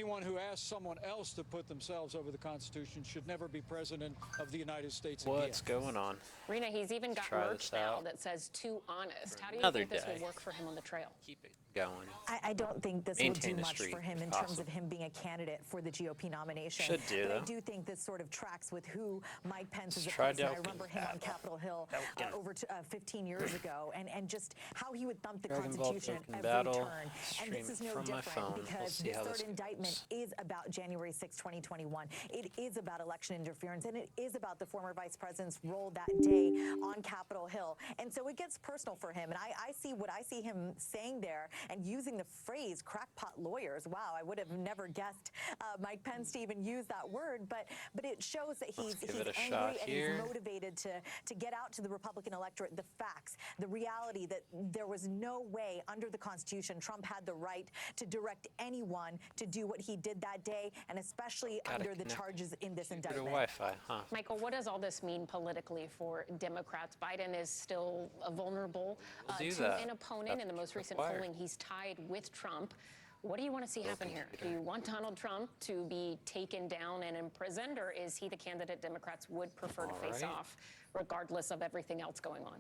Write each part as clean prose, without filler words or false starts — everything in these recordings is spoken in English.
anyone who asks someone else to put themselves over the Constitution should never be president of the United States again. What's going on? Rena, he's even got merch now that says "Too Honest." How do you think this will work for him on the trail? Keep it going. I don't think this will do much for him in terms of him being a candidate for the GOP nomination. Should do, but though. I do think this sort of tracks with who Mike Pence is. I remember him on Capitol Hill over 15 years ago, and just how he would thump the Constitution at every turn. And this is no different because this third indictment is about January 6, 2021. It is about election interference, and it is about the former vice president's role that day on Capitol Hill. And so it gets personal for him. And I see what I see him saying there and using the phrase crackpot lawyers. Wow, I would have never guessed Mike Pence to even use that word. But it shows that he's angry and he's motivated to get out to the Republican electorate the facts, the reality that there was no way under the Constitution Trump had the right to direct anyone to do what he did that day, and especially under the charges in this indictment. Wi-Fi, huh? Michael, what does all this mean politically for Democrats? Biden is still vulnerable to an opponent. In the most recent polling, he's tied with Trump. What do you want to see happen here? Do you want Donald Trump to be taken down and imprisoned, or is he the candidate Democrats would prefer to face off, regardless of everything else going on?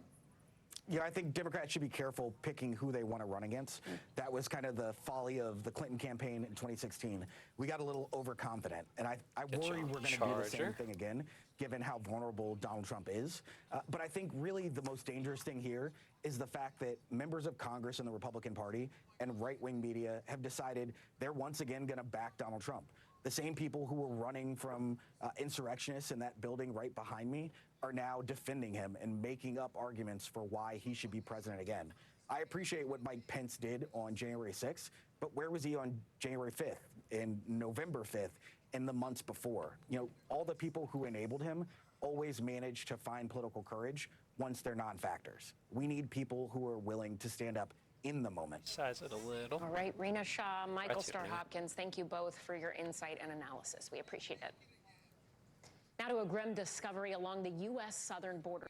Yeah, I think Democrats should be careful picking who they want to run against. That was kind of the folly of the Clinton campaign in 2016. We got a little overconfident, and I worry we're going to do the same thing again, given how vulnerable Donald Trump is. But I think really the most dangerous thing here is the fact that members of Congress and the Republican Party and right-wing media have decided they're once again going to back Donald Trump. The same people who were running from insurrectionists in that building right behind me are now defending him and making up arguments for why he should be president again. I appreciate what Mike Pence did on January 6th, but where was he on January 5th and November 5th and the months before? You know, all the people who enabled him always manage to find political courage once they're non-factors. We need people who are willing to stand up in the moment. Size it a little. All right, Rena Shah, Michael Starr Hopkins, thank you both for your insight and analysis. We appreciate it. Now to a grim discovery along the U.S. southern border.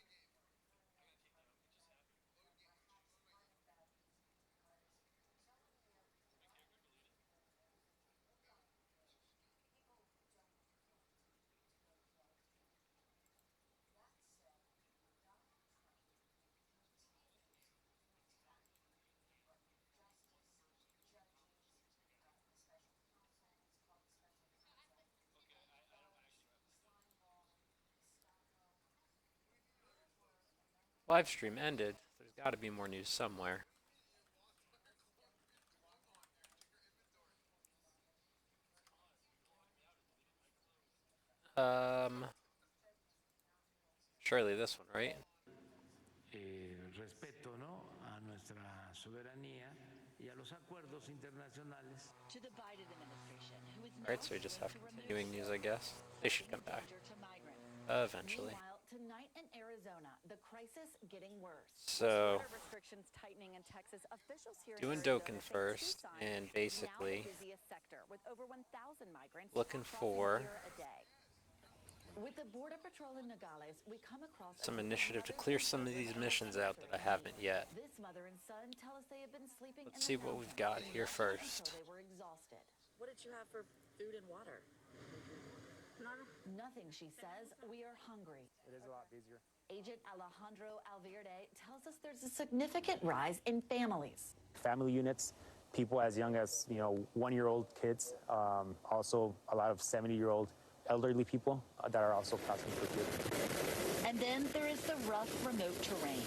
Live stream ended. There's got to be more news somewhere. Surely this one, right? Respeto, ¿no? A nuestra soberanía y a los acuerdos internacionales. To the Biden administration, who is Alright, so we just have continuing news, I guess. They should come back. Eventually. Tonight in Arizona, the crisis getting worse. So, Restrictions tightening in Texas. Officials here doing Dokkan first, and basically looking for with the Border Patrol in Nogales, we come across some initiative to clear some of these missions out that I haven't yet. This mother and son tell us they have been sleeping. Let's see what we've got here first. They were exhausted. What did you have for food and water? Nothing, she says. We are hungry. It is a lot busier. Agent Alejandro Alverde tells us there's a significant rise in families. Family units, people as young as, 1-year-old kids, also a lot of 70-year-old elderly people that are also crossing through here. And then there is the rough remote terrain,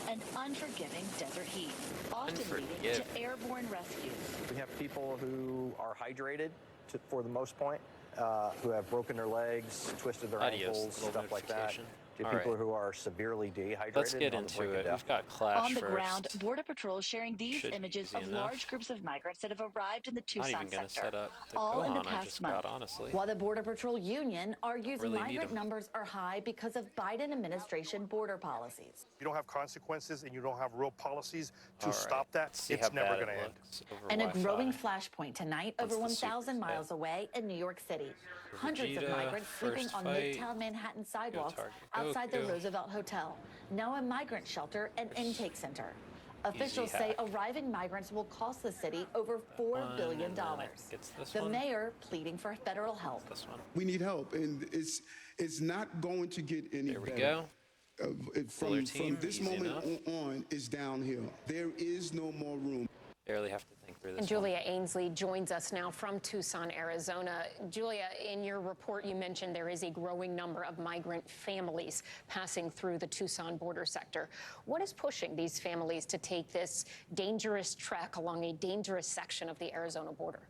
an unforgiving desert heat, often leading to airborne rescues. We have people who are hydrated for the most part. Who have broken their legs, twisted their ankles, stuff like that. To people who are severely dehydrated. Let's get into it. We've got Clash On the first. ground, Border Patrol is sharing these images of large groups of migrants that have arrived in the Tucson sector, all in the past month. While the Border Patrol Union argues migrant numbers are high because of Biden administration border policies. You don't have consequences and you don't have real policies to stop that, it's never going to end. And a growing flashpoint tonight over 1,000 miles away in New York City. Hundreds of migrants sleeping on Midtown Manhattan sidewalks outside the Roosevelt Hotel, now a migrant shelter and intake center. Officials say arriving migrants will cost the city over $4 billion. The mayor pleading for federal help. We need help, and it's not going to get any better. There we go. From this moment on, is downhill. There is no more room. Barely have to think through this. And Julia Ainsley joins us now from Tucson, Arizona. Julia, in your report, you mentioned there is a growing number of migrant families passing through the Tucson border sector. What is pushing these families to take this dangerous trek along a dangerous section of the Arizona border?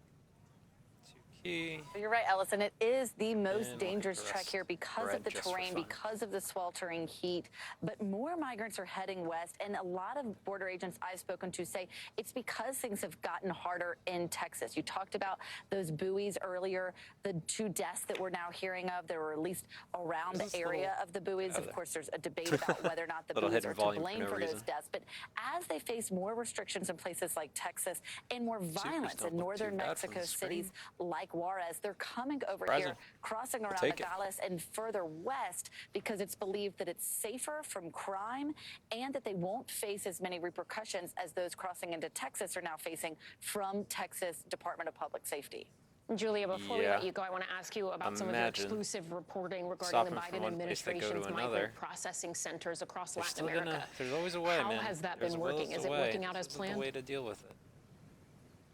You're right, Ellison. It is the most dangerous trek here because of the terrain, because of the sweltering heat. But more migrants are heading west, and a lot of border agents I've spoken to say it's because things have gotten harder in Texas. You talked about those buoys earlier, the 2 deaths that we're now hearing of. There were at least around the area of the buoys. Of course, there's a debate about whether or not the buoys are to blame for those deaths. But as they face more restrictions in places like Texas and more violence in northern Mexico cities like Juarez, they're coming over here, crossing around Nogales and further west because it's believed that it's safer from crime and that they won't face as many repercussions as those crossing into Texas are now facing from Texas Department of Public Safety. Julia, before we let you go, I want to ask you about some of your exclusive reporting regarding the Biden administration's migrant processing centers across Latin America. There's always a way, How has that been working? Is it working out as planned? The way to deal with it.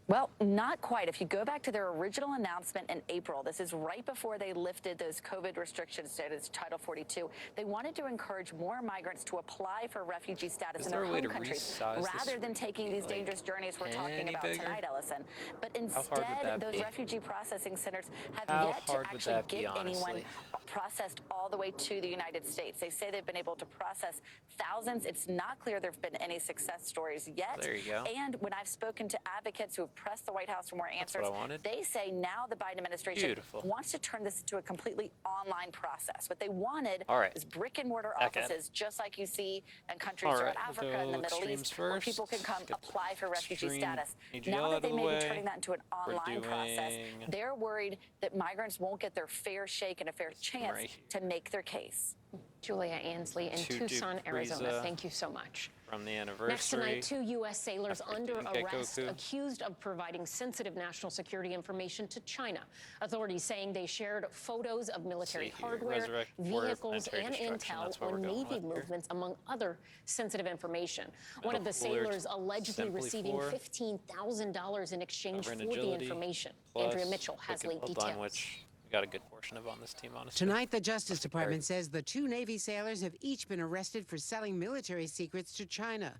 Well, not quite. If you go back to their original announcement in April, this is right before they lifted those COVID restrictions status, Title 42. They wanted to encourage more migrants to apply for refugee status in their home countries rather than taking these dangerous journeys we're talking about tonight, Ellison. But instead, those refugee processing centers have yet to actually get anyone processed all the way to the United States. They say they've been able to process thousands. It's not clear there have been any success stories yet. There you go. And when I've spoken to advocates who have pressed the White House for more answers, they say now the Biden administration wants to turn this into a completely online process. What they wanted is brick and mortar offices, just like you see in countries throughout Africa and the Middle East, where people can come apply for refugee status. Now that they may be turning that into an online process, they're worried that migrants won't get their fair shake and a fair chance to make their case. Julia Ainsley in Tucson, Arizona. Thank you so much. From the anniversary. Next tonight, 2 U.S. sailors under arrest accused of providing sensitive national security information to China. Authorities saying they shared photos of military hardware, vehicles, and intel on Navy movements, among other sensitive information. One of the sailors allegedly receiving $15,000 in exchange for the information. Andrea Mitchell has late details. We got a good portion of on this team, honestly. Tonight, the Justice Department says the 2 Navy sailors have each been arrested for selling military secrets to China.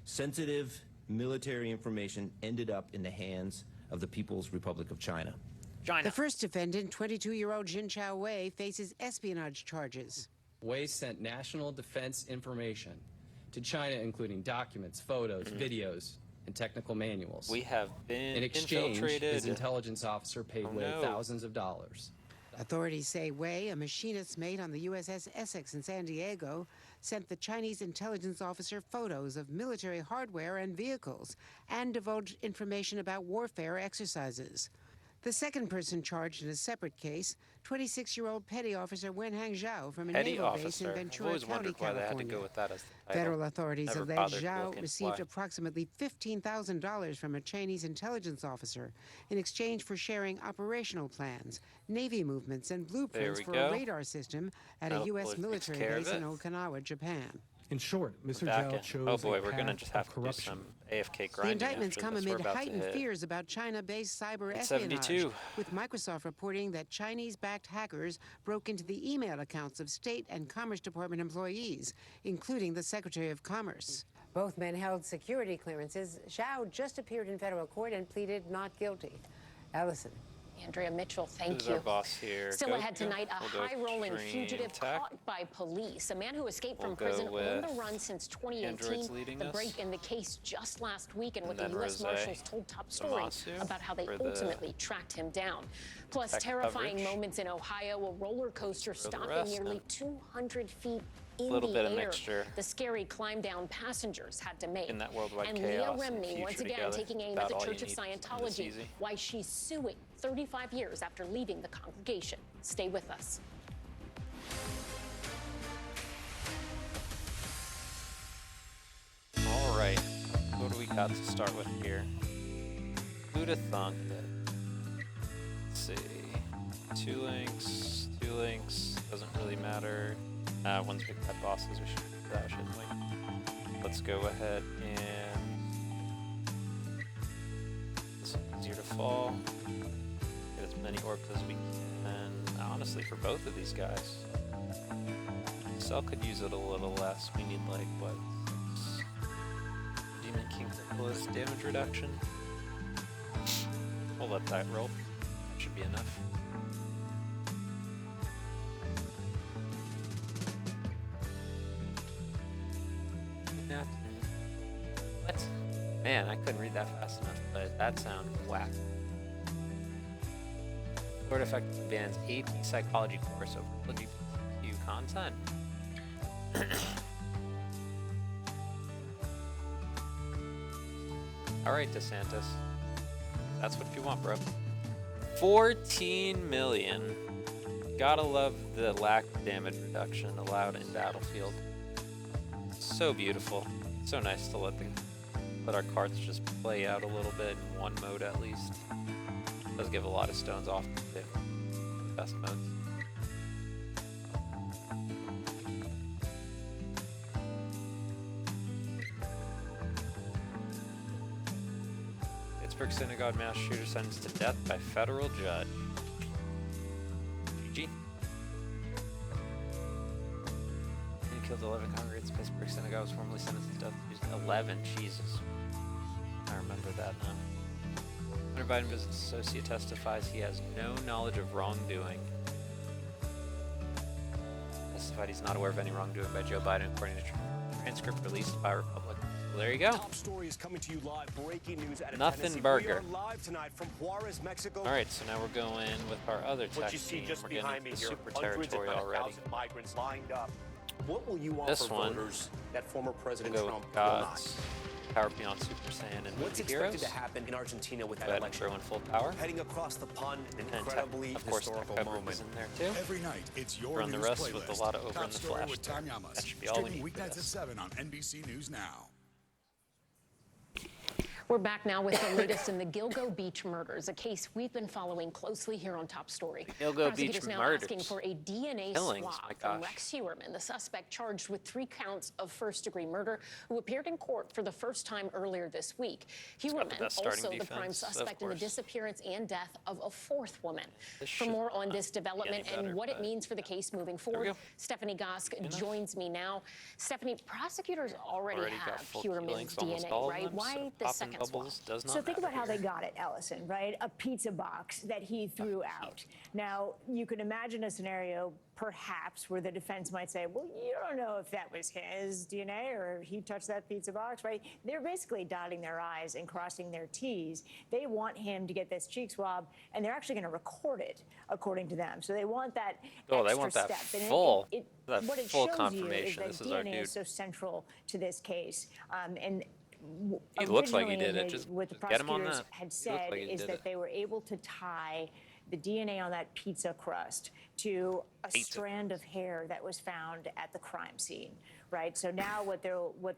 Sensitive military information ended up in the hands of the People's Republic of China. The first defendant, 22-year-old Jin Chao Wei, faces espionage charges. Wei sent national defense information to China, including documents, photos, videos, and technical manuals. We have been in exchange, infiltrated. His intelligence officer paid Wei thousands of dollars. Authorities say Wei, a machinist mate on the USS Essex in San Diego, sent the Chinese intelligence officer photos of military hardware and vehicles and divulged information about warfare exercises. The second person charged in a separate case, 26-year-old Petty Officer Wenhang Zhao from a naval base in Ventura County, California. Federal authorities allege Zhao received approximately $15,000 from a Chinese intelligence officer in exchange for sharing operational plans, Navy movements, and blueprints for a radar system at a U.S. military base in Okinawa, Japan. In short, Mr. Zhao chose we're going to just have to do some AFK grinding. The indictments come amid heightened fears about China-based cyber espionage, with Microsoft reporting that Chinese-backed hackers broke into the email accounts of State and Commerce Department employees, including the Secretary of Commerce. Both men held security clearances. Zhao just appeared in federal court and pleaded not guilty. Allison. Andrea Mitchell, thank you. Our boss here. Still ahead tonight, a high-rolling fugitive caught by police. A man who escaped from prison on the run since 2018. The break in the case just last week, and what the U.S. Marshals told Top Story about how they ultimately tracked him down. Plus, terrifying moments in Ohio. A roller coaster stopping nearly 200 feet in the air. The scary climb down passengers had to make. In that worldwide and chaos, Leah Remini, once again, taking aim at the Church of Scientology. Why she's suing 35 years after leaving the congregation. Stay with us. All right. what do we got to start with here? Who'd have thunk that? Let's see. 2 links, doesn't really matter. Once we cut bosses, we should do that, shouldn't we? Let's go ahead and this is easier to fall. Get as many orbs as we can. Honestly, for both of these guys, Cell could use it a little less. We need like what? Demon King's plus damage reduction. We'll let that roll. That should be enough. What? Man, I couldn't read that fast enough, but that sounded whack. Lord Effective bans AP Psychology course over LGBTQ content. Alright, DeSantis. That's what you want, bro. 14 million. Gotta love the lack of damage reduction allowed in Battlefield. So beautiful. So nice to let our cards just play out a little bit in one mode at least. Does give a lot of stones off the best modes. Pittsburgh synagogue mass shooter sentenced to death by federal judge. GG. He killed 11 congregants. Pittsburgh synagogue was formerly sentenced to death. 11, Jesus. I remember that now. Hunter Biden business associate testifies he has no knowledge of wrongdoing. Testified he's not aware of any wrongdoing by Joe Biden, according to transcript released by Republic. Well, there you go. Top story is coming to you live. Breaking news out of Nothing Tennessee. burger. We are live tonight from Juarez, Mexico. All right, so now we're going with our other tech What you see team. just We're behind me getting here, the super hundreds territory if not already. 1,000 migrants lined up. What will you This offer one, voters that former President we'll go Trump with will not? Gods, Power Beyond Super Saiyan, and What's Movie expected Heroes. to happen in Argentina with that Go ahead and election? throw in full power. Heading across the pond, an And incredibly of course, historical Tech moment. is in there too. Every night, it's your Run the news rest playlist. with a lot of over Top in the story flash. with Tom Llamas. That should be all we Streaming need for weeknights at this. 7 on NBC News Now. We're back now with the latest in the Gilgo Beach murders, a case we've been following closely here on Top Story. Gilgo Prosecutors Beach now murders. asking for a DNA Killings, swab my from gosh. Rex Heuermann, the suspect charged with 3 counts of first-degree murder, who appeared in court for the first time earlier this week. Heuermann, best starting also the prime defense, of suspect in the course. disappearance and death of a 4th woman. This For should more on not this be development any and better, what it but means for the case moving we forward, go. Stephanie Gosk joins me now. Stephanie, prosecutors already got have full Heuermann's killings, almost DNA, all of right? them, Why so the popping second swab? bubbles does not So think matter about how here. they got it, Ellison, right? A pizza box that he threw out. Now, you can imagine a scenario, perhaps, where the defense might say, well, you don't know if that was his DNA or he touched that pizza box, right? They're basically dotting their I's and crossing their T's. They want him to get this cheek swab, and they're actually going to record it, according to them. So they want that Oh, they extra want that step. And full, what it full shows confirmation. you This is is that our DNA dude. is so central to this case. He looks like he Originally, did it. Just what the get him on prosecutors that. had He said looked like he is did that it. they were able to tie the DNA on that pizza crust to a strand of hair that was found at the crime scene, right? So now what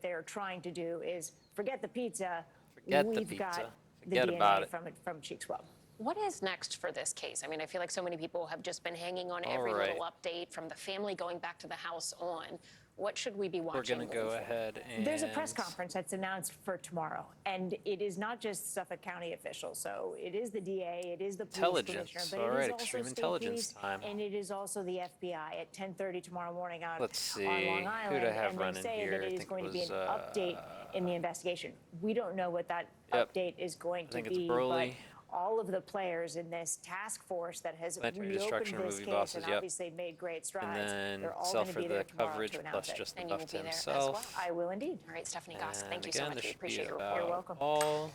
they're trying to do is forget the pizza. Forget the We've pizza. got Forget the about DNA it. from cheek swab. What is next for this case? I mean, I feel like so many people have just been hanging on All every right. little update from the family going back to the house on. What should we be watching? We're going to go ahead and... There's a press conference that's announced for tomorrow, and it is not just Suffolk County officials. So it is the DA, it is the police Intelligence. commissioner, All but right, it is also extreme state intelligence police, time. and it is also the FBI at 10:30 tomorrow morning out Let's see. on Long Island. Who'd I have and running they say here? that I it is think going it to be was, an update in the investigation. We don't know what that update is going to think it's be, Broly. but all of the players in this task force that has Planetary reopened Destruction this movie case bosses, and yep. obviously made great strides. And then They're all Cell going to for be there the tomorrow coverage to announce plus it. just the And you buff will to be there as himself. I will indeed. All right, Stephanie Goss, And thank you so again, much. this We should be appreciate your about report. You're welcome. all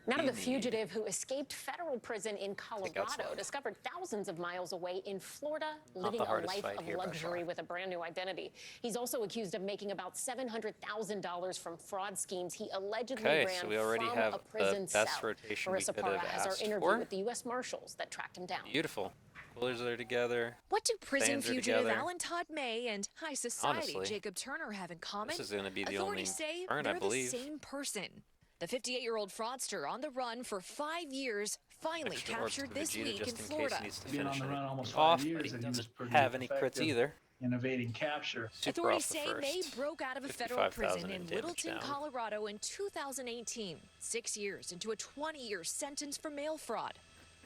Now to we the need. fugitive who escaped federal prison in Colorado, outside. discovered thousands of miles away in Florida, Not living the a hardest life fight of here by luxury far. with a brand new identity. He's also accused of making about $700,000 from fraud schemes he allegedly Okay, ran so we already from have a prison the best cell. rotation we Marissa could Parra have has our asked interview for. with the U.S. Marshals that tracked him down. Beautiful. Coolers are together. What do prison Fans are fugitive together. Alan Todd May and high society Honestly, Jacob Turner have in common? This is going to be the Authorities only say turn, I they're believe. the same person. The 58-year-old fraudster on the run for 5 years finally captured this week in Florida. Been on the run almost 5 years, and he was pretty have any crits either. In evading capture. Authorities say May broke out of a federal prison in Littleton, Colorado in 2018, 6 years into a 20-year sentence for mail fraud.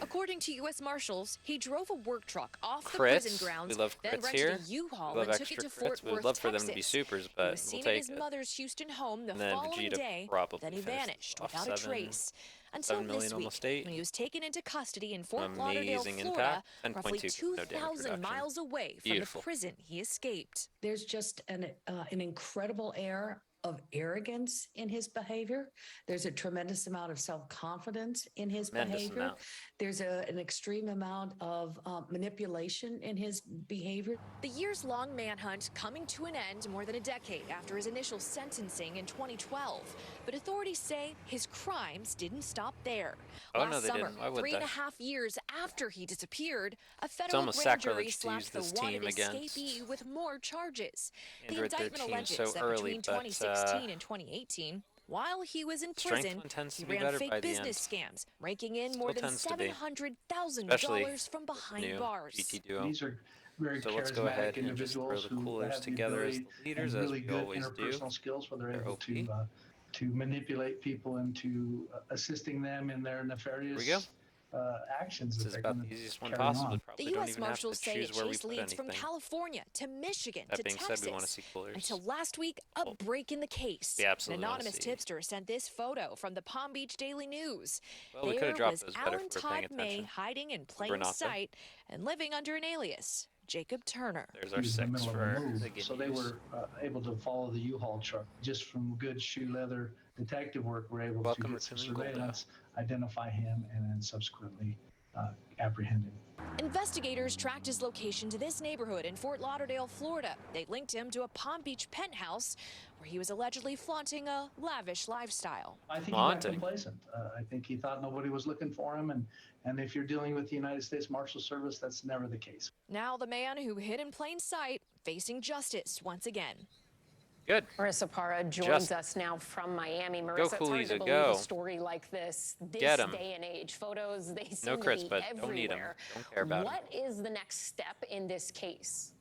According to U.S. Marshals, he drove a work truck off the prison grounds, then rented a U-Haul and took it to Fort Worth, We'd love for Texas. them to be supers, He but was seen we'll at take his it. mother's Houston home the And then following Vegeta day. probably Then he finished vanished off without a 7 trace. Until this million, week, almost 8. when he was taken into custody in Fort Lauderdale, Amazing Florida, impact. roughly 10.2, no damage 2,000 reduction. miles away from Beautiful. the prison he escaped. There's just an incredible air of arrogance in his behavior. There's a tremendous amount of self-confidence in his behavior. There's an extreme amount of manipulation in his behavior. The years-long manhunt coming to an end more than a decade after his initial sentencing in 2012. But authorities say his crimes didn't stop there. Oh, Last no, they summer, didn't. Why would 3.5 they? years after he disappeared, a It's federal almost grand jury sacrilege to use slapped the this wanted team against escapee with more charges. The Android indictment 13 alleges so that early, between but, 2016 and 2018, while he was in Strength prison, one tends he to be ran better by fake the business scams, raking in more Still than tends to be. $700,000 from behind new bars. GT duo. These are very So let's go ahead charismatic and just throw individuals the who coolers have the together as ability the leaders, and as really we good always do. interpersonal skills where they're They're able OP. to manipulate people into assisting them in their nefarious Here we go. actions. This that is they're about gonna the easiest one carry possible. on. Probably The don't U.S. even have Marshals to say it choose where we chased put leads from anything. California to Michigan That to being Texas. said, we want to see coolers. Until last week, a break in the case. We An absolutely wanna anonymous see. tipster sent this photo from the Palm Beach Daily News. Well, we there could've dropped was those better Alan if we were paying Todd May attention. hiding in We're plain not there. sight and living under an alias, Jacob Turner. There's He our was in the 6 middle of a for move, the good so they news. were able to follow the U-Haul truck. Just from good shoe leather detective work, we're able Welcome, to get some Returning Golda. surveillance, identify him, and then subsequently apprehend him. Investigators tracked his location to this neighborhood in Fort Lauderdale, Florida. They linked him to a Palm Beach penthouse where he was allegedly flaunting a lavish lifestyle. I think he got complacent. I think he thought nobody was looking for him, and if you're dealing with the United States Marshal Service, that's never the case. Now the man who hid in plain sight facing justice once again. Good. Marissa Parra joins us now from Miami. Marissa, it's hard Coolies, to believe go. a story like this Get 'em. day and age. Photos, they seem No to crits, be but everywhere. don't need 'em. Don't care about 'em. What is the next step in this case?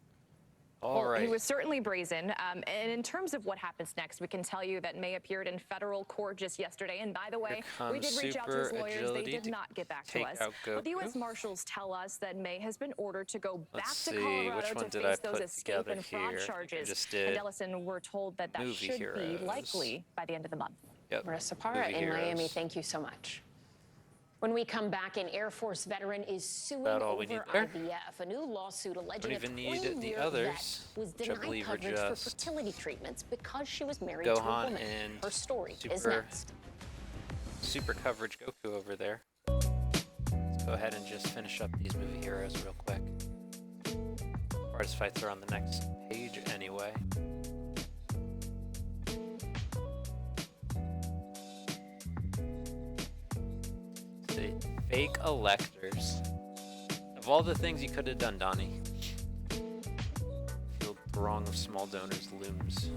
All right. He was certainly brazen. And in terms of what happens next, we can tell you that May appeared in federal court just yesterday. And by the way, we did reach out to his super lawyers. They agility did to not get back to take us. out But the U.S. Goku. Marshals tell us that May has been ordered to go back Let's to see, Colorado which one to did I face those put escape together and fraud here? I charges. just And did Ellison, we're told that that movie should heroes. be likely by the end of the month. Yep. Marissa Parra Movie in Miami, heroes. thank you so much. When we come back, an Air Force veteran is suing About all we over need there. IVF. A new lawsuit alleging a even need 20-year the others, vet was which I denied believe are coverage for just fertility treatments because she was married to a Gohan woman. and Her story is super, next. super coverage Goku over there. Let's go ahead and just finish up these movie heroes real quick. Hardest fights are on the next page anyway. The fake electors. Of all the things you could have done, Donnie, the throng of small donors looms.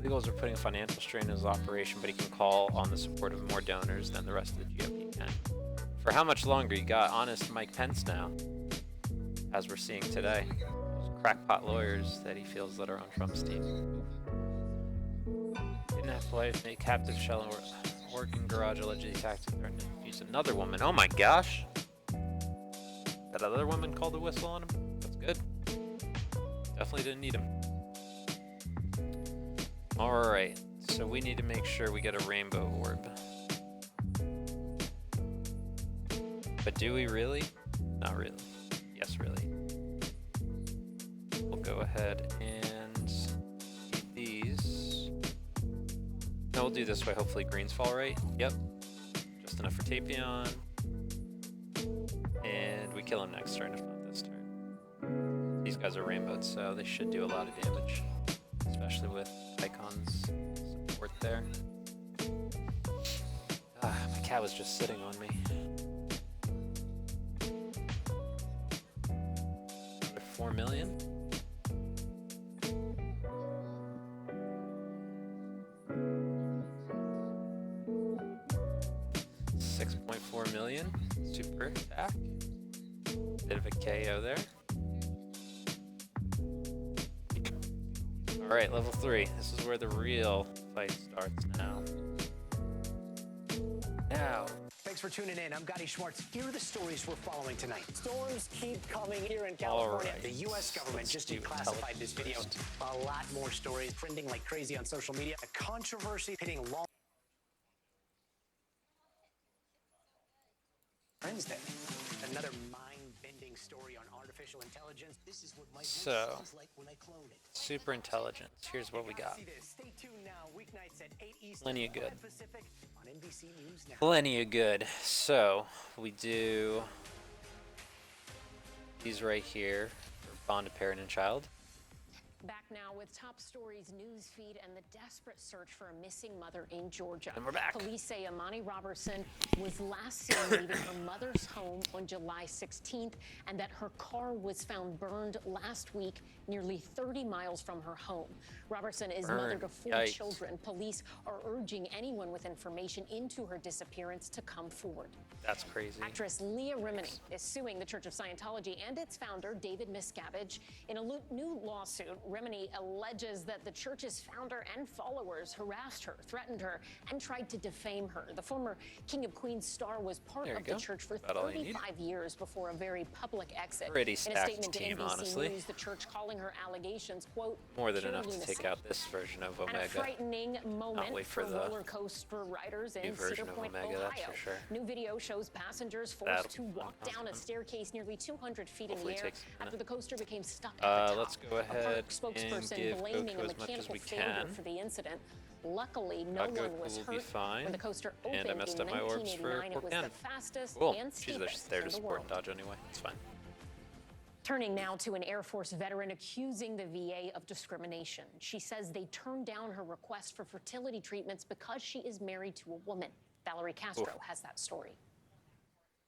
Legals are putting a financial strain on his operation, but he can call on the support of more donors than the rest of the GOP can. For how much longer? You got honest Mike Pence now, as we're seeing today. Those crackpot lawyers that he feels that are on Trump's team. Didn't have to life, make captive shell and Oregon garage allegedly attacked and threatened to use another woman. Oh my gosh! That other woman called the whistle on him? That's good. Definitely didn't need him. Alright, so we need to make sure we get a rainbow orb. But do we really? Not really. Yes, really. We'll go ahead and eat these. No, we'll do this way. Hopefully greens fall right. Yep. Just enough for Tapion. And we kill him next turn, if not this turn. These guys are rainbowed, so they should do a lot of damage. Especially with Icon's support there. Ah, my cat was just sitting on me. Another 4 million? million. Super attack. Bit of a KO there. Alright, level 3. This is where the real fight starts now. Thanks for tuning in. I'm Gotti Schwartz. Here are the stories we're following tonight. Storms keep coming here in California. The U.S. government just declassified this video. A lot more stories trending like crazy on social media. A controversy hitting long Wednesday. Another mind-bending story on artificial intelligence. This is what Mike sounds like when I clone it. Super intelligence. Here's what we got. Stay tuned now. Weeknights at 8 Eastern, Plenty of good. 5 Pacific on NBC News Now. Plenty of good. So we do these right here for bonded parent and child. Back now with top stories, news feed, and the desperate search for a missing mother in Georgia. And we're back. Police say Amani Robertson was last seen leaving her mother's home on July 16th, and that her car was found burned last week, nearly 30 miles from her home. Robertson is mother to 4 children. Police are urging anyone with information into her disappearance to come forward. That's crazy. Actress Leah Remini is suing the Church of Scientology and its founder, David Miscavige. In a new lawsuit, Remini alleges that the church's founder and followers harassed her, threatened her, and tried to defame her. The former King of Queens star was part of the church for 35 years before a very public exit. Pretty In a stacked statement to team, NBC honestly. News, the church calling her allegations, quote, More than pure enough to lunacy. take out this version of Omega. And a frightening moment wait for for the roller coaster riders new in version Cedar of Point, Omega, Ohio. that's for sure. New video shows passengers forced to walk down a staircase nearly 200 feet in the air after the coaster became stuck at the top. Let's go A ahead park and spokesperson give blaming a Goku as much as mechanical we failure can. for the incident. Luckily, no one Goku was will be hurt. fine. When the coaster And I opened messed in up my orbs for 1989, it was Porcan. the fastest Cool. and She's there steepest to in the support world. and dodge anyway. It's fine. Turning now to an Air Force veteran accusing the VA of discrimination. She says they turned down her request for fertility treatments because she is married to a woman. Valerie Castro has that story.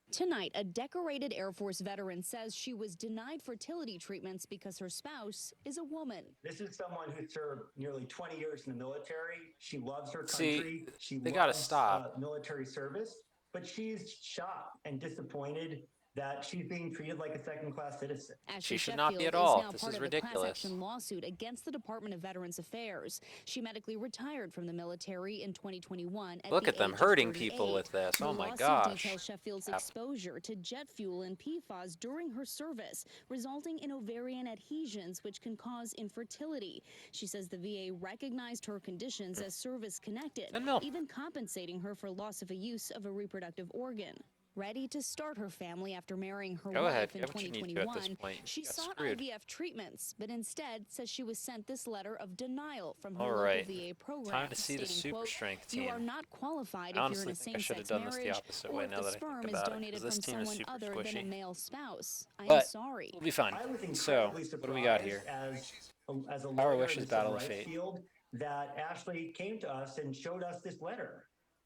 Tonight, a decorated Air Force veteran says she was denied fertility treatments because her spouse is a woman. This is someone who served nearly 20 years in the military. She loves her See, country. She they loves gotta stop. Military service, but she's shocked and disappointed that she's being treated like a second-class citizen. She should not be at all. This is Class ridiculous. action lawsuit against the Department of Veterans Affairs. She medically retired from the military in 2021. Look at them age of hurting 38. people with this. The Oh my lawsuit gosh. details Sheffield's exposure to jet fuel and PFAS during her service, resulting in ovarian adhesions, which can cause infertility. She says the VA recognized her conditions as service-connected, even compensating her for loss of a use of a reproductive organ. Ready to start her family after marrying her Go ahead, wife in get what you need to at this 2021, point. she Got sought screwed. IVF treatments, but instead says she was sent this letter of denial from her All local right. VA program, Time to see the stating, super quote, strength "You team. are not qualified I if you're in honestly a think I should have same-sex done this the marriage opposite or way if now the that I think sperm is about it, donated 'cause from this team is someone super other than a squishy. male spouse. I am But sorry." we'll be fine. I was So, incredibly what do we got here? surprised as a Power lawyer Wishes in the Battle of civil rights Fate. field that Ashley came to us and showed us this letter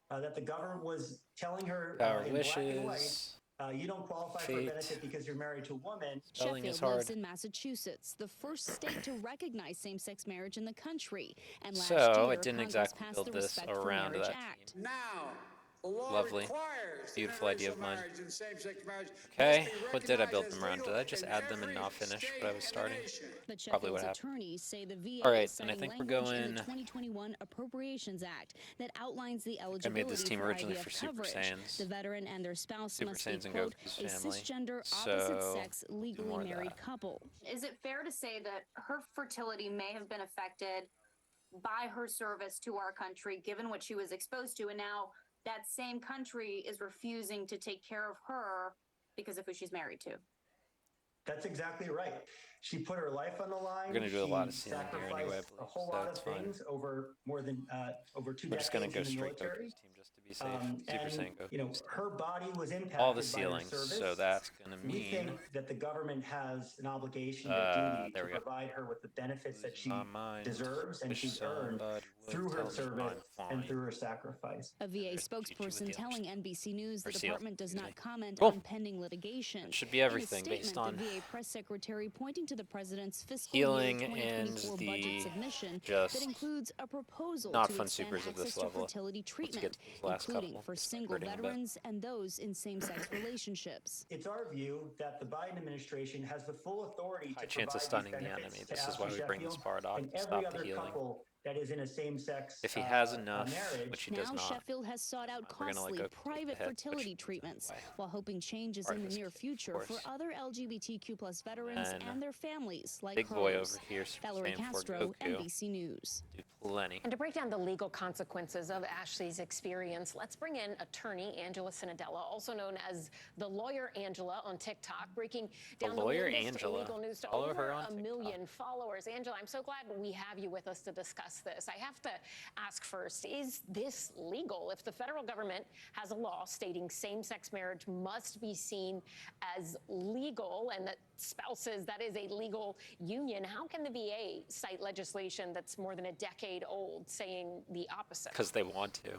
that the government was telling her Power in black and Wishes. white, you don't qualify for a Fate. benefit because you're married to a woman. Spelling is Sheffield lives hard. in Massachusetts, the first state to recognize same-sex marriage in the country. And last So, year, it didn't Congress exactly passed build the this Respect for around Marriage that Act. Now, the law Lovely. requires Beautiful idea of mine. marriage and same-sex marriage Okay, must be what did I build recognized them around? as Did I just legal add them and in not every finish state what I was in the starting? nation. But Probably what Sheffield's happened. attorneys say the VA All right, is and I citing think we're language in going- the 2021 Appropriations Act that outlines the I eligibility made this team for originally IVF for Super coverage. Saiyans. The veteran and their spouse Super must be, Saiyans and quote, Goku's a family. cisgender, So, opposite-sex, more legally of married that. couple. Is it fair to say that her fertility may have been affected by her service to our country, given what she was exposed to, and now that same country is refusing to take care of her because of who she's married to? That's exactly right. She put her life on the line. We're gonna do a lot of She sealing here sacrificed anyway, I a believe, whole so lot it's of fine. things over more than over 2 We're decades just gonna go in the straight military. Goku's team just to be safe. Super Saiyan Goku's You know, team. her body was impacted All the by her ceilings, service. so that's gonna We mean think that the government has an obligation, a duty there to we go. provide her with the benefits that she my mind. deserves and Wish she's earned somebody would through her tell me service I'm and fine. through her sacrifice. A VA with spokesperson the telling NBC News the Or seal, department does excuse not me. comment Cool. on pending litigation. It should be In a everything based statement, on the VA press secretary pointing to the president's fiscal Healing year 2024 and the budget submission just that includes a proposal not to fun expand supers of access this to level. fertility treatment, including for single veterans and those in same-sex relationships. It's our view that the Biden administration has the full authority High to chance of provide stunning these the benefits enemy. to This is why Ashley we bring this Sheffield Bardock and to every stop the other healing. couple that is in a same-sex If he has enough, marriage. which he Now does not, Sheffield has sought out costly private fertility treatments while hoping changes in the near future for other LGBTQ+ veterans and their families like big hers. boy over here, Valerie Castro, NBC News. Do plenty. And to break down the legal consequences of Ashley's experience, let's bring in attorney Angela Cinadella, also known as the lawyer Angela on TikTok, breaking down the latest legal news to over 1 million followers. Angela, I'm so glad we have you with us to discuss this. I have to ask first, is this legal? If the federal government has a law stating same-sex marriage must be seen as legal and that spouses, that is a legal union, how can the VA cite legislation that's more than a decade old saying the opposite? Because they want to.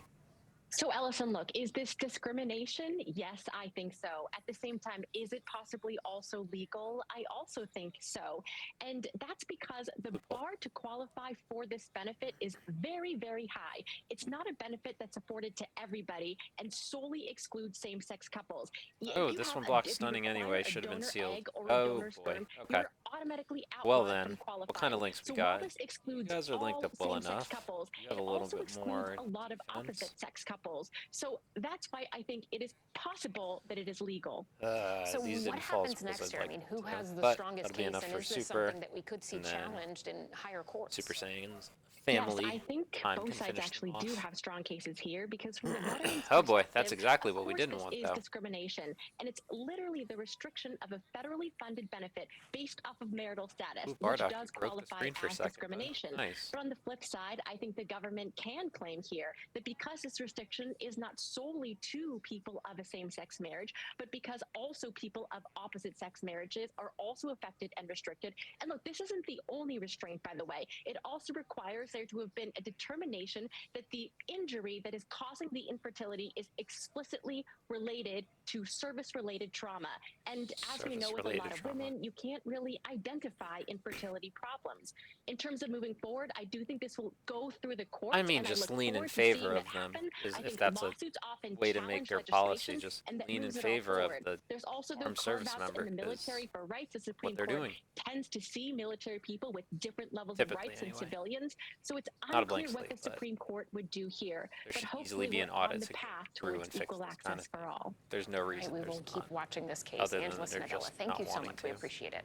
So, Ellison, look, is this discrimination? Yes, I think so. At the same time, is it possibly also legal? I also think so. And that's because the bar to qualify for this benefit is very, very high. It's not a benefit that's afforded to everybody and solely excludes same-sex couples. Oh, this one blocked stunning anyway. Should have been sealed. Oh, boy. Okay. Automatically well then, what kind of links we got? You guys are linked up well enough. Couples, you have a little bit more a lot of opposite-sex couples. So that's why I think it is possible that it is legal. So what happens next year? I mean, who has the strongest case, and is this something that we could see challenged in higher courts? Super Saiyans. Family. Yes, I think both sides actually do have strong cases here because from the veterans' oh boy, that's exactly what we didn't want, though. This is discrimination, and it's literally the restriction of a federally funded benefit based off of marital status, which does qualify as discrimination. Nice. But on the flip side, I think the government can claim here that because this restriction is not solely to people of a same-sex marriage, but because also people of opposite-sex marriages are also affected and restricted. And look, this isn't the only restraint, by the way. It also requires there to have been a determination that the injury that is causing the infertility is explicitly related to service-related trauma. And as we know with a lot of women, you can't really identify infertility problems. In terms of moving forward, I do think this will go through the courts. I mean, just lean in favor of them. If that's a way to make your policy, just lean in favor of the armed service member. In the military for rights, the Supreme Court tends to see military people with different levels of rights than civilians. So it's unclear what the Supreme Court would do here. There should easily be an audit to go through and fix this kind of for all. There's no reason. We will keep watching this case. Angela Cinadella, thank you so much. We appreciate it.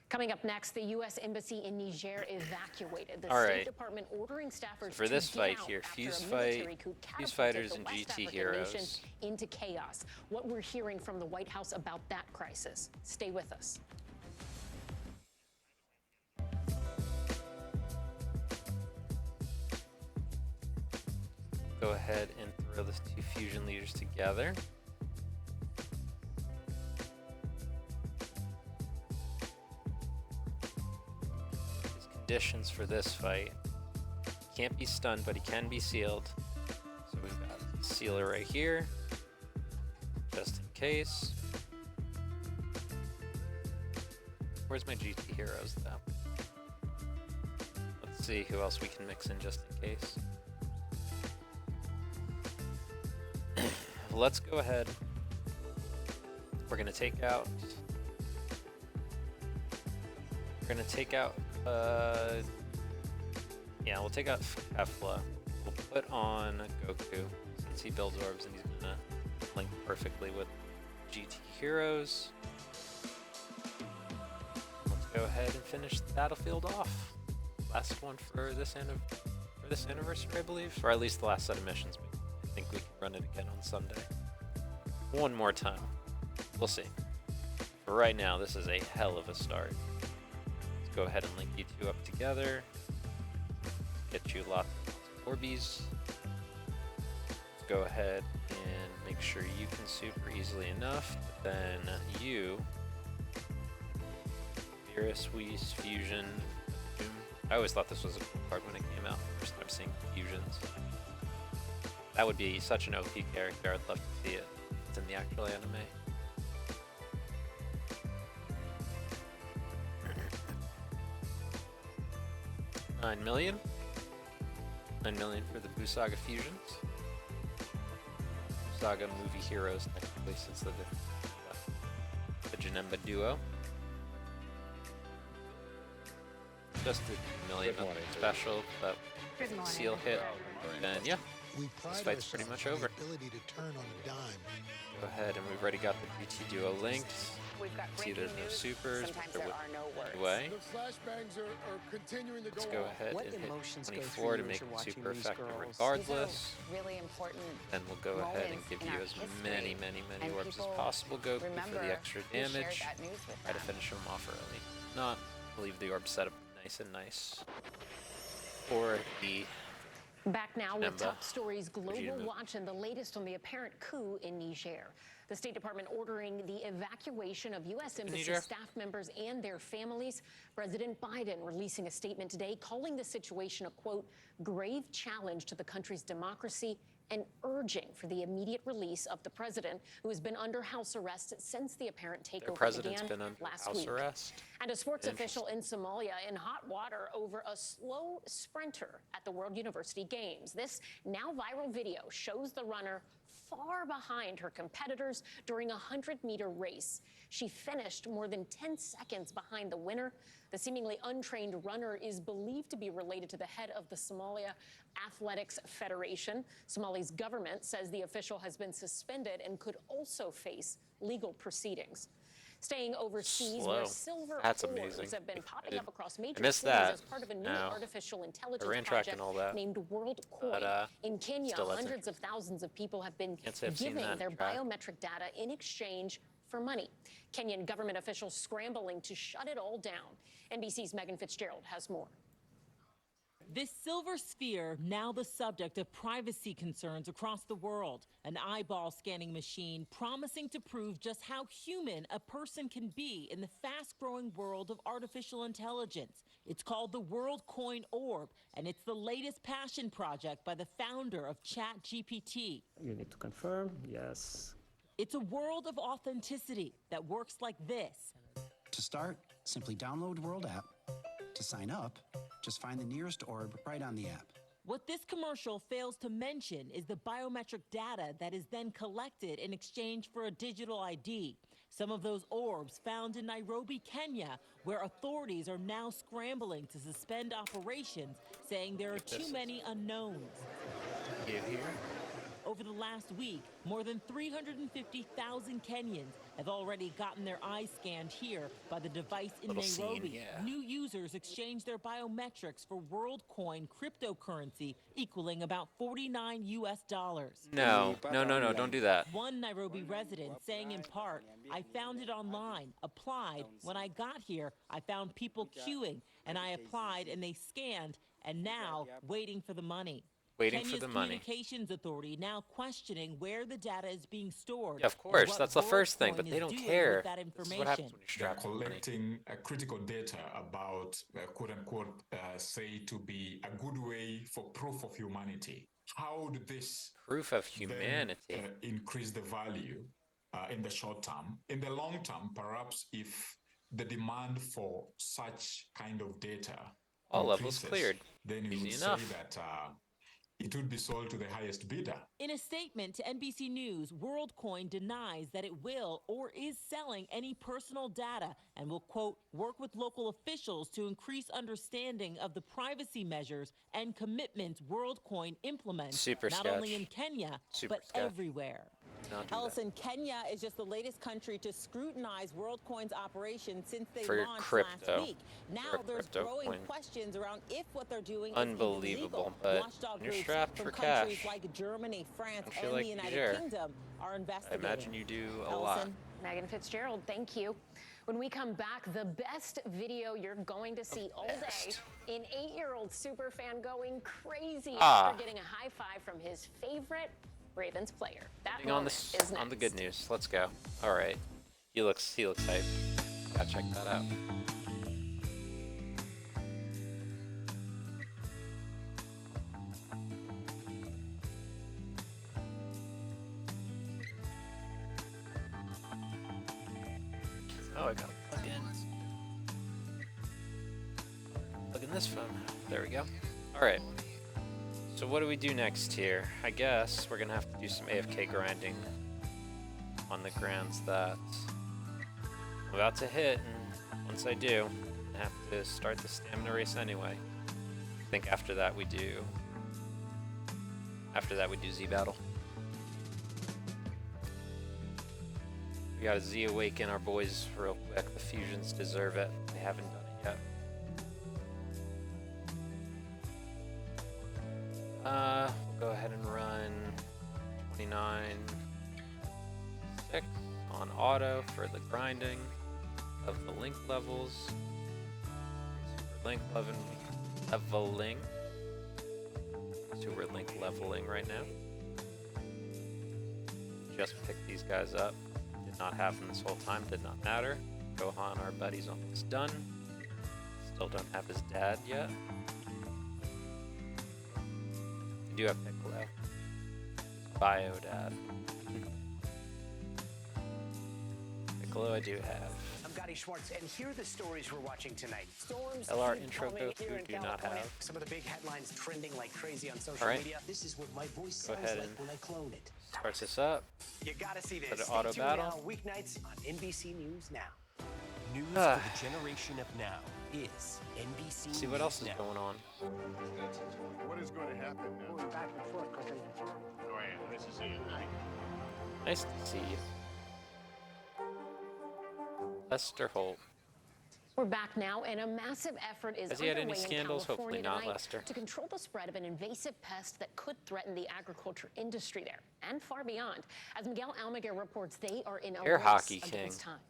Coming up next, the U.S. Embassy in Niger evacuated. The State Department ordering staffers for this to fight get here, out Fuse after a military coup Fuse catapulted Fighters the and West GT African Heroes nation into chaos. What we're hearing from the White House about that crisis. Stay with us. Go ahead and throw the two fusion leaders together. His conditions for this fight: can't be stunned, but he can be sealed. So we've got a sealer right here, just in case. Where's my GT heroes though? Let's see who else we can mix in just in case. Let's go ahead. We're gonna take out. Yeah, we'll take out Kefla. We'll put on Goku since he builds orbs and he's gonna link perfectly with GT heroes. Let's go ahead and finish the battlefield off. Last one for this anniversary, I believe, or at least the last set of missions. I think we can run it again on Sunday. One more time. We'll see. But right now, this is a hell of a start. Let's go ahead and link you two up together. Get you lots of Orbeez. Let's go ahead and make sure you can super easily enough. Then you, Virus, Whis, Fusion, Doom. I always thought this was a cool card when it came out. First time seeing fusions. That would be such an OP character. I'd love to see it. It's in the actual anime. 9 million. 9 million for the Busaga fusions. Busaga movie heroes, technically, since the Janemba duo. Just a million special, but seal hit, and yeah, this fight's pretty much over. Go ahead, and we've already got the GT duo linked. See, there's no supers, but there are no anyway. Let's go ahead and hit 24 to make it super effective regardless. Really important. Then we'll go ahead and give you as many orbs as possible, Goku, for the extra damage. Try to finish them off early. Not leave the orb set up nice for the Back now with top stories, global watch, and the latest on the apparent coup in Niger. The State Department ordering the evacuation of U.S. Embassy staff members and their families. President Biden releasing a statement today calling the situation a, quote, grave challenge to the country's democracy and urging for the immediate release of the president, who has been under house arrest since the apparent takeover began last week. And a sports official in Somalia in hot water over a slow sprinter at the World University Games. This now viral video shows the runner far behind her competitors during a 100-meter race. She finished more than 10 seconds behind the winner. The seemingly untrained runner is believed to be related to the head of the Somalia Athletics Federation. Somali's government says the official has been suspended and could also face legal proceedings. Staying overseas, where silver orbs have been popping up across major cities as part of a new artificial intelligence project named WorldCoin. In Kenya, hundreds of thousands of people have been giving their biometric data in exchange for money. Kenyan government officials scrambling to shut it all down. NBC's Megan Fitzgerald has more. This silver sphere, now the subject of privacy concerns across the world. An eyeball scanning machine promising to prove just how human a person can be in the fast-growing world of artificial intelligence. It's called the WorldCoin Orb, and it's the latest passion project by the founder of ChatGPT. You need to confirm, yes. It's a world of authenticity that works like this. To start, simply download World app. To sign up, just find the nearest orb right on the app. What this commercial fails to mention is the biometric data that is then collected in exchange for a digital ID. Some of those orbs found in Nairobi, Kenya, where authorities are now scrambling to suspend operations, saying there are too many unknowns. Over the last week, more than 350,000 Kenyans have already gotten their eyes scanned here by the device in Nairobi. New users exchange their biometrics for WorldCoin cryptocurrency equaling about $49 US. No, don't do that. One Nairobi resident saying in part, I found it online, applied. When I got here, I found people queuing, and I applied and they scanned, and now waiting for the money. Kenya's Communications Authority now questioning where the data is being stored. Yeah, of course, that's the first thing, but they don't care. This is what happens when you strap collecting critical data about, quote-unquote, say to be a good way for proof of humanity. How would this proof of humanity then, increase the value in the short term? In the long term, perhaps if the demand for such kind of data all levels cleared, then you would say that it would be sold to the highest bidder. In a statement to NBC News, WorldCoin denies that it will or is selling any personal data and will, quote, work with local officials to increase understanding of the privacy measures and commitments WorldCoin implements, not only in Kenya, but everywhere. Ellison, Kenya is just the latest country to scrutinize WorldCoin's operation since they launched crypto. last week. Now there's growing questions around if what they're doing unbelievable, is but watchdog you're groups strapped from for countries cash. like Germany, France, and like the United Kingdom are investigating. I imagine you do a Ellison. lot. Megan Fitzgerald, thank you. When we come back, the best video you're going to see all day. An 8-year-old superfan going crazy after getting a high five from his favorite Ravens player. That moment is next. On the good news. Let's go. All right. He looks hype. Gotta check that out. Oh, I got plug-ins. Plug in this phone. There we go. Alright. So what do we do next here? I guess we're gonna have to do some AFK grinding on the grounds that I'm about to hit, and once I do, I have to start the stamina race anyway. I think after that we do Z battle. We gotta Z awaken our boys real quick. The fusions deserve it. They haven't done it yet. We'll go ahead and run 29.6 on auto for the grinding of the link levels. Link leveling. So we're link leveling right now. Just picked these guys up. Did not have them this whole time. Did not matter. Gohan, our buddy's almost done. Still don't have his dad yet. I do have Piccolo. Bio dad. Piccolo I do have. I'm Gotti Schwartz, and here are the stories we're watching tonight. Storms LR keep intro coming go through, here in do not California. have. Some of the big headlines trending like crazy on social media. This is what my voice sounds like when I clone it. Start this up. You gotta see this. Put an Stay auto tuned battle. now, weeknights on NBC News Now. News for the generation of now is NBC See what else is going on. What is going to happen now? Going back and forth because they. Oh, yeah, nice to see you. Nice to see you. Lester Holt. We're back now, and a massive effort is Has he had underway any in scandals? California Hopefully not, tonight Lester. to control the spread of an invasive pest that could threaten the agriculture industry there and far beyond. As Miguel Almaguer reports, they are in a Air race hockey king. against time.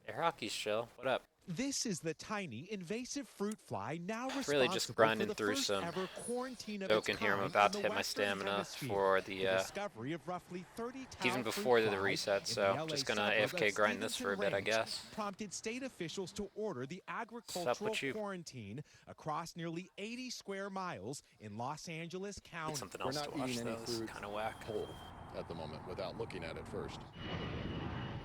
Air hockey's chill. What up? This is the tiny invasive fruit fly now responsible Really just grinding for the through first some ever quarantine of its Dokkan here. I'm kind about in to the hit my Western stamina Hemisphere. for the discovery of roughly 30 even towel before fruit the fly reset, in so the I'm LA just gonna suburb of AFK grind this for a bit, I Stevenson guess. prompted state officials to order the with agricultural you? quarantine across nearly 80 square miles in Los Angeles County. Something else to watch though. This is kind of whack. Whole at the moment without looking at it first.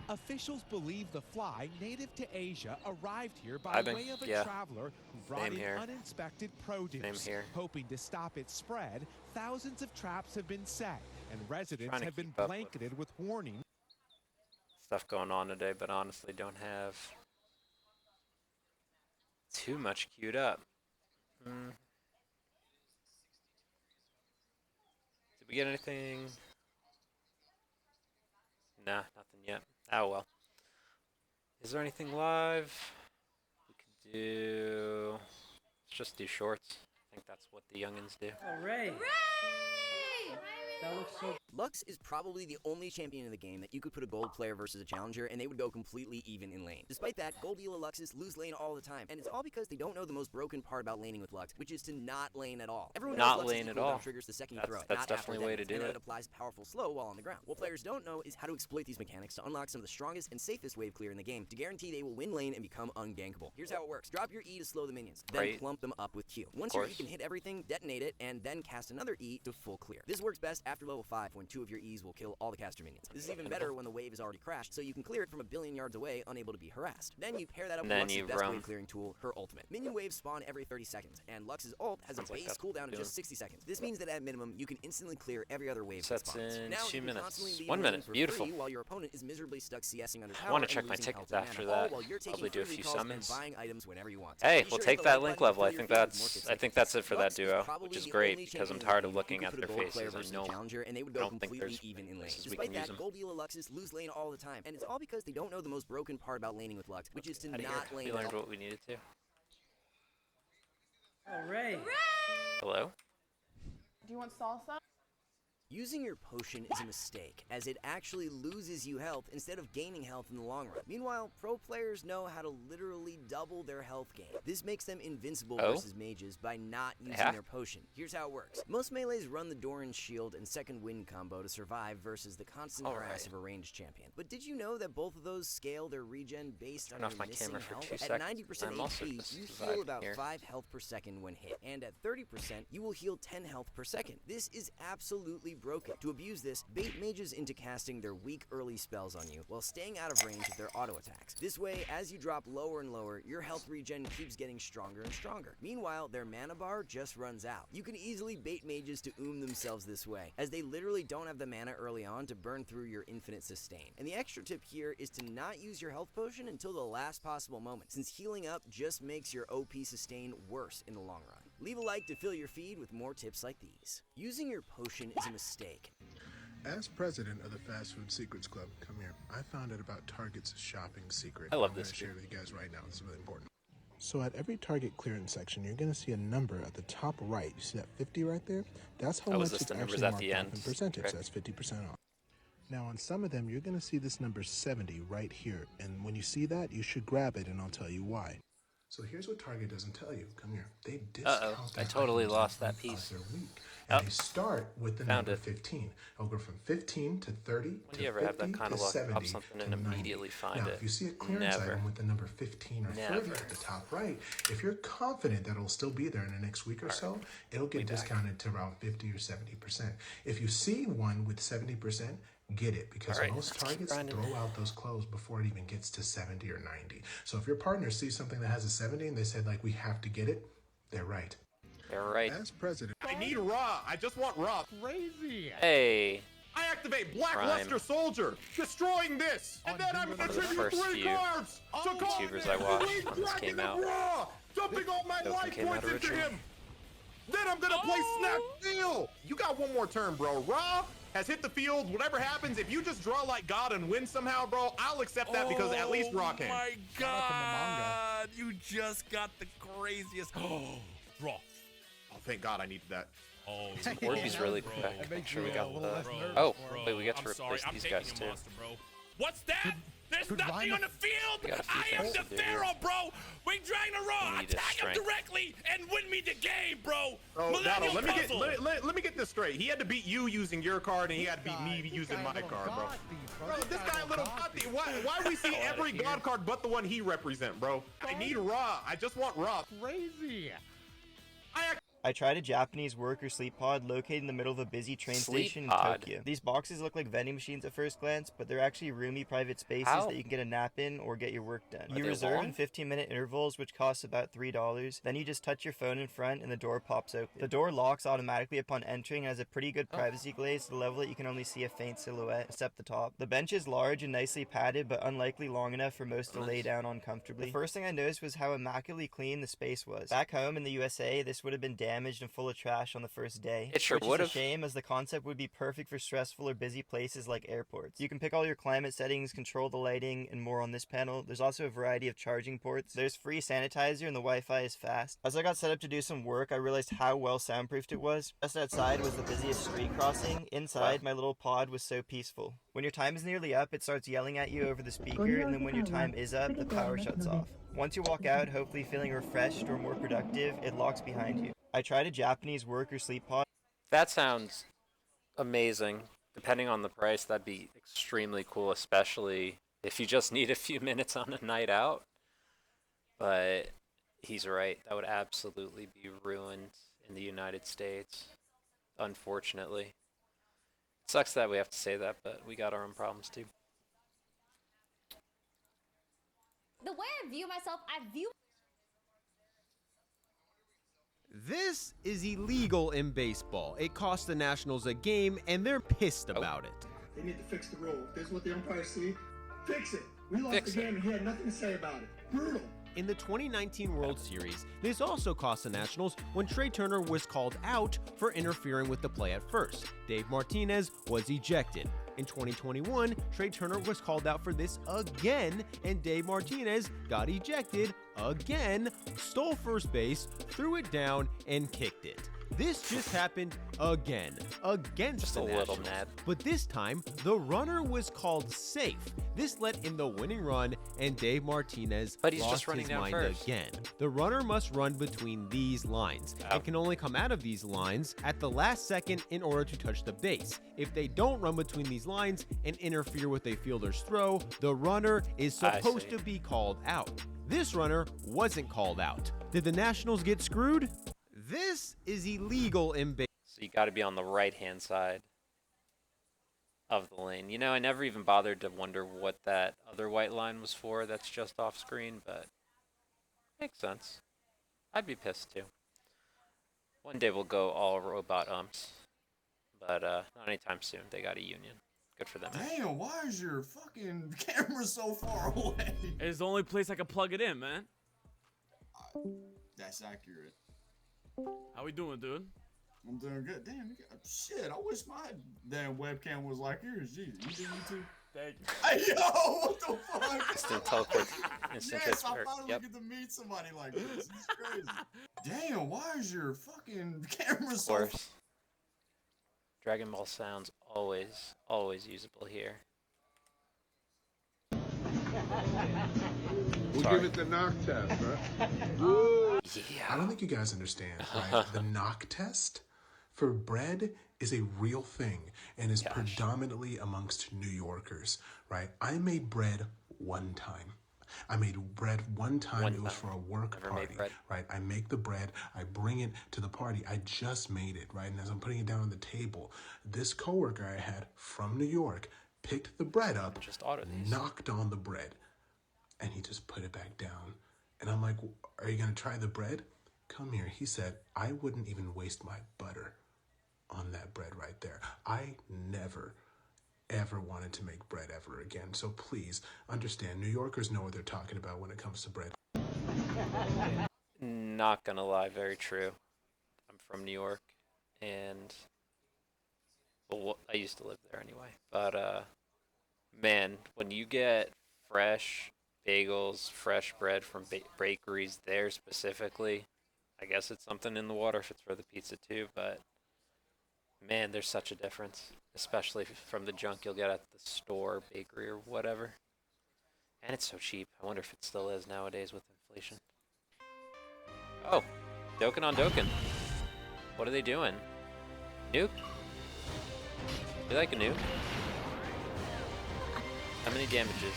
Officials believe the fly, native to Asia, arrived here by I've been- way of a yeah. traveler who brought Same in here. uninspected produce. Same here. Hoping to stop its spread, thousands of traps have been set, and residents Trying to have been keep up with blanketed with warnings. Stuff going on today, but honestly don't have too much queued up. Did we get anything? Nah, nothing yet. Oh well. Is there anything live? We could do. Let's just do shorts. I think that's what the youngins do. Hooray! That looks so. Lux is probably the only champion in the game that you could put a gold player versus a challenger and they would go completely even in lane. Despite that, gold Ela Luxes lose lane all the time, and it's all because they don't know the most broken part about laning with Lux, which is to not lane at all. Everyone knows Not Lux's lane at cooldown all. triggers the second you That's- throw it. that's not definitely after a way that, to do and then it. it applies powerful slow while on the ground. What players don't know is how to exploit these mechanics to unlock some of the strongest and safest wave clear in the game to guarantee they will win lane and become ungankable. Here's how it works. Drop your E to slow the minions, then Right. clump them up with Q. Once your E can hit everything, detonate it, and then cast another E to full clear. This works best after level 5 when 2 of your E's will kill all the caster minions. This is even better when the wave is already crashed, so you can clear it from a billion yards away, unable to be harassed. Then you pair that up And with then Lux's you best roam. wave clearing tool, her ultimate. Minion waves spawn every 30 seconds, and Lux's ult has Sounds a like base that's cooldown of what just we're 60 seconds. This means that at minimum, you can instantly clear every other wave Sets that spawns. in Now 2 you can minutes. constantly leave 1 lane minute. for Beautiful. free while your opponent is miserably stuck CSing under tower. I want to and check my losing tickets health and after mana, all that. while you're taking Probably do a free few recalls and summons. buying items whenever you want. Hey, Be we'll sure to take hit the that like link button level. and I fill think your feed with more that's tips I like think this. that's it for that Lux is duo, probably which is the great only because I'm champion tired in of the game looking who at could their put a gold faces player and versus a know challenger, and they would I go don't think completely there's even in lane. places we Despite can that, use them. gold Ela Luxes lose lane all the time, and it's all because they don't know the most broken part about laning with Lux, which is to Outta here. not lane We at learned all. what we needed to. Hooray! Hello? Do you want salsa? Using your potion is a mistake, as it actually loses you health instead of gaining health in the long run. Meanwhile, pro players know how to literally double their health gain. This makes them invincible versus mages by not using their potion. Here's how it works. Most melees run the Doran's Shield and Second Wind combo to survive versus the constant harass of a ranged champion. But did you know that both of those scale their regen based on Turn off your my missing camera for health? 2 At seconds. 90% I'm also HP, just you surviving heal about here. 5 health per second when hit, and at 30%, you will heal 10 health per second. This is absolutely broken. To abuse this, bait mages into casting their weak early spells on you while staying out of range of their auto attacks. This way, as you drop lower and lower, your health regen keeps getting stronger and stronger. Meanwhile, their mana bar just runs out. You can easily bait mages to themselves this way, as they literally don't have the mana early on to burn through your infinite sustain. And the extra tip here is to not use your health potion until the last possible moment, since healing up just makes your OP sustain worse in the long run. Leave a like to fill your feed with more tips like these. Using your potion is a mistake. As president of the Fast Food Secrets Club, come here, I found out about Target's shopping secret. I love I'm this. going to share it with you guys right now. This is really important. So at every Target clearance section, you're going to see a number at the top right. You see that 50 right there? That's how much it's actually marked up in percentage. That's 50% off. Now on some of them, you're going to see this number 70 right here. And when you see that, you should grab it, and I'll tell you why. So here's what Target doesn't tell you. Come here. They discount I totally lost that piece. Their week. And they start with the number 15. It'll go from 15 to 30 When to do you ever 50 have that kind to of luck? 70 Pop something to and 90. immediately find now, it. if you see a clearance item with the number 15 or 30 at the top right, if you're confident that it'll still be there in the next week or so, it'll get discounted to around 50 or 70%. If you see one with 70%, get it, because most Targets throw out those clothes before it even gets to 70 or 90. So if your partner sees something that has a 70 and they said, like, we have to get it, they're right. They're right. As president, I need raw. I just want raw. Crazy. Hey. I activate Black Luster Soldier, destroying this, and then I'm going to tribute 3 cards to call YouTubers I watched when this came out. Raw, dumping all my life points into him. Then I'm going to play Snap Steel. You got one more turn, bro. Raw has hit the field. Whatever happens, if you just draw like God and win somehow, bro, I'll accept that because at least Raw can. Oh my God! You just got the craziest. Oh, raw. Oh, thank God I needed that. Oh, Orbeez really quick. Make sure we got the. Oh, wait, we get to replace these guys too. What's that? There's nothing on the field. I am the Pharaoh, bro. We drag the Raw. Attack him directly and win me the game, bro. Oh, Donald, let me get this straight. He had to beat you using your card, and he had to beat me using my card, bro. Bro, this guy a little gothy. Why we see every God card but the one he represent, bro? I need Raw. I just want Raw. Crazy. I tried a Japanese work or sleep pod located in the middle of a busy train station in Tokyo. These boxes look like vending machines at first glance, but they're actually roomy private spaces that you can get a nap in or get your work done. You reserve in 15-minute intervals, which costs about $3. Then you just touch your phone in front and the door pops open. The door locks automatically upon entering and has a pretty good privacy glaze to the level that you can only see a faint silhouette, except the top. The bench is large and nicely padded, but unlikely long enough for most to lay down on comfortably. The first thing I noticed was how immaculately clean the space was. Back home in the USA, this would have been damaged and full of trash on the first day. It sure would have. Which is a shame, as the concept would be perfect for stressful or busy places like airports. You can pick all your climate settings, control the lighting, and more on this panel. There's also a variety of charging ports. There's free sanitizer and the Wi-Fi is fast. As I got set up to do some work, I realized how well soundproofed it was. Just outside was the busiest street crossing. Inside, my little pod was so peaceful. When your time is nearly up, it starts yelling at you over the speaker, and then when your time is up, the power shuts off. Once you walk out, hopefully feeling refreshed or more productive, it locks behind you. I tried a Japanese work or sleep pod. That sounds amazing. Depending on the price, that'd be extremely cool, especially if you just need a few minutes on a night out. But he's right. That would absolutely be ruined in the United States, unfortunately. It sucks that we have to say that, but we got our own problems too. The way I view myself, This is illegal in baseball. It cost the Nationals a game, and they're pissed about it. They need to fix the rule. If this is what the umpires see, fix it. We lost the game, and he had nothing to say about it. Brutal. In the 2019 World Series, this also cost the Nationals when Trey Turner was called out for interfering with the play at first. Dave Martinez was ejected. In 2021, Trey Turner was called out for this again, and Dave Martinez got ejected again, stole first base, threw it down, and kicked it. This just happened again, against the Nationals. But this time, the runner was called safe. This let in the winning run, and Dave Martinez lost his mind again. The runner must run between these lines, and can only come out of these lines at the last second in order to touch the base. If they don't run between these lines and interfere with a fielder's throw, the runner is supposed to be called out. This runner wasn't called out. Did the Nationals get screwed? This is illegal in baseball. So you got to be on the right-hand side. of the lane. You know, I never even bothered to wonder what that other white line was for that's just off screen, but makes sense. I'd be pissed too. One day we'll go all robot umps, but not anytime soon. They got a union. Good for them. Damn, why is your fucking camera so far away? It's the only place I can plug it in, man. That's accurate. How we doing, dude? I'm doing good. Damn, you got, shit, I wish my damn webcam was like yours. Jeez, you do YouTube? Thank you. Hey, yo, what the fuck? Instant teleport. Instant yes, I transfer. finally Yep. get to meet somebody like this. It's crazy. Damn, why is your fucking camera Of so course. Dragon Ball sounds always usable here. We'll Sorry. give it the knock test, right? Yeah. I don't think you guys understand, right? The knock test for bread is a real thing and is predominantly amongst New Yorkers, right? I made bread one time. I made bread one time. It was for a work party, right? I make the bread, I bring it to the party. I just made it, right? And as I'm putting it down on the table, this coworker I had from New York picked the bread up, knocked on the bread, and he just put it back down. And I'm like, are you gonna try the bread? Come here. He said, I wouldn't even waste my butter on that bread right there. I never ever wanted to make bread ever again. So please understand, New Yorkers know what they're talking about when it comes to bread. Not gonna lie, very true. I'm from New York, and well, I used to live there anyway. But man, when you get fresh bagels, fresh bread from bakeries there specifically, I guess it's something in the water if it's for the pizza too. But man, there's such a difference, especially from the junk you'll get at the store, bakery, or whatever. And it's so cheap. I wonder if it still is nowadays with inflation. Oh, Dokkan on Dokkan. What are they doing? Nuke? You like a nuke? How many damages?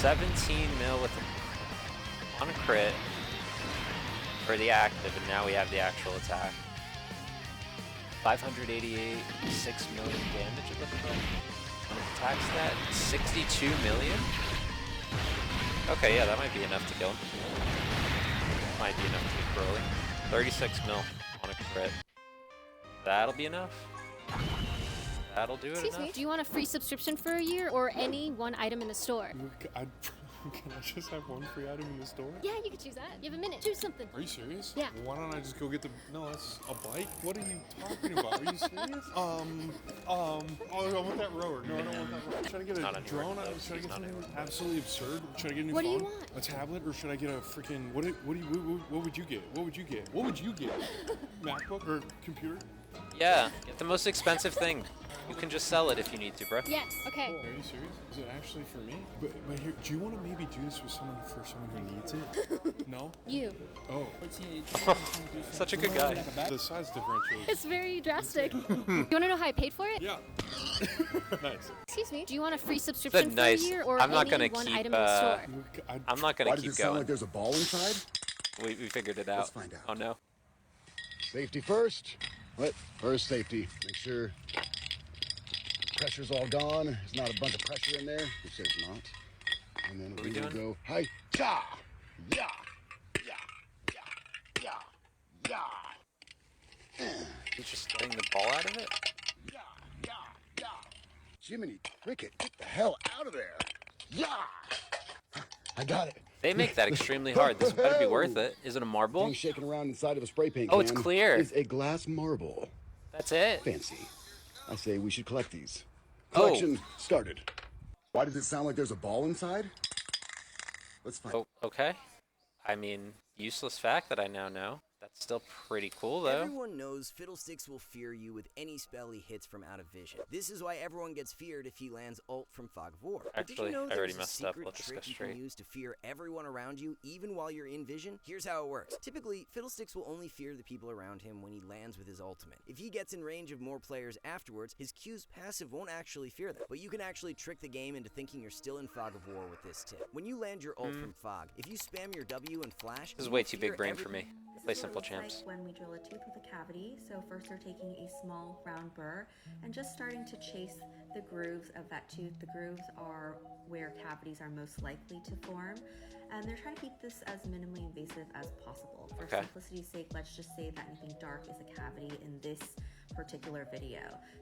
$17 mil with on a crit for the active, and now we have the actual attack. 588, 6 million damage it looks like. On attack stat, 62 million? Okay, yeah, that might be enough to kill him. Might be enough to keep rolling. 36 mil on a crit. That'll be enough. That'll do it. Excuse me, do you want a free subscription for a year or any one item in the store? Can I just have one free item in the store? Yeah, you can choose that. You have a minute. Choose something. Are you serious? Yeah. Well, why don't I just go get the... No, that's a bike? What are you talking about? Are you serious? Oh, I want that rower. No, I don't want that rower. Should I get a drone? Should I get something absolutely absurd? Should I get a new phone? What do you want? A tablet? Or should I get a freaking... What would you get? What would you get? What would you get? MacBook or computer? Yeah, get the most expensive thing. You can just sell it if you need to, bro. Yes, okay. Oh, are you serious? Is it actually for me? But here, do you want to maybe do this with someone who needs it? No? You. Oh. Such a good guy. The size differential. It's very drastic. You want to know how I paid for it? Yeah. Nice. Excuse me, do you want a free subscription for nice. a year or I'm not any gonna one keep, item in the store? I'm not gonna Why keep does it going. sound like there's a ball inside? We figured it out. Let's find out. Oh no. Safety first. What? First safety. Make sure pressure's all gone. There's not a bunch of pressure in there, which there's not. And then we will go hi, ya, ya, ya, ya, ya, ya. He's just getting the ball out of it? Jiminy Cricket, get the hell out of there. Ya! I got it. They make that extremely hard. This better be worth it. Is it a marble? Thing shaking around inside of a spray paint Oh, it's can clear. is a glass marble. That's it. Fancy. I say we should collect these. Oh. Collection started. Why does it sound like there's a ball inside? Let's find. Oh, okay. I mean, useless fact that I now know. That's That's still pretty cool, though. Everyone knows Fiddlesticks will fear you with any spell he hits from out of vision. This is why everyone gets feared if he lands ult from Fog of War. But did you Actually, know I already there's a messed up. secret Let's just go trick you straight. can use to fear everyone around you, even while you're in vision? Here's how it works. Typically, Fiddlesticks will only fear the people around him when he lands with his ultimate. If he gets in range of more players afterwards, his Q's passive won't actually fear them. But you can actually trick the game into thinking you're still in Fog of War with this tip. When you land your ult from Fog, if you spam your W and flash, This is way too big brain for me. Play simple champs. Like when we drill a tooth with a cavity. So first we're taking a small round burr and just starting to chase the grooves of that tooth. The grooves are where cavities are most likely to form, and they're trying to keep this as minimally invasive as possible. For simplicity's sake, let's just say that anything dark is a cavity in this particular video.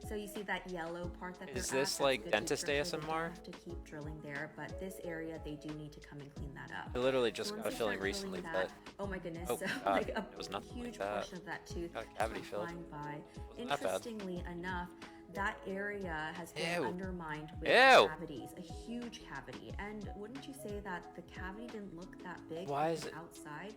So you see that yellow part that is this like dentist ASMR? To keep drilling there, but this area they do need to come and clean that up. I literally just got a filling recently, but oh my goodness, oh, so God, like a it was nothing huge like that. portion of that tooth Got a cavity filled. flying by. Wasn't that bad. Interestingly enough, that area has been undermined with Ew. cavities, a huge cavity. And wouldn't you say that the cavity didn't look that big Why is it outside?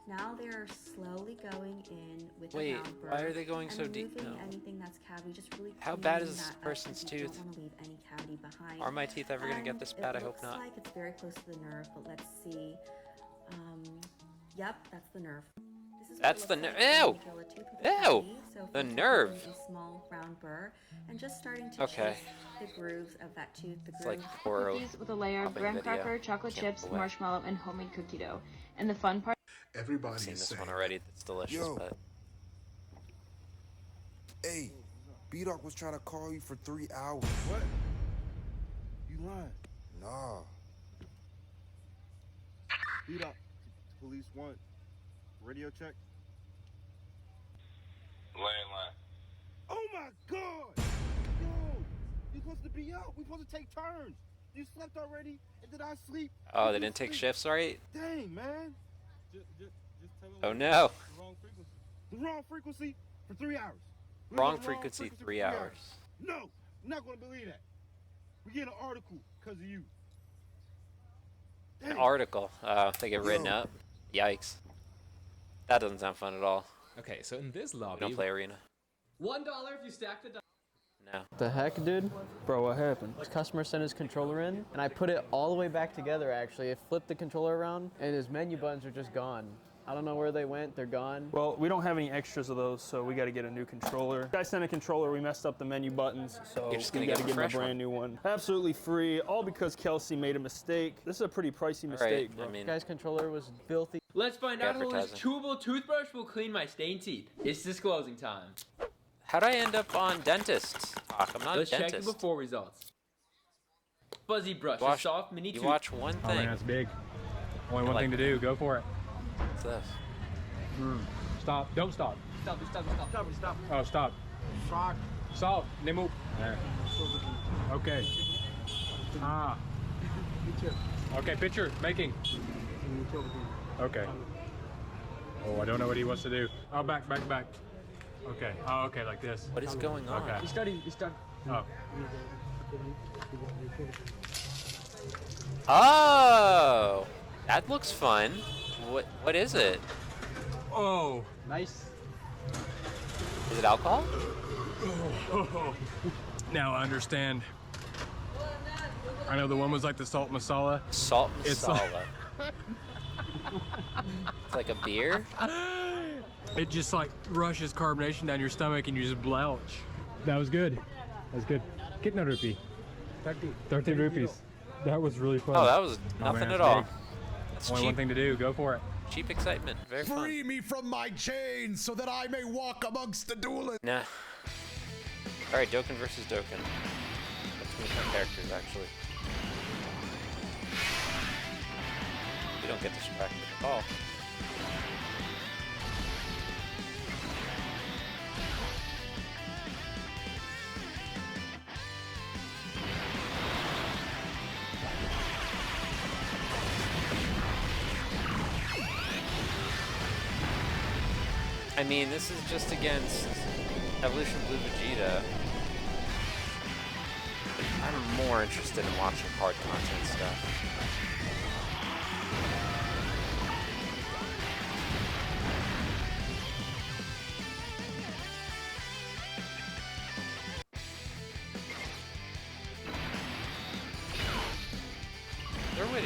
Now they're slowly going in with Wait, a round burr why are they going so and deep? removing No. anything that's cavity, just really How bad is cleaning this that up person's because you tooth? don't want to leave any cavity behind. Are my teeth ever gonna get this bad? I hope not. It looks like it's very close to the nerve, but let's see. Yep, that's the nerve. That's the nerve. Ew! Ew! The nerve. A small round burr and just starting to Okay. chase the grooves of that tooth. The It's like grooves. horror. Cookies with a layer of graham cracker, chocolate chips, marshmallow, and homemade cookie dough. And the fun part. I've seen this one already. It's delicious, Yo. but Hey, B-Dog was trying to call you for 3 hours. What? You lying? Nah. B-Dog, police want radio check? Landline. Oh my God! Yo, you're supposed to be out. We're supposed to take turns. You slept already, and did I sleep? oh, they didn't take shifts, right? Dang, man. Just tell them Oh no. the wrong frequency. The wrong frequency for 3 hours. We're Wrong on the frequency, for 3 hours. No, I'm not gonna believe that. We get an article because of you. An article. They get written up. Yikes. That doesn't sound fun at all. Okay, so in this lobby, We don't play arena. $1 if you stack the. No. The heck, dude? Bro, what happened? This customer sent his controller in, and I put it all the way back together, actually. It flipped the controller around, and his menu buttons are just gone. I don't know where they went. They're gone. Well, we don't have any extras of those, so we got to get a new controller. Guy sent a controller. We messed up the menu buttons, so You're just gonna we got to get a give him a fresh one. brand new one. Absolutely free, all because Kelsey made a mistake. This is a pretty pricey mistake, bro. I mean, This guy's controller was filthy. Let's find out how this Advertising. chewable toothbrush will clean my stained teeth. It's disclosing time. how'd I end up on dentist? Fuck, I'm not Let's a check dentist. the before results. Fuzzy brush, a Watch- soft mini you tooth. watch one Oh thing. man, that's big. Only one Like- thing to do. Go for it. What's this? Stop. Don't stop. Stop. Oh, stop. Stop. Nemo. There. Okay. Ah. Okay, picture making. Okay. Oh, I don't know what he wants to do. Oh, back. Okay. Oh, okay, like this. What is going on? Okay. He's studying. Oh. Oh, that looks fun. What is it? Oh. Nice. Is it alcohol? Now I understand. I know the one was like the salt masala. Salt It's masala. like- It's like a beer? It just like rushes carbonation down your stomach and you just blouch. That was good. That was good. Kitna rupee? 13 rupees. That was really fun. Oh, that was nothing man, at that's all. big. That's Only cheap. one thing to do. Go for it. Cheap excitement. Very fun. Free me from my chains so that I may walk amongst the duelists. Nah. Alright, Dokkan versus Dokkan. Let's meet our characters, actually. We don't get distracted at all. I mean, this is just against Evolution Blue Vegeta. I'm more interested in watching hard content stuff.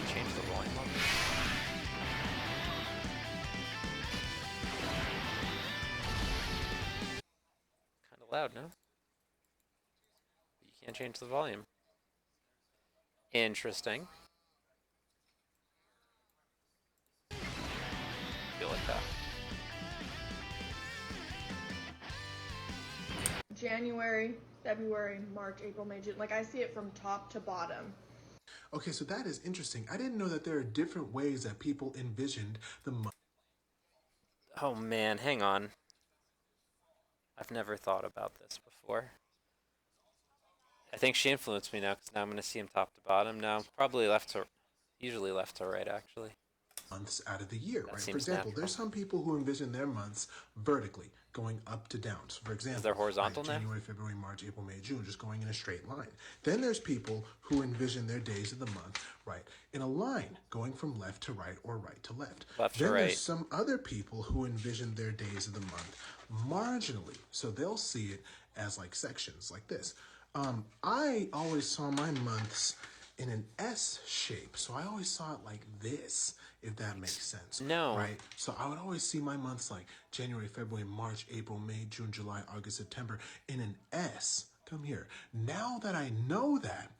to change the volume on this? Kind of loud, no? You can't change the volume. Interesting. Feel like that. January, February, March, April, May, June. Like I see it from top to bottom. Okay, so that is interesting. I didn't know that there are different ways that people envisioned the month. Oh man, hang on. I've never thought about this before. I think she influenced me now because now I'm going to see him top to bottom. Now, probably left to, usually left to right, actually. Months out of the year, That right? seems For example, natural. there's some people who envision their months vertically, going up to down. So for example, they're horizontal now? January, February, March, April, May, June, just going in a straight line. Then there's people who envision their days of the month, right, in a line, going from left to right or right to left. Left then to right. There's some other people who envision their days of the month marginally. So they'll see it as like sections, like this. I always saw my months in an S shape, so I always saw it like this, if that makes sense. No. Right? So I would always see my months like January, February, March, April, May, June, July, August, September in an S. Come here. Now that I know that,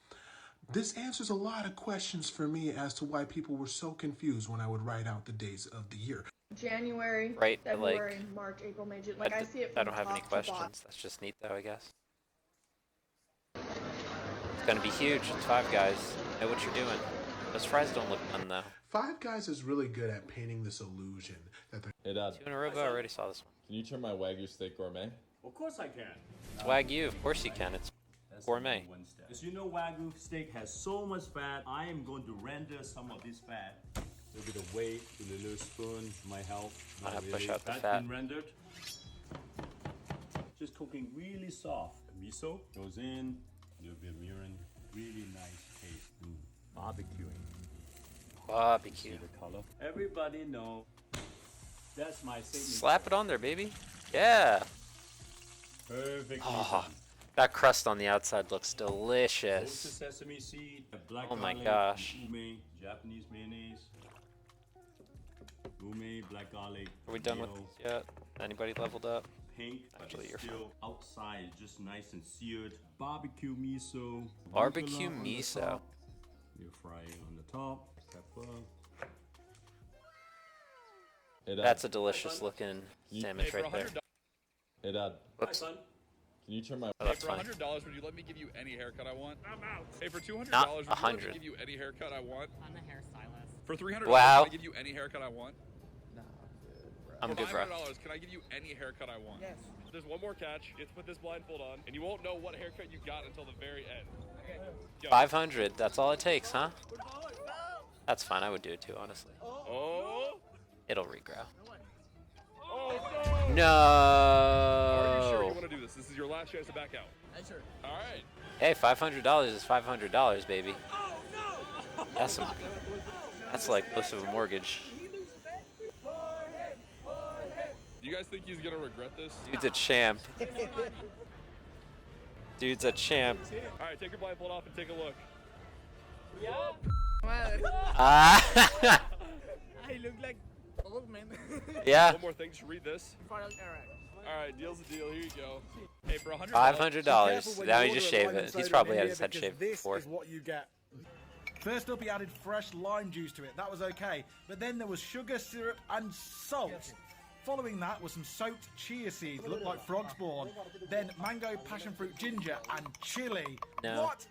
this answers a lot of questions for me as to why people were so confused when I would write out the days of the year. January, Right, but, like, February, March, April, May, June. Like I see it from I don't have any top to bottom. questions. That's just neat, though, I guess. It's going to be huge. It's Five Guys. Know what you're doing. Those fries don't look done, though. Five Guys is really good at painting this illusion that they're... Hey, Dad. Two in a row ago, I already saw this one. Can you turn my Wagyu steak gourmet? Of course I can. It's Wagyu. Of course you can. It's gourmet. As you know, Wagyu steak has so much fat. I am going to render some of this fat. A little bit of weight with a little spoon might help. I'll Not push out the That's fat. been rendered. Just cooking really soft. Miso goes in. A little bit of mirin. Really nice taste. Barbecuing. Barbecue. See the color. Everybody know that's my signature. Slap it on there, baby. Yeah. Perfect. Oh, that crust on the outside looks Roasted delicious. sesame seed, black Oh my garlic, gosh. ume, Japanese mayonnaise, ume, black garlic. Are we done with mayo, this yet? Anybody leveled up? Pink, Actually, but you're it's still outside, just nice and seared. Barbecue miso. Barbecue arugula on the miso. top. You fry it on the top. Pepper. Hey, Dad. That's a delicious looking sandwich right there. Hey, Dad. Whoops. Can you turn my... Oh, that's For fine. $100, would you let me give you any haircut I want? I'm out. Hey, for $200, Not would you let me 100. give you any haircut I want? I'm a hairstylist. For $300, Wow. can I give you any haircut I want? No, I'm For good, bro. $500, can I give you any haircut I want? Yes. There's one more catch. You have to put this blindfold on, and you won't know what haircut you got until the very end. Go. 500. That's all it takes, huh? That's fine. I would do it too, honestly. Oh! It'll regrow. Oh, no! No. Are you sure you want to do this? This is your last chance to back out. Sure. All right. Hey, $500 is $500, baby. That's some. That's like most of a mortgage. Do you guys think he's gonna regret this? Dude's a champ. Dude's a champ. All right, take your blindfold off and take a look. Ah. I look like old man. Yeah. One more thing. Just read this. All right. All right, deal's a deal. Here you go. Hey, for $100. $500. Now he just shave it. He's probably had his head shaved before. This is what you get. First up, he added fresh lime juice to it. That was okay. But then there was sugar, syrup, and salt. Following that was some soaked chia seeds, looked like frog spawn. Then mango, passion fruit, ginger, and chili. No. What?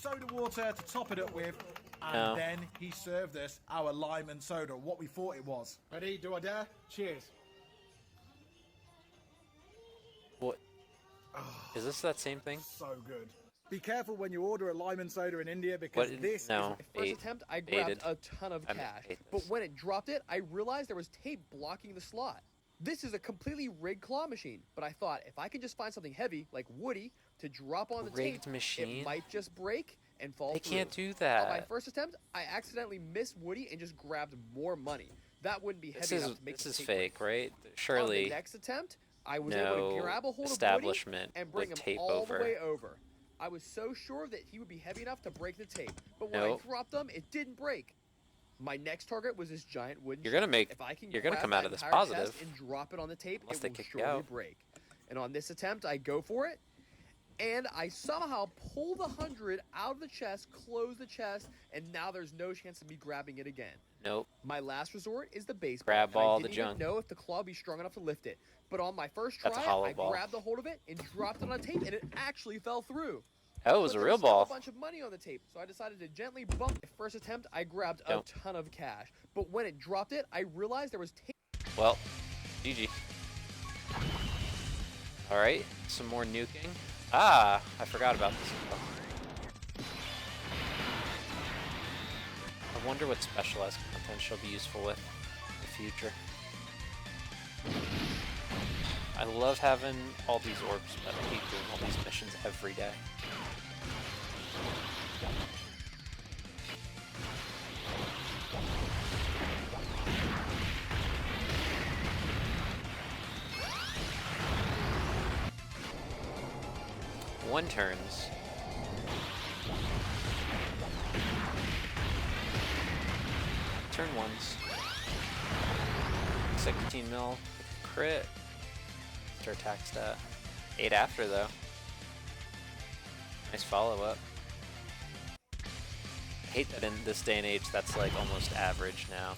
Soda water to top it up with. And No. then he served us our lime and soda, what we thought it was. Ready? Do I dare? Cheers. What? Is this that same thing? So good. Be careful when you order a lime and soda in India because What? this No. is... First attempt, I grabbed Baited. a ton of I mean, cash, ate but this. when it dropped it, I realized there was tape blocking the slot. This is a completely rigged claw machine, but I thought if I can just find something heavy, like Woody, to drop on the Rigged tape, machine? it might just break and fall They through. can't do On that. my first attempt, I accidentally missed Woody and just grabbed more money. That wouldn't be This heavy is enough to make the tape fake, right? break. On Surely the next attempt, I was able to no grab a hold of Woody establishment and bring with him tape all over. the way over. I was so sure that he would be heavy enough to break the tape, but when Nope. I dropped him, it didn't break. My next target was this giant wooden You're gonna chest. make. If I can You're gonna grab come out that of this entire positive. chest and drop it on the tape, Unless it they will kick you surely out. break. And on this attempt, I go for it, and I somehow pull the 100 out of the chest, close the chest, and now there's no chance of me grabbing it again. Nope. My last resort is the baseball. Grab and I all the didn't even junk. know if the claw would be strong enough to lift it. But on my first That's a try, hollow I ball. grabbed the hold of it and dropped it on tape, and it actually fell through. Oh, it was But a there real still ball. a bunch of money on the tape, so I decided to gently bump. My first attempt, I grabbed a Don't. ton of cash. But when it dropped it, I realized there was tape. Well, GG. All right, some more nuking. Ah, I forgot about this. I wonder what specialized content she'll be useful with in the future. I love having all these orbs, but I hate doing all these missions every day. One turns. Turn ones. 16 mil crit. Extra attack stat. 8 after though. Nice follow up. I hate that in this day and age that's like almost average now.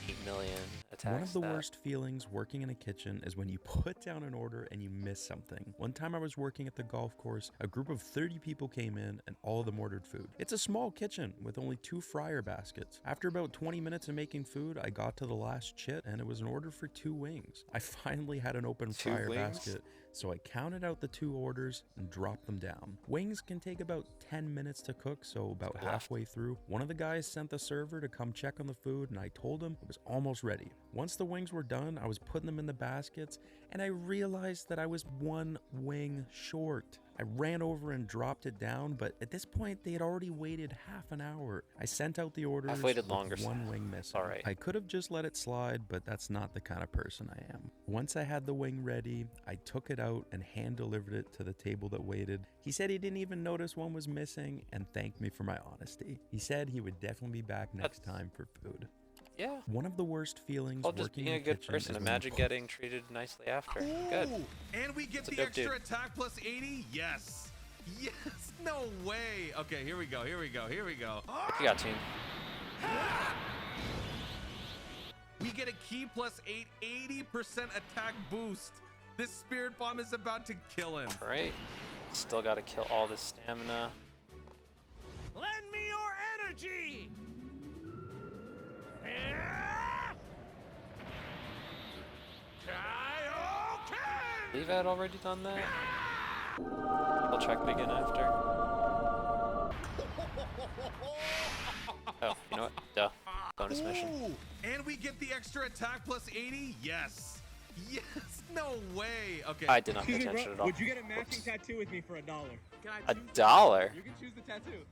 8 million attack One of the stat. worst feelings working in a kitchen is when you put down an order and you miss something. One time I was working at the golf course, a group of 30 people came in and all of them ordered food. It's a small kitchen with only 2 fryer baskets. After about 20 minutes of making food, I got to the last chit and it was an order for 2 wings. I finally had an open 2 fryer wings? basket, so I counted out the 2 orders and dropped them down. Wings can take about 10 minutes to cook, so about halfway through, one of the guys sent the server to come check on the food and I told him it was almost ready. Once the wings were done, I was putting them in the baskets and I realized that I was 1 wing short. I ran over and dropped it down, but at this point they had already waited half an hour. I sent out the orders I've waited with longer. 1 wing missing. All right. I could have just let it slide, but that's not the kind of person I am. Once I had the wing ready, I took it out and hand delivered it to the table that waited. He said he didn't even notice one was missing and thanked me for my honesty. He said he would definitely be back next time for food. Yeah. One of the worst feelings Well, just working being in a good kitchen person. is when you Imagine getting treated nicely after. Good. And we get That's a the dope extra dude. attack plus 80? Yes. Yes. No way. Okay, here we go. Here we go. Here we go. What you got, team? We get a key plus 8, 80% attack boost. This spirit bomb is about to kill him. All right. Still got to kill all this stamina. Lend me your energy! I believe I had already done that. I'll check it again after. Oh, you know what? Duh. Bonus mission. Ooh, and we get the extra attack plus 80? Yes. Yes. No way. Okay. I did not pay attention at all. Would you get a matching tattoo with me for $1? $1? You can choose the tattoo.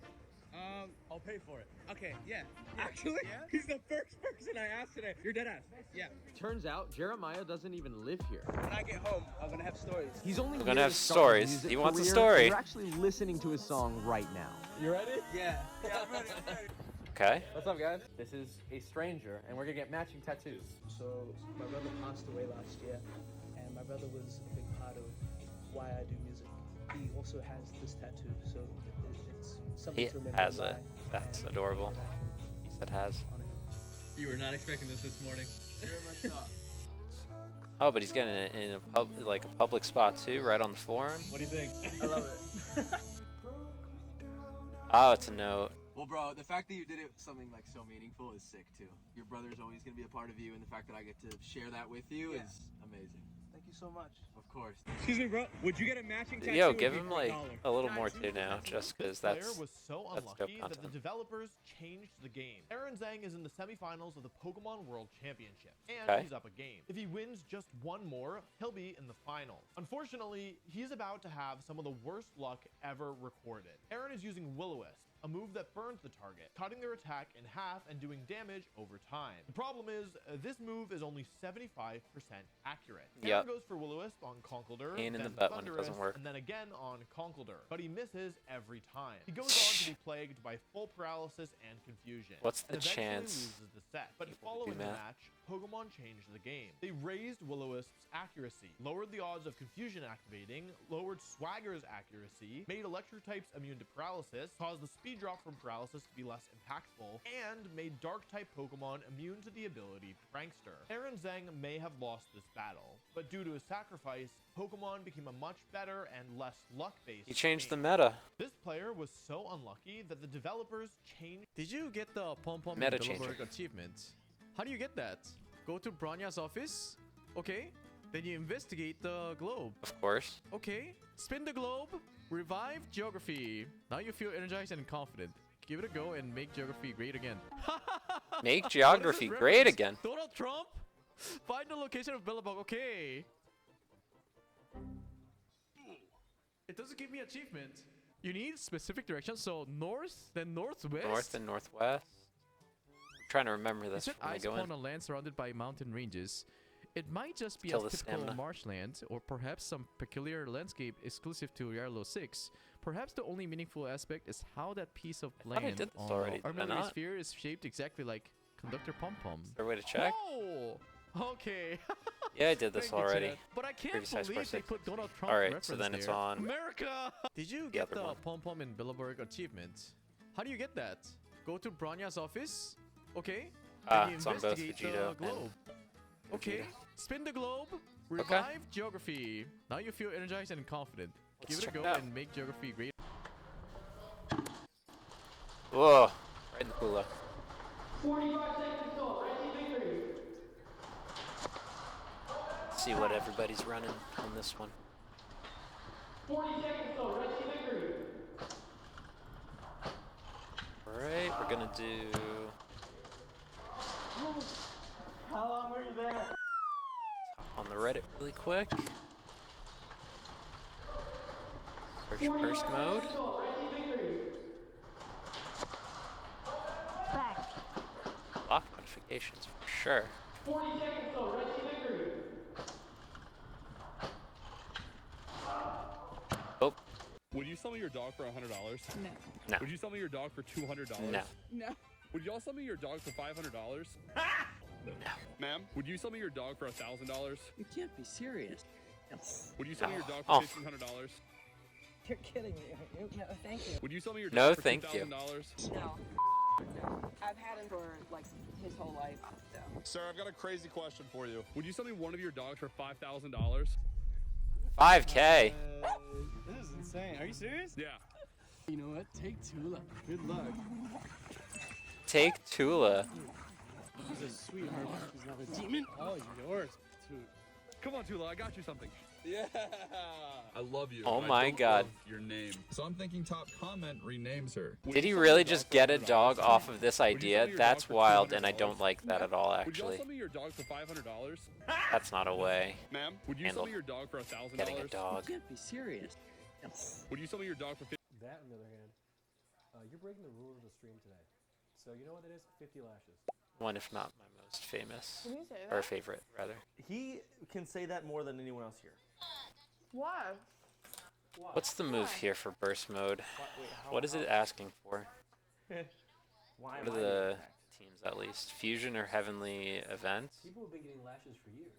I'll pay for it. Okay, yeah. Actually, Yeah? he's the first person I asked today. You're dead ass. Yeah. Turns out Jeremiah doesn't even live here. When I get home, I'm gonna have stories. He's only We're gonna here have to start his stories. music He wants a career, story. and You're actually listening to his song right now. You ready? Yeah. Yeah, I'm ready. I'm ready. Okay. What's up, guys? This is a stranger, and we're gonna get matching tattoos. So my brother passed away last year, and my brother was a big part of why I do music. He also has this tattoo, so it's something He to remember. has him it. by. That's adorable. He said has. You were not expecting this morning. Very much not. Oh, but he's getting it in a public spot too, right on the forum. What do you think? I love it. Oh, it's a note. Well, bro, the fact that you did it something like so meaningful is sick too. Your brother's always gonna be a part of you, and the fact that I get to share that with you is amazing. Thank you so much. Of course. Excuse me, bro. Would you get a matching tattoo? Yo, with give me him for like $1? a little more too now, just because Player that's was so dope unlucky that the content. developers changed the game. Aaron Zhang is in the semifinals of the Pokemon World Championship, and Okay. he's up a game. If he wins just one more, he'll be in the finals. Unfortunately, he's about to have some of the worst luck ever recorded. Aaron is using Will-O-Wisp, a move that burns the target, cutting their attack in half and doing damage over time. The problem is, this move is only 75% accurate. Yep. Goes for Will-O-Wisp on Conkeldurr, Pain in the then butt when it Thunderous, doesn't work. and then again on Conkeldurr, but he misses every time. He goes on to be plagued by full paralysis and confusion. What's the and eventually chance? Loses the set. But following the match, Pokemon changed the game. They raised Will-O-Wisp's accuracy, lowered the odds of confusion activating, lowered Swagger's accuracy, made electric types immune to paralysis, caused the speed drop from paralysis to be less impactful, and made dark type Pokemon immune to the ability Prankster. Aaron Zhang may have lost this battle, but due to his sacrifice, Pokemon became a much better and less luck-based He changed game. the meta. This player was so unlucky that the developers changed. Did you get the pom-pom Meta in changer. Billboard achievement? How do you get that? Go to Branya's office? Okay. Then you investigate the globe. Of course. Okay. Spin the globe. Revive geography. Now you feel energized and confident. Give it a go and make geography great again. Make geography great again. Donald Trump? Find the location of Billabong. Okay. It doesn't give me achievement. You need specific direction, so north, then northwest. North and northwest. I'm trying to remember this Is it when I ice go in. upon a land surrounded by mountain ranges? It might just be Kill a the typical stamina. marshland, or perhaps some peculiar landscape exclusive to Yarlow 6. Perhaps the only meaningful aspect is how that piece of thought I land did this on already, our did I military not? sphere is shaped exactly like Conductor Pom-Pom. Is there a way to check? Oh! Okay. Yeah, I did this Thank you, already. Chad. But I can't Previous high score believe they 6. put Donald Trump Alright, reference so then it's there. on America! Did you get other the one. Pom-Pom in Billabong achievement? How do you get that? Go to Branya's office? Okay. Then you it's on both investigate Vegito the globe. and Okay. Spin the globe. Revive geography. Now you feel energized and confident. Let's Give it a check go it out. and make geography great. Whoa, right in the cooler. 45 seconds till Reggie victory. See what everybody's running on this one. 40 seconds till Reggie victory. Alright, we're gonna do How long were you there? on the Reddit really quick. Search burst mode. Lock notifications for sure. 40 seconds till Reggie victory. Oh, Would you sell me your dog for $100? No. No. Would you sell me your dog for $200? No. No. Would y'all sell me your dog for $500? No. Ma'am, would you sell me your dog for $1,000? You can't be serious. Would you sell me your dog Oh. for $1,500? You're kidding me. No, thank you. Would you sell me your No, dog for thank you. $2,000? No. I've had him for like his whole life. So. Sir, I've got a crazy question for you. Would you sell me one of your dogs for $5,000? 5K. This is insane. Are you serious? Yeah. You know what? Take Tula. Good luck. Take Tula. He's a sweetheart. He's not a demon. Oh, yours. Dude. Come on, Tula, I got you something. Yeah, I love you. Oh but I my don't God. love your name. So I'm thinking top comment renames her. Did he really just get a dog off of this idea? That's wild, and I don't like that at all, Would y'all actually. sell me your dog for $500? That's not a way. Ma'am, would you Handle sell me your dog for $1,000? getting a dog. You can't be serious. Would you sell me your dog for That, on the other hand, you're breaking the rules of the stream today. So you know what it is? 50 lashes. One, if not my most famous. Can you say Or that? favorite, rather. He can say that more than anyone else here. Why? What's the move here for burst mode? What is it asking for? Why What am are I the being attacked? teams at least? Fusion or Heavenly events? People have been getting lashes for years.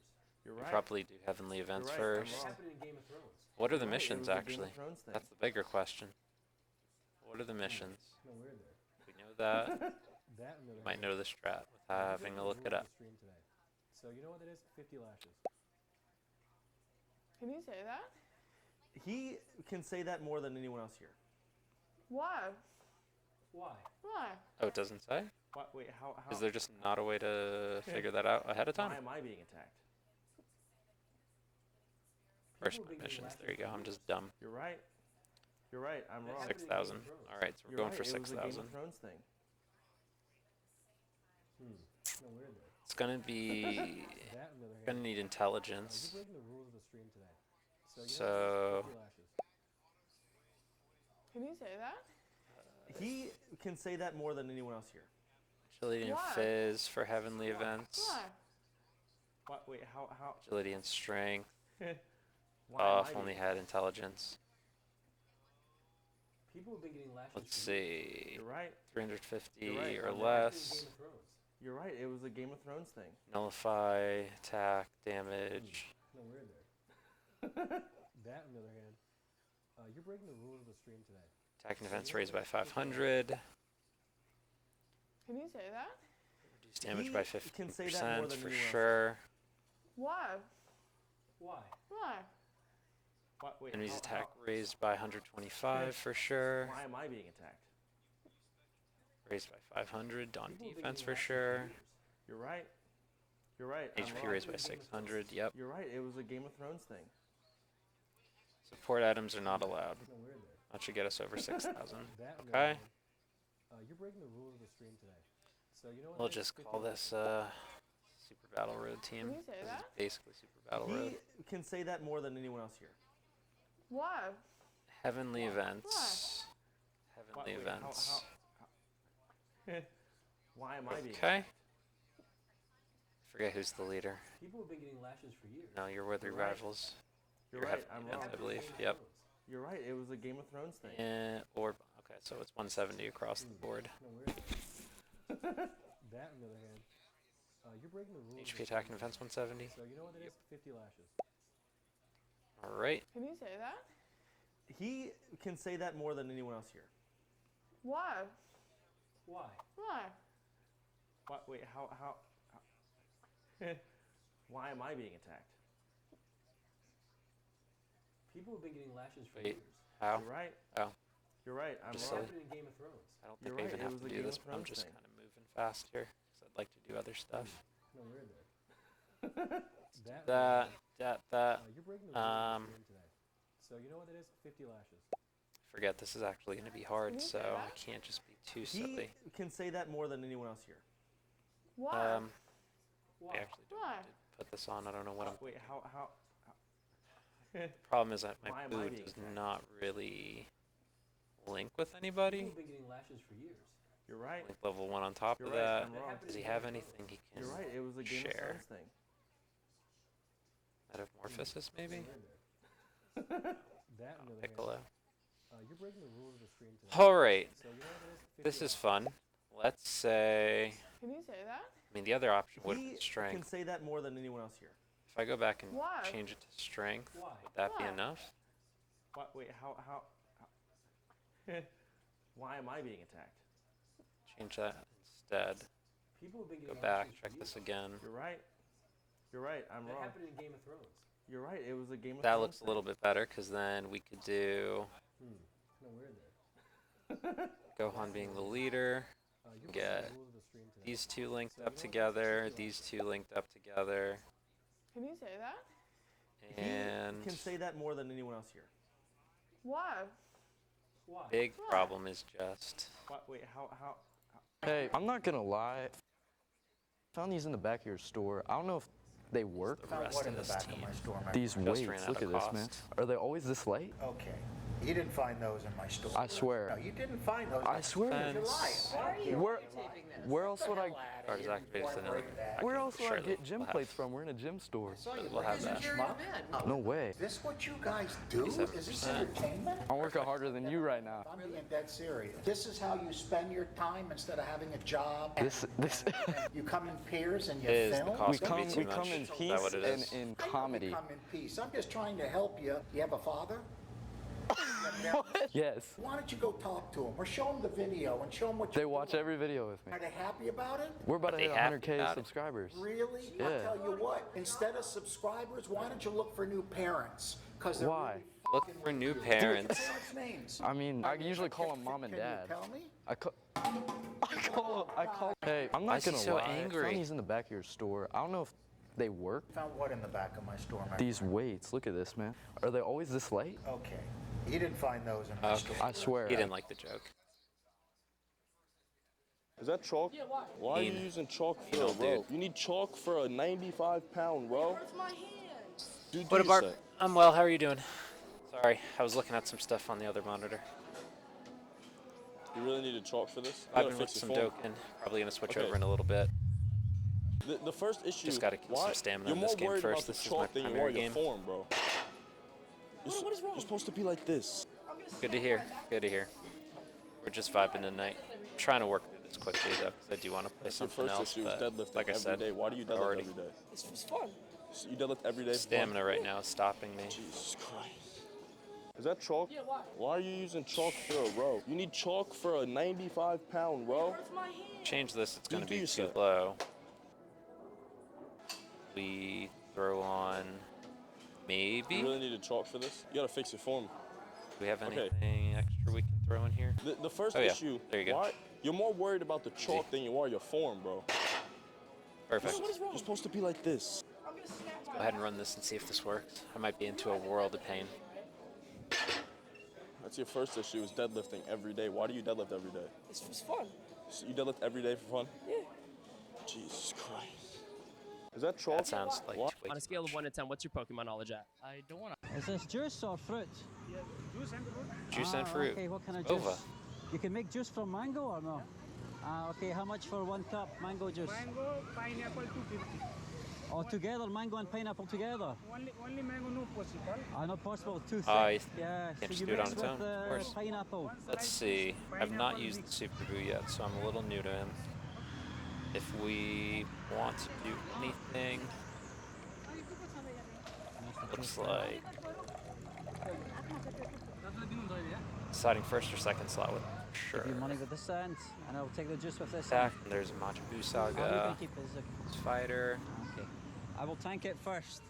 You're We right. probably do Heavenly events right, I'm first. wrong. Happened in Game of Thrones. What are the You're right, it missions was a Game of actually? Thrones thing. That's the bigger question. What are the missions? No weird there. We know that. That, on the other Might hand, know the strat you're without breaking having to the look rules it of up. the stream today. So you know what it is? 50 lashes. Can you say that? He can say that more than anyone else here. Why? Why? Why? Oh, it doesn't say? Wait, how? Is there just not a way to figure that out ahead of time? Why am I being attacked? First People have been getting missions. lashes There you go. for I'm years. just dumb. You're right. You're right. I'm wrong. 6,000. All right, so we're You're going right, for it was a Game 6,000. of Thrones thing. No weird there. It's gonna be. That, on the other hand, Gonna need intelligence. you're breaking the rules of the stream today. So you know So. what it is? 50 lashes. Can you say that? He can say that more than anyone else here. Agility and Fizz for heavenly events. What? Wait, how? Agility and strength. Why am Off I only being had intelligence. People have been getting lashes. Let's see. You're right. 350 You're right. or I'm less. You're right. It was a Game of Thrones thing. Nullify, attack, damage. No weird there. That, on the other hand, you're breaking the rules of the stream today. Attack and defense raised by 500. Can you say that? Reduce damage by can say that more 50% than for anyone else. sure. Why? Why? Why? What? Wait, Enemy's how- attack how- raised by 125 for sure. Why am I being attacked? Raised by 500 on defense for sure. You're right. You're right. I'm HP wrong. raised by 600. Yep. You're right. It was a Game of Thrones thing. Support items are not allowed. No weird there. That should get us over 6,000. That, on the other Okay. hand, you're breaking the rules of the stream today. So you know what? We'll that is? just 50 call this Super Battle Road team. Can you say This is that? basically Super Battle Road. He can say that more than anyone else here. Why? Heavenly events. Heavenly Wait, events. Why am I being Okay. Forget who's the leader. People have been getting lashes for years. No, you're worthy You're right. rivals. You're You're right. Heavenly I'm events, wrong. I believe. Yep. You're right. It was a Game of Thrones thing. Or okay, so it's 170 across the board. No weird. That, on the other hand, you're breaking the rules. of HP the attack stream and defense 170. today. So you know what it is? 50 lashes. All right. Can you say that? He can say that more than anyone else here. Why? Why? Why? What? Wait, how? Why am I being attacked? People have been getting lashes for Wait. years. How? You're right. Oh. You're right. I'm Just wrong. What happened in Game of Thrones? I don't You're think I right, even it have was to a do Game this, of but I'm Thrones just thing. kind of moving fast here because I'd like to do other stuff. No weird there. You're breaking the rules of the stream today. So you know what it is? 50 lashes. Forget this is actually going to be hard, Can you so say that? I can't just be too He silly. can say that more than anyone else here. Why? I actually don't Why? need to put this on. I don't know what I'm. Wait, how? The problem is that my Why am I food being does attacked? not really link with anybody. People have been getting lashes for years. You're right. Like level 1 on top You're of right, that. I'm wrong. Does he have anything he can You're right. It was a Game of share? Thrones thing. Metamorphosis, maybe? No weird there. That, on the other hand, Piccolo. you're breaking the rules of the stream today. Alright. So you know what it is? 50 This is lashes. fun. Let's say. Can you say that? I mean, the other option would have He been can strength. say that more than anyone else here. If I go back and Why? change it to strength, Why? would that be Why? enough? What? Wait, how? Why am I being attacked? Change that instead. People have been Go getting back, lashes for check years. this again. You're right. You're right. I'm That wrong. happened in Game of Thrones. You're right. It was a Game of That Thrones looks a little bit better because then we could do No weird there. Gohan being the leader. You're breaking Get the rules of the stream today. these two linked So up you know what it is? together, 50 these lashes. two linked up together, Can you say that? and He can say that more than anyone else here. Why? Why? big problem is just What? Wait, how? Hey, I'm not gonna lie. Found these in the back of your store. I don't know if they work. the rest of this team. These Just weights, ran out look of at this, man. cost. Are they always this light? Okay. You didn't find those in my store. I swear. No, you didn't find those. I swear. You're lying. Where else would I? Card is activated to another. Where else would I Surely get gym we'll have- plates from? We're in a gym store. We'll have that. No way. Is this what you guys do? Is this entertainment? I'm working harder than you right now. I'm being dead serious. This is how you spend your time instead of having a job. This. You come in pairs and you Is the film. cost We gonna come. be too We much? come in Is that peace what it and is? in I know comedy. you come in peace. I'm just trying to help you. You have a father? Yes. Why don't you go talk to him or show him the video and show him what They you're watch doing? every video with me. Are they happy about it? We're about to They hit happy 100K about it? subscribers. Really? Yeah. I'll tell you what, instead of subscribers, why don't you look for new parents? Because Why? Look for new parents. parents' names. I mean, I usually call them mom and Can you dad. tell me? I call. Hey, I'm Why not is he gonna so lie. angry? I found these in the back of your store. I don't know if they work. Found what in the back of my store, my These weights. Look at this, man. Are they always this light? Okay. You didn't find those in my store. I swear. He didn't like the joke. Is that chalk? Yeah, why? Why are you Ian. using chalk for Ian, a row? dude. You need chalk for a 95-pound row? Dude, What do about? your set. I'm well. How are you doing? Sorry, I was looking at some stuff on the other monitor. You really need a chalk for this? I've been with some Dokkan. Probably gonna switch over in a little bit. The first issue. Just gotta get some stamina in this game first. This is my primary game. Form, bro. What is wrong? You're supposed to be like this. Good to hear. Good to hear. We're just vibing tonight. I'm trying to work through this quickly though, because I do want to play something else. But like I said, why do you deadlift every day? It's fun. So you deadlift every day. Stamina right now is stopping me. Jesus Christ. Is that chalk? Yeah, why are you using chalk for a row? You need chalk for a 95-pound row? Change this, it's going to be too low. We throw on maybe? You really need a chalk for this? You got to fix your form. Do we have anything extra we can throw in here? The first issue, there you go. You're more worried about the chalk than you are your form, bro. Perfect. What is wrong? You're supposed to be like this. Let's go ahead and run this and see if this works. I might be into a world of pain. That's your first issue, is deadlifting every day. Why do you deadlift every day? It's fun. So you deadlift every day for fun? Yeah. Jesus Christ. Is that chalk? That sounds like On a scale of 1 to 10, what's your Pokemon knowledge at? I don't want to. Is this juice or fruit? Yeah, juice and fruit. Juice and fruit. Okay, what kind of Ova. juice? You can make juice from mango or no? Okay, how much for 1 cup mango juice? Mango, pineapple, 250. Oh, together, mango and pineapple together? Only mango, no possible. Not possible, too thick. Yeah, so just you do it mix on its with own, of course. pineapple. Let's see. I've not used the Super Boo yet, so I'm a little new to him. If we want to do anything, looks like deciding first or second slot with sure. Give you money with this end, and I'll take the juice with this Attack, end. and there's a Machibu You Saga, can keep this. Fighter, Okay. I will tank it first.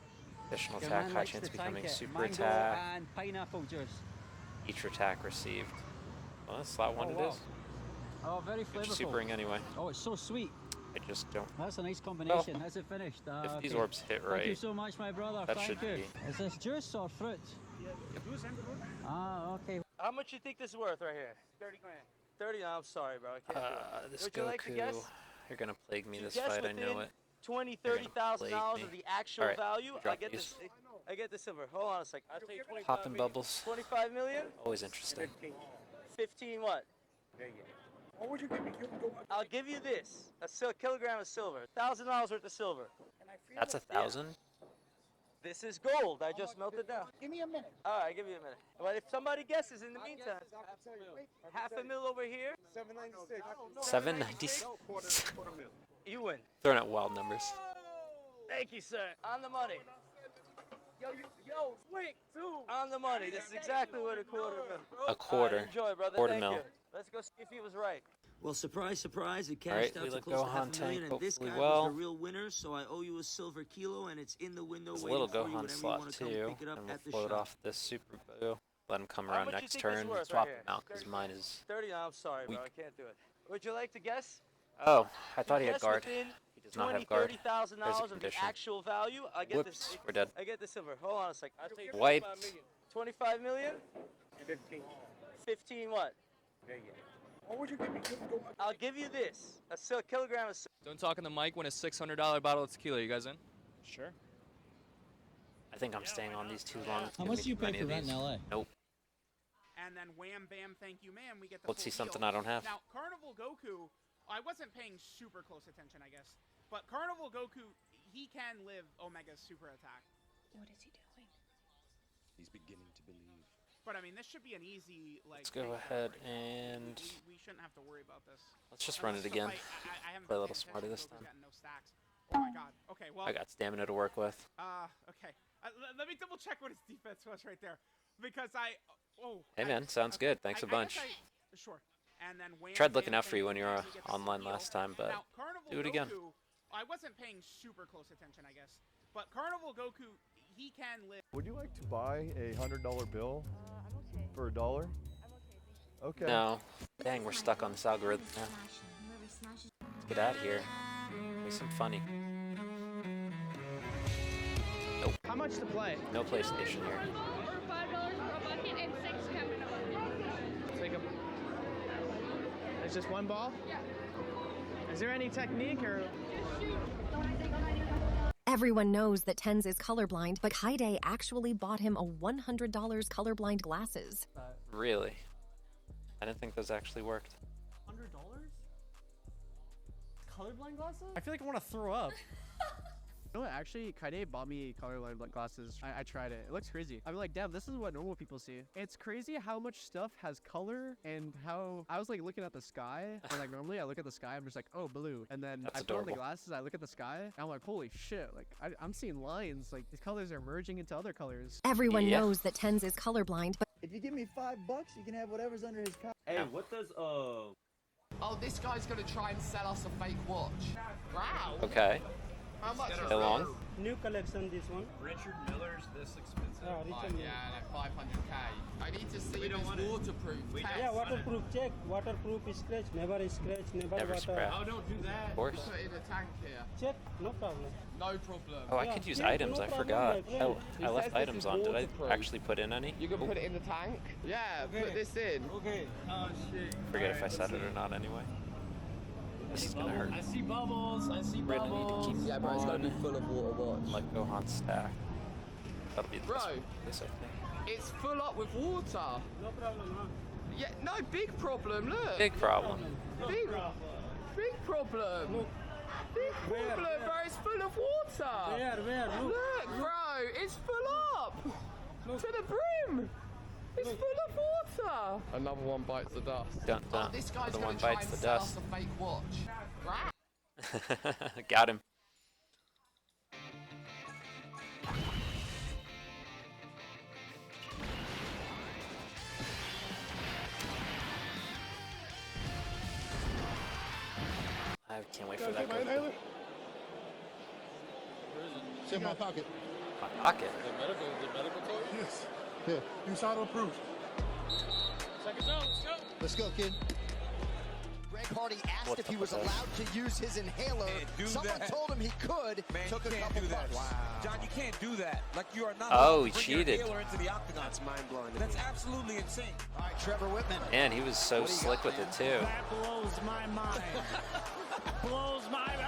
additional Your attack, man high likes chance to becoming tank it. super Mango attack, and pineapple juice. each attack received. Well, that's slot 1 wow. it is. Oh, very Good flavorful. supering anyway. Oh, it's so sweet. I just don't. That's a nice combination. How's it finished? If these Okay. orbs hit right, Thank you so much, my brother. that Thank should you. be. Is this juice or fruit? Yeah, juice and fruit. Okay. How much you think this is worth right here? 30 grand. 30? No, I'm sorry, bro. I can't do it. This Would you like to guess? Goku, you're gonna plague me this Guess fight, I know within it. $20,000, You're gonna $30,000 plague of me. the actual Alright, value. drop I get these. this. I get the silver. Hold on a second. I'll tell you 25 Popping million. bubbles. 25 million? Always interesting. 15 what? What would you give me? I'll give you this. A kilogram of silver. $1,000 worth of silver. That's 1,000? This is gold. I just melted down. Give me a minute. All right, give you a minute. But if somebody guesses in the meantime, $500,000 over here. 796. 796. You win. Throwing out wild numbers. Thank you, sir. On the money. Yo, swing, two. On the money. This is exactly what a quarter mil. A quarter. All right, enjoy, brother. Quarter Thank mil. you. Let's go see if he was right. Well, surprise, surprise, it All right, cashed out we to let close to Gohan $500,000, tank and this guy hopefully well. was the real winner, so I owe you a silver kilo, and it's in the window There's a waiting little for you Gohan whenever you slot want to come too, pick it up and we'll at the float shop. off this Super Boo. Let him come How around much you next think this turn. is worth Swap right him here? out because mine is. 30? No, I'm sorry, bro. weak. I can't do it. Would you like to guess? Oh, I thought he had Guess guard. within He does not have $20,000, guard. $30,000 There's a of the condition. actual value. I get Whoops, this. we're dead. I get the silver. Hold on a second. I'll tell you Wiped. 25 million? 15. 15 what? What would you give me? I'll give you this. A kilogram of silver. Don't talk in the mic when a $600 bottle of tequila. You guys in? Sure. I think I'm staying on these too long. It's How gonna much be do you too pay many for of rent in these. LA? Nope. And then wham, bam, thank you, ma'am. We get the Let's full see something deal. I don't have. Now, Carnival Goku, I wasn't paying super close attention, I guess. But Carnival Goku, he can live Omega's super attack. What is he doing? He's beginning to believe. But I mean, this should be an easy, like... Let's go ahead and... We shouldn't have to worry about this. Let's just run it again. I haven't Play a been little paying smarty attention, this but time. we've gotten no stacks. Oh my god. Okay, well... I got stamina to work with. Okay. Let me double check what his defense was right there. Because I... Oh. Hey man, sounds good. Thanks a bunch. Sure. And then wham, Tried looking bam, out for you when you were we get the online steal. last time, but Now, Carnival do it again. Goku, I wasn't paying super close attention, I guess. But Carnival Goku, he can live... Would you like to buy a $100 bill for $1? I'm okay. No. Dang, we're stuck on this algorithm now. Let's get out of here. Make some funny. Nope. How much to play? No PlayStation here. Take a... It's just one ball? Yeah. Is there any technique or... Everyone knows that Tens is colorblind, but Kaide actually bought him a $100 colorblind glasses. Really? I didn't think those actually worked. $100? Colorblind glasses? I feel like I want to throw up. You know what? Actually, Kaide bought me colorblind glasses. I tried it. It looks crazy. I'm like, damn, this is what normal people see. It's crazy how much stuff has color and how I was like looking at the sky. And like normally I look at the sky, I'm just like, oh, blue. And then That's I put on the adorable. glasses, I look at the sky, and I'm like, holy shit. Like I'm seeing lines. Like these colors are merging into other colors. Everyone knows that Tens is colorblind, but If you give me $5, you can have whatever's under his car. Hey, what does Oh, this guy's gonna try and sell us a fake watch. Wow. Okay. How much is How long? New collection, this one. Richard Miller's this expensive. Oh, Richard Miller. Yeah, like 500k. I need to see if it's waterproof. Yeah, waterproof. Check. Waterproof scratch. Never scratch. Never Never water. scratch. Oh, don't do that. Of course. Put it in a tank here. Check. No problem. No problem. Oh, I could use Yeah, items. no I problem, forgot. my friend. I left items on. Did I actually put in any? You can put it in the tank? Yeah, put this in. Okay. Oh, shit. Forget if I said it or not anyway. This is gonna hurt. I see bubbles. I see We're gonna bubbles. need to keep Yeah, bro, it's gotta be full of water, watch. Let Gohan stack. That'll be Bro. this, I think. It's full up with water. No problem, huh? Yeah, no, big problem, look. Big problem. Big problem. Big problem, bro. It's full of water. Where? Look, bro, it's full up. To the brim. It's full of water. Another one bites the dust. Dun dun. Oh, this guy's The gonna one try bites and the sell dust. us a fake watch. Got him. I can't wait for that. It's in my pocket. My pocket. The medical card? Yes. Here. Use auto approved. Second zone, let's go. Let's go, kid. Greg Hardy asked if he was allowed to use his inhaler. Someone told him he could. Took a couple puffs. Wow. John, you can't do that. Like, you are not Oh, allowed he to bring your cheated. inhaler into the octagon. That's mind-blowing. That's absolutely insane. All right, Trevor Whitman. Man, he was so slick with it too. That blows my mind. Blows my mind.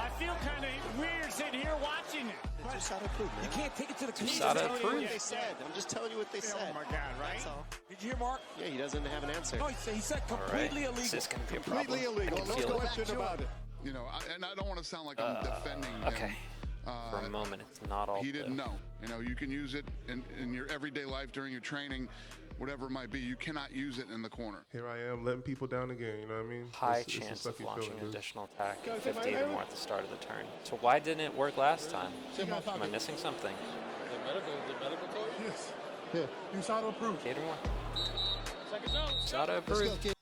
I feel kind of weird sitting here watching it. Just auto approved, man. You can't take it to the Just community. auto approved. What they said. I'm just telling you what they said. Oh my God, right? That's all. Did you hear Mark? Yeah, he doesn't have an answer. No, he said All right. completely illegal. This is gonna be a problem. Completely illegal. I can No feel it. question about it. You know, and I don't want to sound like I'm defending him. Okay. For a moment, it's not all He didn't blue. know. You know, you can use it in your everyday life during your training, whatever it might be. You cannot use it in the corner. Here I am letting people down again, you know what I mean? High It's the chance stuff of you launching feeling, an dude. additional attack, Go, 50 or Taylor. more at the start of the turn. So why didn't it work last time? It's in my Am I pocket. missing something? The medical card? Yes. Here. Use auto approved. 8 or more. Second zone, let's It's go. auto Let's go, approved. kid.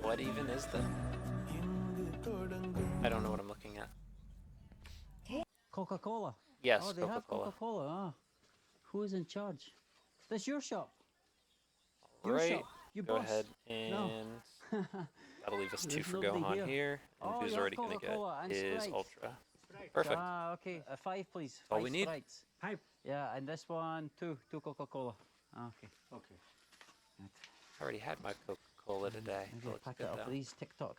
What even is that? I don't know what I'm looking at. Coca-Cola. Yes, Oh, they have Coca-Cola. Coca-Cola. Ah. Who is in charge? That's your shop. Your Right. shop. You Go boss. ahead No. and that'll leave us 2 There's for nobody Gohan here. here. And Oh, who's you have already going to Coca-Cola get and his Sprite. Ultra. Perfect. Ah, okay. 5, please. all 5 we need. Sprites. 5. Yeah, and this one, 2 Coca-Cola. Ah, okay. Okay. I already had my Coca-Cola today. Maybe So a it's packet good of though. these TikTok.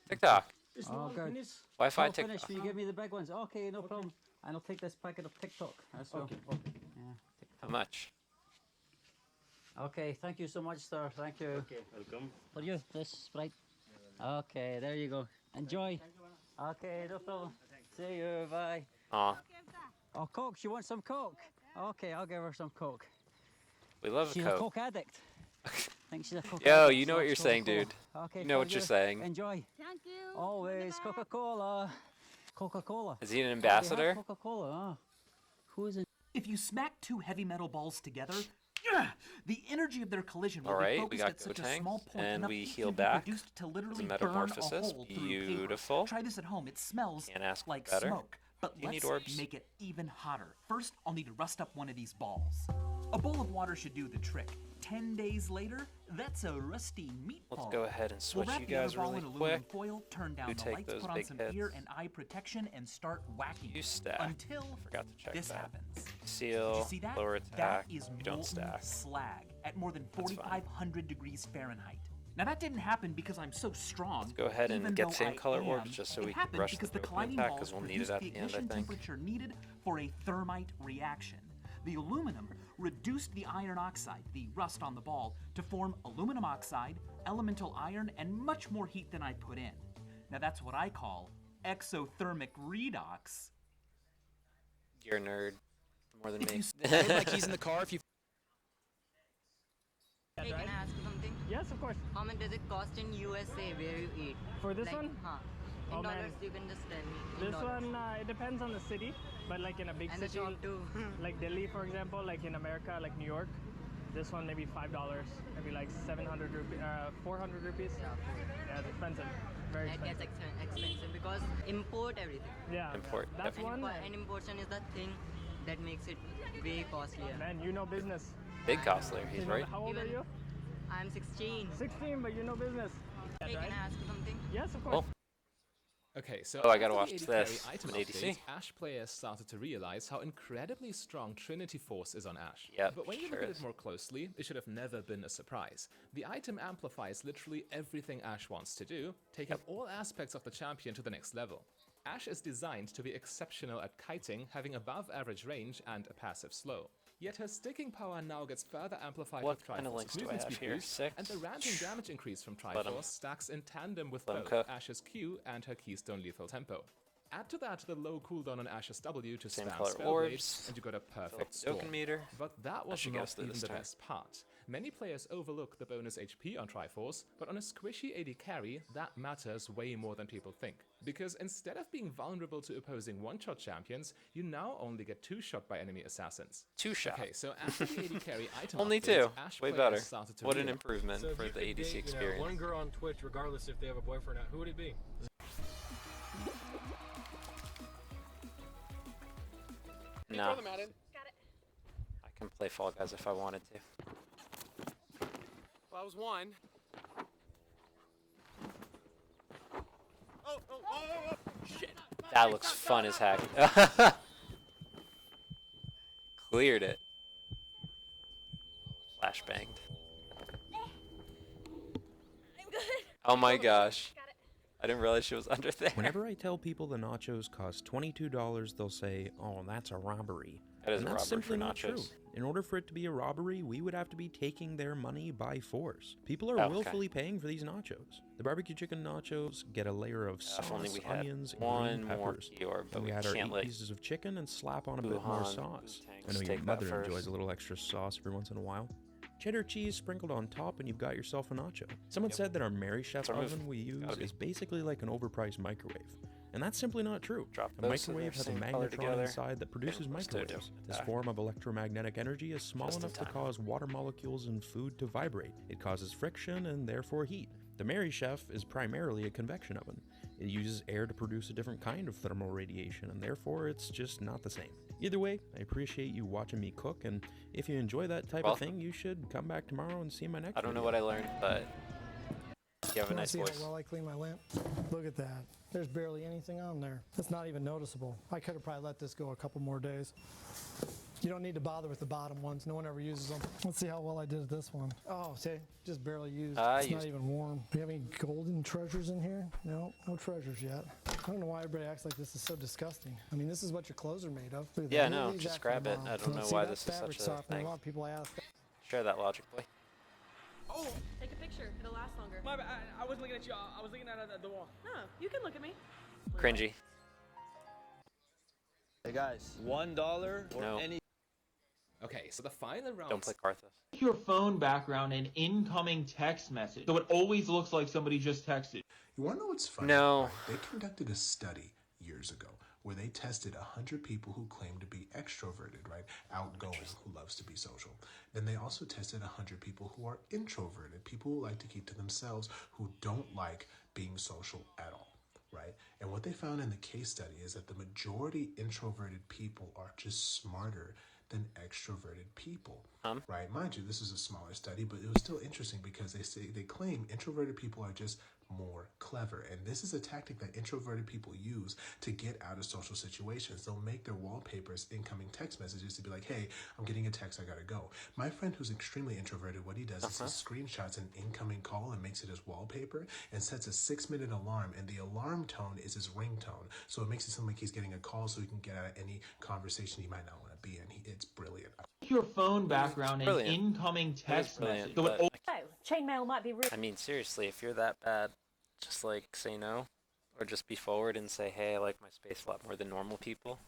TikTok. It's oh, good. Wi-Fi Not TikTok. finished. You give me the big ones. Okay, no problem. And I'll take this packet of TikTok. That's okay. Yeah, How much? Okay, thank you so much, sir. Thank you. Okay, welcome. For you, this Sprite. Okay, there you go. Enjoy. Okay, no problem. See you. Bye. Aw, Oh, Coke. She wants some Coke. Okay, I'll give her some Coke. we love a She's Coke. a Coke addict. Think she's a Coke Yo, addict. you know so what you're it's saying, Coca-Cola. dude. Okay, You know for what you're saying. Enjoy. Thank you. Always Coca-Cola. Coca-Cola. Is he an Oh, they have ambassador? Coca-Cola. Ah. Who is it? If you smack 2 heavy metal balls together, the energy of their collision will All be right, we focused got at such a Gotenks, small point and enough we heat heal can be back. produced to literally It's a burn a metamorphosis. hole through paper. Beautiful. Try this at home. It smells Can't ask like better. smoke. But You need let's orbs. make it even hotter. First, I'll need to rust up one of these balls. A bowl of water should do the trick. 10 days later, that's a rusty meatball. Let's go ahead and We'll switch wrap you the other guys ball really in aluminum quick. foil, turn down You the take lights, those put on big some hits. ear and eye protection, and start whacking You stack. until Forgot to check this that. happens. Seal, Did you see that? lower attack. That is You don't molten stack. slag at more than That's fine. 4,500 degrees Fahrenheit. Now that didn't happen because I'm so strong. Let's go ahead and even get though same I color am. orbs just so It we can happened rush because the the Dokkan colliding pack balls because we'll need it produced at the the end, I ignition think. temperature needed for a thermite reaction. The aluminum reduced the iron oxide, the rust on the ball, to form aluminum oxide, elemental iron, and much more heat than I put in. Now that's what I call exothermic redox. You're a nerd more than me. I put my keys in the car if you... Hey, can I ask you something? Yes, of course. How much does it cost in USA where you eat? For this like, one? In Oh, dollars, man. you can just tell me. This one, it depends on the city, but like in a big And city, the shop too. like Delhi, for example, like in America, like New York, this one maybe $5, maybe like 700 rupees, 400 rupees. Yeah, it's expensive, very That expensive. gets expensive because import everything. Yeah, Import, that's one. And importation is the thing that makes it way costlier. Man, you know business. Big costlier, he's You know, right. How old are you? I'm 16. 16, but you know business. Hey, can I ask you something? Yes, of course. Okay, so Oh, I gotta after watch the 80 this. carry item An ADC. update, Ash players started to realize how incredibly strong Trinity Force is on Ash. Yep, But when you sure look at is. it more closely, it should have never been a surprise. The item amplifies literally everything Ash wants to do, taking all aspects of the champion to the next level. Ash is designed to be exceptional at kiting, having above average range and a passive slow. Yet her sticking power now gets further amplified What with kind of Triforce's links do I movement have speed here? boost, 6? and the ramping damage increase from Let 'em. Triforce stacks in tandem with Let 'em both cook. Ash's Q and her Keystone lethal tempo. Add to that the low cooldown on Ash's W to Same spam color spell orbs. blades, and you got a Fill up perfect the storm. Dokkan meter. But that was should not guess through even this the time. best part. Many players overlook the bonus HP on Triforce, but on a squishy AD carry, that matters way more than people think. Because instead of being vulnerable to opposing one-shot champions, you now only get two-shot by enemy assassins. Two-shot. Okay, so after the AD carry item Only update, two. Ash Way players better. started to What an realize- improvement So if for you the could ADC date, experience. one girl on Twitch, regardless if they have a boyfriend or not, who would it be? Nah. them out in? I can play Fall Guys if I wanted to. Well, that was one. Oh, shit. That looks fun as heck. Cleared it. Flashbanged. I'm good. Oh my gosh. I didn't realize she was under there. Whenever I tell people the nachos cost $22, they'll say, "Oh, that's a robbery." That is and a that's robbery simply for not true. nachos. In order for it to be a robbery, we would have to be taking their money by force. People are Oh, okay. willfully paying for these nachos. The barbecue chicken nachos get a layer of If only sauce, we had onions, and one green more peppers. key orb, but Then we we add our can't 8 let pieces of chicken and slap on a bit more Wuhan sauce. Wu-Tang I know your take that mother first. enjoys a little extra sauce every once in a while. Cheddar cheese sprinkled on top and you've got yourself a nacho. Someone said that our Mary Chef That's our move. oven we use Gotta be. is basically like an overpriced microwave. And that's simply not true. Drop A those so microwave they're has a same color magnetron together. inside that produces let's do it. microwaves. This Ah. form of electromagnetic energy is small Just in enough to time. cause water molecules in food to vibrate. It causes friction and therefore heat. The Mary Chef is primarily a convection oven. It uses air to produce a different kind of thermal radiation, and therefore it's just not the same. Either way, I appreciate you watching me cook, and if you enjoy that type of thing, you should come back tomorrow and see my next I don't know video. what I learned, but you have a nice See voice. how well I clean my lamp? Look at that. There's barely anything on there. That's not even noticeable. I could have probably let this go a couple more days. You don't need to bother with the bottom ones. No one ever uses them. Let's see how well I did at this one. Oh, see, just barely used. It's not even warm. Do you have any golden treasures in here? No, no treasures yet. I don't know why everybody acts like this is so disgusting. I mean, this is what your clothes are made of. Look at Yeah, that. no, Look at just that grab from it. the I don't bottom. know See, why that's this is fabric such a softener. thing. A lot of people ask. Share that logically. Oh, take a picture. It'll last longer. My bad. I wasn't looking at you. I was looking at the wall. No, you can look at me. Cringy. Hey guys, $1 or No. any. Okay, so the final round. Don't play Karthus. Your phone background an incoming text message, so it always looks like somebody just texted. You want to know what's funny? No. They conducted a study years ago where they tested 100 people who claim to be extroverted, right? Outgoing, who loves to be social. Then they also tested 100 people who are introverted, people who like to keep to themselves, who don't like being social at all, right? And what they found in the case study is that the majority introverted people are just smarter than extroverted people, right? Mind you, this is a smaller study, but it was still interesting because they claim introverted people are just more clever. And this is a tactic that introverted people use to get out of social situations. They'll make their wallpapers incoming text messages to be like, hey, I'm getting a text, I gotta go. My friend who's extremely introverted, what he does is he screenshots an incoming call and makes it his wallpaper and sets a 6-minute alarm, and the alarm tone is his ringtone. So it makes it sound like he's getting a call so he can get out of any conversation he might not want to be in. It's brilliant. Your phone background and incoming text message. So but chainmail might be rude. I mean, seriously, if you're that bad, just like say no, or just be forward and say, hey, I like my space a lot more than normal people.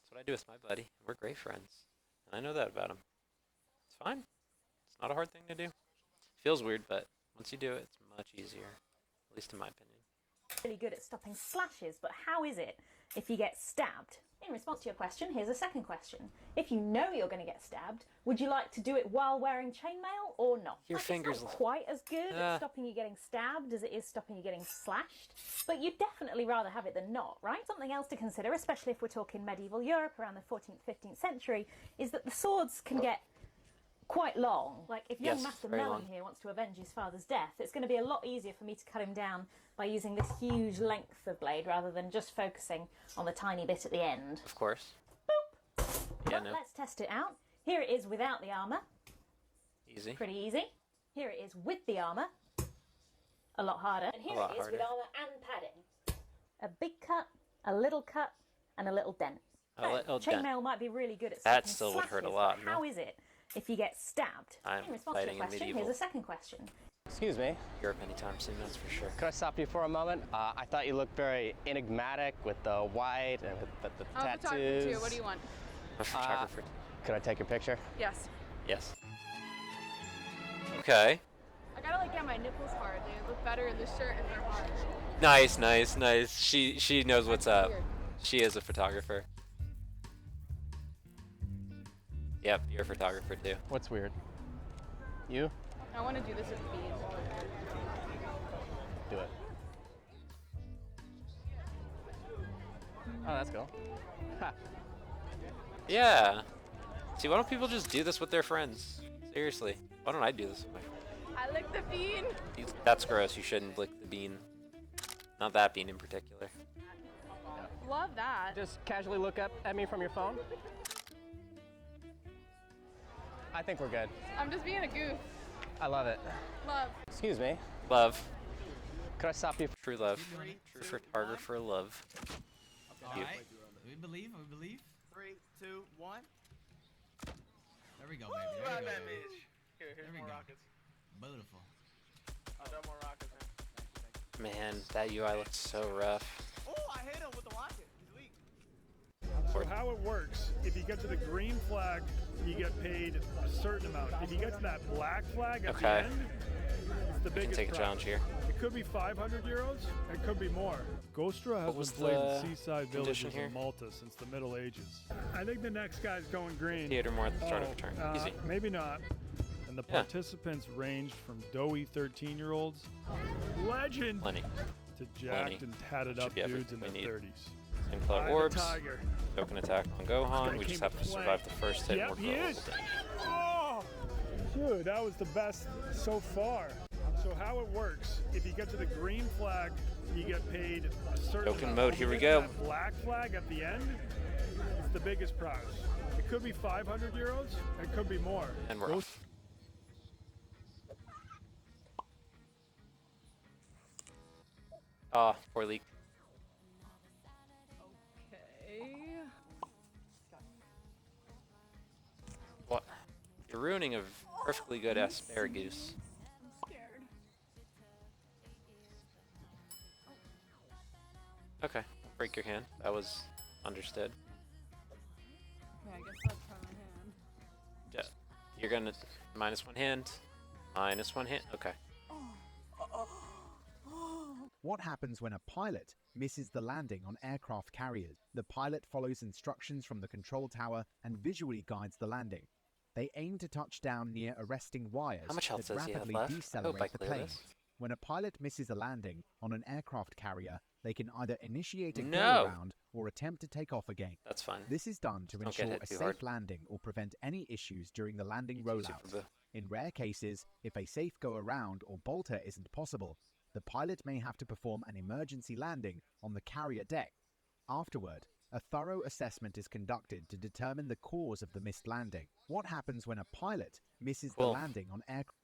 That's what I do with my buddy. We're great friends, and I know that about him. It's fine. It's not a hard thing to do. Feels weird, but once you do it, it's much easier, at least in my opinion. Really good at stopping slashes, but how is it if you get stabbed? In response to your question, here's a second question. If you know you're going to get stabbed, would you like to do it while wearing chainmail or not? Your fingers... It's not quite as good at stopping you getting stabbed as it is stopping you getting slashed, but you'd definitely rather have it than not, right? Something else to consider, especially if we're talking medieval Europe around the 14th, 15th century, is that the swords can get quite long. Like, if young Master Melon here wants to avenge his father's death, it's going to be a lot easier for me to cut him down by using this huge length of blade rather than just focusing on the tiny bit at the end. Of course. Boop! Yeah, But let's test it out. Here it is without the armor. Easy. Pretty easy. Here it is with the armor. A lot harder. And here it is with armor and padding. A big cut, a little cut, and a little dent. Chainmail might be really good at stopping that still would hurt a slashes, lot. but how is it if you get stabbed? I'm in response to fighting your in question, medieval here's a second question. Excuse me. Europe anytime soon, that's for sure. Could I stop you for a moment? I thought you looked very enigmatic with the white and with the I'm a tattoos. photographer too. What do you want? A photographer. Could I take your picture? Yes. Yes. Okay. I gotta like get my nipples hard. They look better in the shirt if they're hard. Nice, nice, nice. She knows what's up. She is a photographer. Yep, you're a photographer too. What's weird? You? I want to do this with beads. Do it. Oh, that's cool. Ha. Yeah. See, why don't people just do this with their friends? Seriously. Why don't I do this with my friends? I lick the bean. That's gross. You shouldn't lick the bean. Not that bean in particular. Love that. Just casually look up at me from your phone. I think we're good. I'm just being a goof. I love it. Love. Excuse me. Love. Could I stop you? True love. True photographer love. All right. We believe. 3, 2, 1. There we go, baby. There we go. Here's There we more go. rockets. Beautiful. I've done more rockets. Man, that UI looks so rough. Oh, I hit him with the rocket. He's weak. So how it works, if you get to the green flag, you get paid a certain amount. If you get to that black flag at the end, it's the biggest take a prize. challenge here. It could be 500 euros, it could be more. Ghostra has been played in seaside villages in Malta since the Middle Ages. I think the next guy's going green. Theater more at the start of a turn. Easy. Maybe not. And the participants ranged from doughy 13-year-olds, legend, to jacked and tatted up dudes in their 30s. Same color orbs. Token attack on Gohan. We just have to survive the first hit. Yep, he is. Oh, dude, that was the best so far. So how it works, if you get to the green flag, you get paid a certain Token amount. mode, If here you we get to go. that black flag at the end, it's the biggest prize. It could be 500 euros, it could be more. And we're off. Ah, poor leak. Okay. What? You're ruining a perfectly good asparagus. I'm scared. Okay, break your hand. That was understood. Okay, I guess that's how my hand. Yeah. You're gonna -1 hand. -1 hand. Okay. What happens when a pilot misses the landing on aircraft carriers? The pilot follows instructions from the control tower and visually guides the landing. They aim to touch down near arresting wires How much health that does he have rapidly left? I hope I decelerate the clear plane. this. When a pilot misses a landing on an aircraft carrier, they can either initiate a No. go-around or attempt to take off again. That's fine. This is done to Just don't get ensure hit a too safe hard. landing or prevent any issues during the landing It's easy rollout. for the- In rare cases, if a safe go-around or bolter isn't possible, the pilot may have to perform an emergency landing on the carrier deck. Afterward, a thorough assessment is conducted to determine the cause of the missed landing. What happens when a pilot misses the landing on aircraft?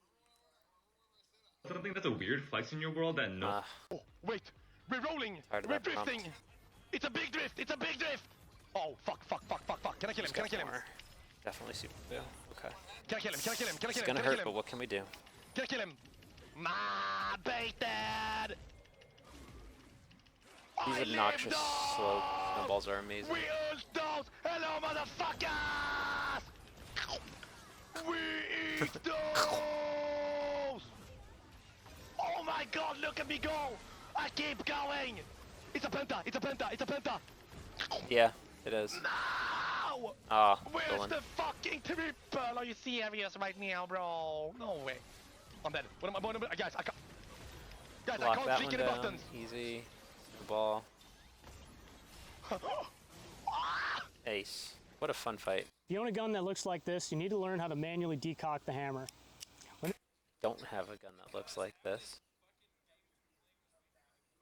I don't think that's a weird flex in your world that no. Oh, wait! We're rolling! We're drifting! It's a big drift! It's a big drift! Oh, fuck. Can I kill him? Can I kill him? Definitely super fail. Okay. Can I kill him? Can I kill him? Can I kill him? It's gonna hurt, but what can we do? Can I kill him? Ma baited! These obnoxious slow snowballs are amazing. We use those! Hello, motherfuckers! We eat those! Oh my god, look at me go! I keep going! It's a penta! It's a penta! It's a penta! Yeah, it is. No! Ah, Where's the fucking triple? Are you serious right now, bro? No way. I'm dead. What am I? Guys, I can't. Guys, Lock I can't that click one any down. buttons. Easy. Ball. Ace. What a fun fight. If you own a gun that looks like this, you need to learn how to manually decock the hammer. Don't have a gun that looks like this.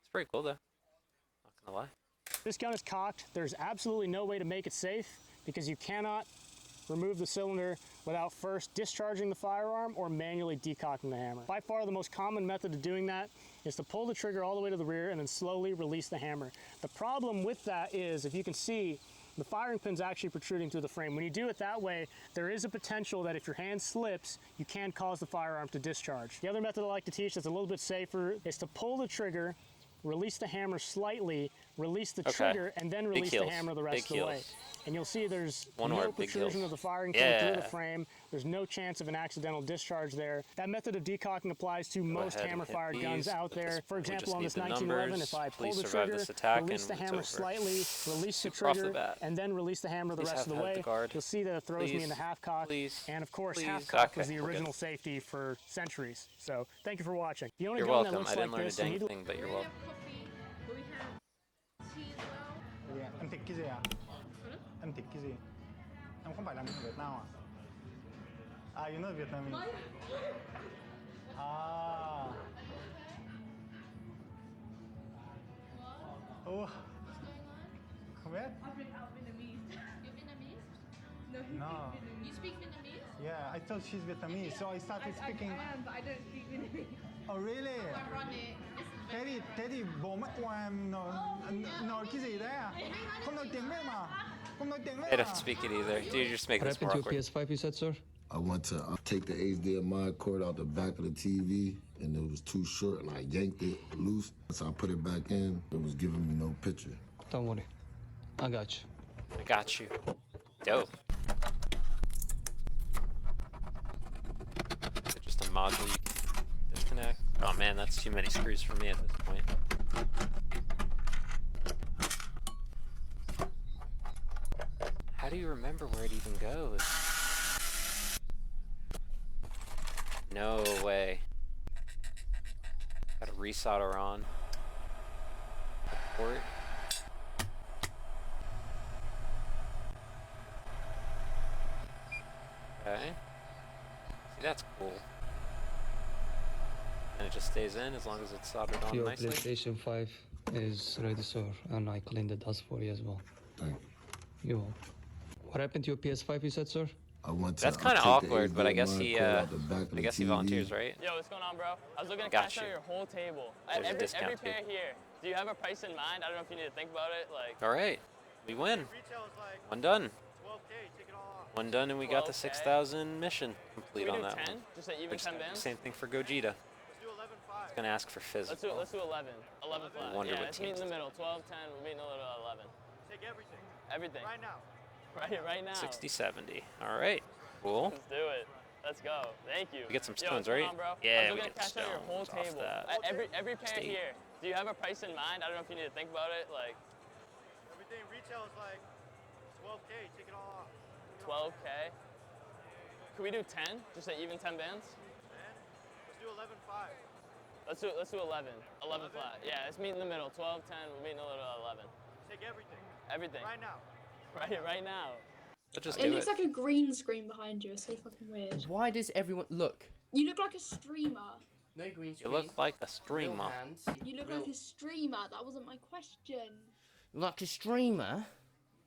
It's pretty cool though. Not gonna lie. This gun is cocked. There's absolutely no way to make it safe because you cannot remove the cylinder without first discharging the firearm or manually decocking the hammer. By far the most common method of doing that is to pull the trigger all the way to the rear and then slowly release the hammer. The problem with that is, if you can see, the firing pin's actually protruding through the frame. When you do it that way, there is a potential that if your hand slips, you can cause the firearm to discharge. The other method I like to teach that's a little bit safer is to pull the trigger, release the hammer slightly, release the trigger, and then release the hammer the rest of the way. And you'll see there's no protrusion of the firing pin through the frame. There's no chance of an accidental discharge there. That method of decocking applies to most hammer-fired guns out there. For example, on this 1911, if I pull the trigger, release the hammer slightly, release the trigger, and then release the hammer the rest of the way, you'll see that it throws me into half-cock. And of course, half-cock was the original safety for centuries. So thank you for watching. You own a gun that looks like this, you need to... but you're welcome. Em thích cái gì ạ? Em thích cái gì? Em không phải là người Việt Nam à? À, you know Vietnamese. Ah. Oh. Không biết. Vietnamese. You're Vietnamese? No. You speak Vietnamese? Yeah, I thought she's Vietnamese, so I started speaking. I am, but I don't speak Vietnamese. Oh, really? I run it. Thế thì bố mẹ của em nói cái gì đấy à? Không nói tiếng Việt mà. Không nói tiếng Việt I à? don't speak it either. Dude, you're just making What this more happened to awkward. your PS5 you said, sir? I went to take the HDMI cord out the back of the TV, and it was too short, and I yanked it loose. So I put it back in. It was giving me no picture. Don't worry. I got you. I got you. Dope. Is it just a module you can disconnect? Oh man, that's too many screws for me at this point. How do you remember where it even goes? No way. Gotta resolder on. Port. Okay. See, that's cool. And it just stays in as long as it's soldered on Your nicely. PlayStation 5 is ready, sir, and I cleaned the dust for you as well. Thank you. You're welcome. What happened to your PS5 you said, sir? I went to That's kind of awkward, but I guess he volunteers, right? Yo, what's going on, bro? I was looking to Got cash out you. your whole table. There's a Every discount, pair here. Do you have a price in mind? I don't know if you need to think about it. Like. All right, we win. One done. One done, and we got the 6,000 mission complete Can on we do that 10? one. Just at even 10 bands? Same thing for Gogeta. It's gonna ask for physical. Let's do 11. 11 flat. Wonder Yeah, what let's meet in teams the middle. 12, 10. We're meeting a little at 11. Take everything. Everything. Right now. Right now. 60, 70. All right, cool. Let's do it. Let's go. Thank you. We get some Yo, stones, what's going right? on, bro? Yeah, I we was looking get to cash out your whole stones off table. that. Every pair Steve. here. Do you have a price in mind? I don't know if you need to think about it. Like. Everything retail is like 12K. Take it all off. 12K. Could we do 10? Just at even 10 bands? Let's do 11.5. Let's do 11. 11 flat. Yeah, let's meet in the middle. 12, 10. We're meeting a little at 11. Take everything. Everything. Right now. Right now. Let's just It looks like a green screen behind you. It's so fucking weird. Why does everyone look? You look like a streamer. No green You screen. look like a Real streamer. hands. You look Real- like a streamer. That wasn't my question. Like a streamer?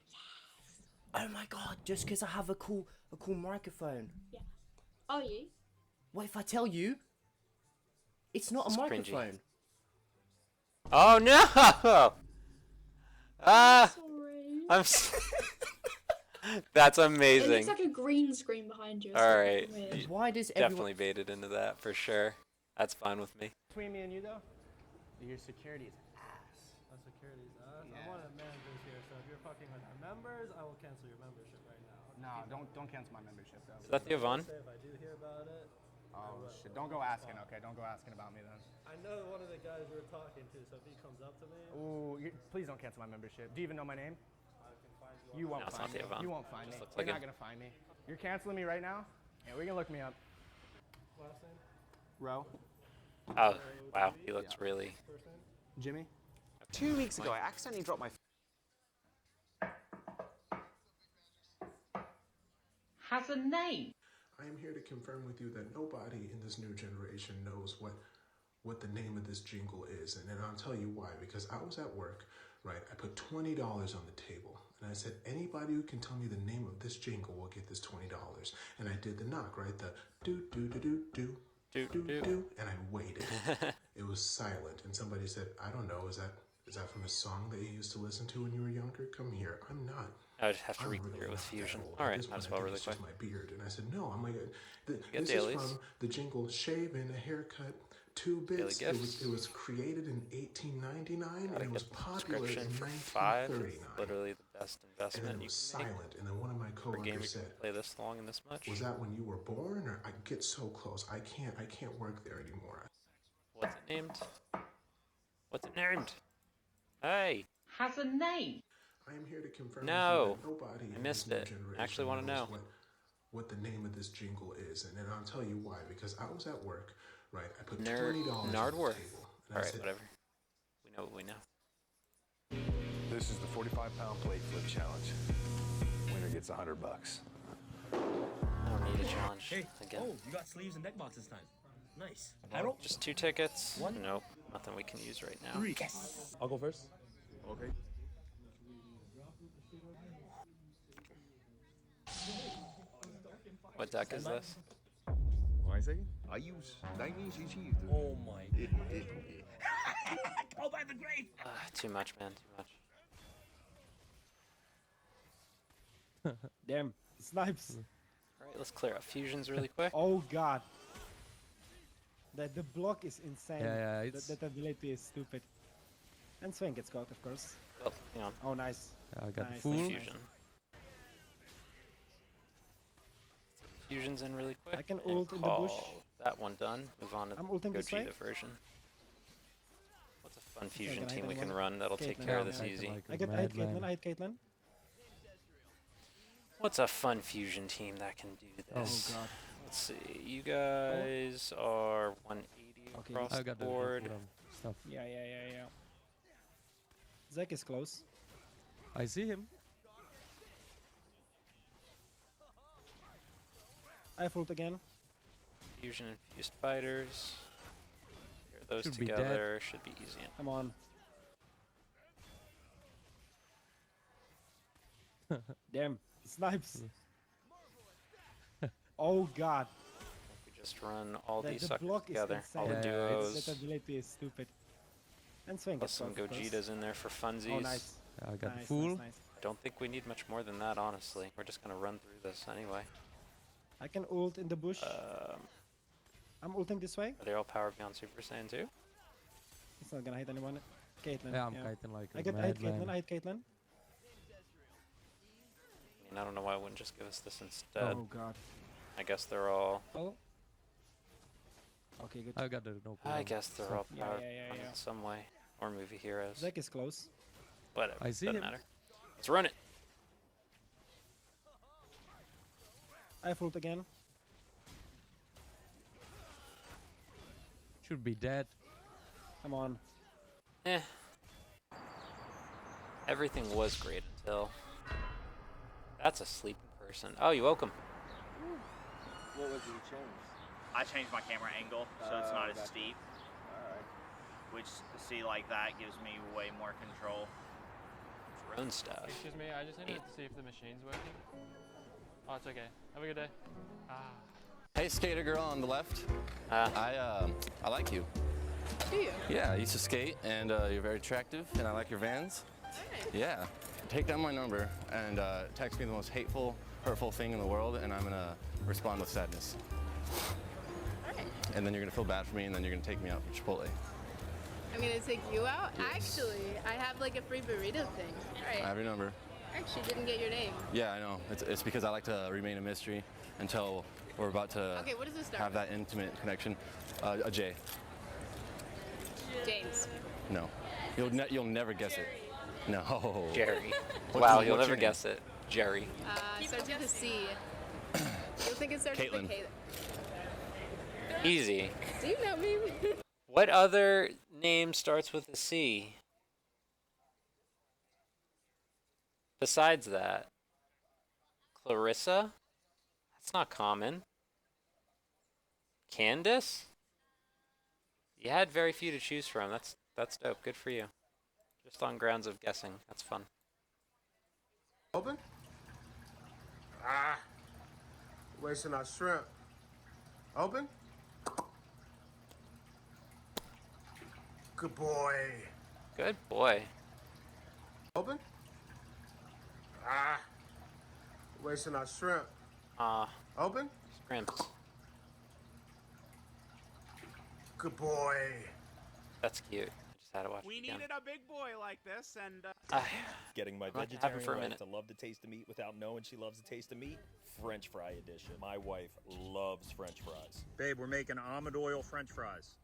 Yes. Oh my god, just because I have a cool microphone. Yeah. Are you? What if I tell you? It's not It's a cringy. microphone. Oh no! Sorry. I'm. That's It amazing. looks like a green screen behind you. It's All like right. weird. Why does Definitely baited into that for sure. That's fine with me. Between me and you though, your security is ass. My security's us. Yeah. I'm one of the managers here, so if you're fucking with our members, I will cancel your membership right now. No, don't cancel my membership though. Is that the Yvonne? If I do hear about it. Oh shit! Don't go asking. Okay, don't go asking about me then. I know one of the guys we were talking to, so if he comes up to me. Ooh, please don't cancel my membership. Do you even know my name? I can find you. You won't No, it's find not me. the Yvonne. You won't find me. Just looks You're like not it. gonna find me. You're canceling me right now? Yeah, we can look me up. Last name? Row. Oh, wow. He looks really. First name? Jimmy. 2 weeks ago, I accidentally dropped my. Has a name. I am here to confirm with you that nobody in this new generation knows what the name of this jingle is. And I'll tell you why. Because I was at work, right? I put $20 on the table. And I said, anybody who can tell me the name of this jingle will get this $20. And I did the knock, right? The do-do-do-do-do. Do-do-do. And I waited. It was silent. And somebody said, I don't know, is that from a song that you used to listen to when you were younger? Come here. I'm not. I would have to reclear it with Fusion. Alright, might as well really quick. My beard. And I said, no, I'm like, this dailies. is from the jingle Shave and a Haircut, 2 bits. Daily It gifts. was created in 1899 Gotta and it was get the popular in subscription for 5. 1939. It's literally the best And then investment it you was can make silent. And then one of my for a game you coworkers can said, play this long and this much. was that when you were born? Or I get so close. I can't work there anymore. What's it named? What's it named? Hey! Has a name. I am here to confirm No! that nobody I in missed this new it. generation I actually want to know. knows what the name of this jingle is. And I'll tell you why. Because I was at work, right? I put $20 on the Nardworth. table. And I Alright, said, whatever. We know what we know. This is the 45-pound plate flip challenge. Winner gets $100. I don't need a challenge. Hey, again. oh, you got sleeves and neck box this time. Nice. Just 2 tickets. One. Nope. Nothing we can use right now. 3. Yes. I'll go first. Okay. What deck is this? One second. I use dailies. You choose. Oh my. Oh, by the grave. Too much, man. Too much. Damn. Snipes. Alright, let's clear up fusions really quick. Oh god. The block is insane. Yeah, it's... That ability is stupid. And Swain gets caught, of course. Well, hang on. Oh, nice. I got nice, full. nice, Fusion. Fusions in really quick. I can and ult in the bush. call that one done. Move on to I'm ulting this way. Gogeta version. What's a fun fusion can I team hit we can anyone? run that'll take Caitlyn, care of yeah. this easy? I hit Caitlyn, I hit Caitlyn. What's a fun fusion team that can do this? Oh god. Let's see. You guys are 180 Okay, across I the got board. Stuff. Yeah. Zach is close. I see him. I have ult again. Fusion and fused fighters. Pair those Should be dead. together. Should be easy. I'm on. Damn. Snipes. Oh god. We just run all these The suckers block is together. insane. All the duos. That ability is stupid. And Swain Plus gets some caught, of course. Gogetas in there for funsies. Oh nice. I got nice, full. Nice, nice. I don't think we need much more than that, honestly. We're just gonna run through this anyway. I can ult in the bush. I'm ulting this way. Are they all powered beyond Super Saiyan 2? It's not gonna hit anyone. Caitlyn. Yeah, I'm kiting like I a hit Caitlyn. madman. I hit Caitlyn. I mean, I don't know why I wouldn't just give us this instead. Oh god. I guess they're all... Oh. Okay, good. I got the no problem. I guess they're all Yeah, powered yeah. in some way. Or movie heroes. Zach is close. Whatever. I see Doesn't him. matter. Let's run it. I have ult again. Should be dead. I'm on. Eh. Everything was great until... That's a sleeping person. Oh, you woke him. What was the change? I changed my camera angle so it's not as steep. Alright. Which, see, like that gives me way more control. Drone stuff. Excuse me, I just needed to see if the machine's working. Oh, it's okay. Have a good day. Hey, skater girl on the left. I like you. Do you? Yeah, I used to skate, and you're very attractive, and I like your Vans. Alright. Yeah. Take down my number and text me the most hateful, hurtful thing in the world, and I'm gonna respond with sadness. Alright. And then you're gonna feel bad for me, and then you're gonna take me out for Chipotle. I'm gonna take you out? Yes. Actually, I have like a free burrito thing. Alright. I have your number. I actually didn't get your name. Yeah, I know. It's because I like to remain a mystery until we're about to Okay, what does this start have with? that intimate connection. A J. James. No. You'll never guess it. No. Jerry. What's Wow, your- you'll what's never your name? guess it. Jerry. It starts with a C. You'll think it starts Caitlin. with a K. Easy. Do you know me? What other name starts with a C? Besides that. Clarissa? That's not common. Candace? You had very few to choose from. That's dope. Good for you. Just on grounds of guessing. That's fun. Open? Wasting our shrimp. Open? Good boy. Good boy. Open? Wasting our shrimp. Open? Shrimps. Good boy. That's cute. I just had to watch We it again. needed a big boy like this, and Getting my I'm not gonna have vegetarian it for a wife minute. to love the taste of meat without knowing she loves the taste of meat. French fry edition. My wife loves French fries. babe, we're making almond oil French fries.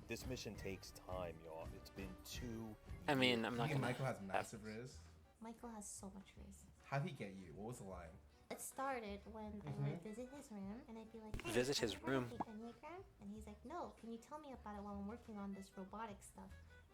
This mission takes time, y'all. It's been 2 years. I mean, I'm not Me and gonna Michael has have- massive riz. Michael has so much riz. How'd he get you? What was the line? It started when I would visit his room, and I'd be like, hey, Visit have his you heard room. of the Enneagram? And he's like, no, can you tell me about it while I'm working on this robotic stuff?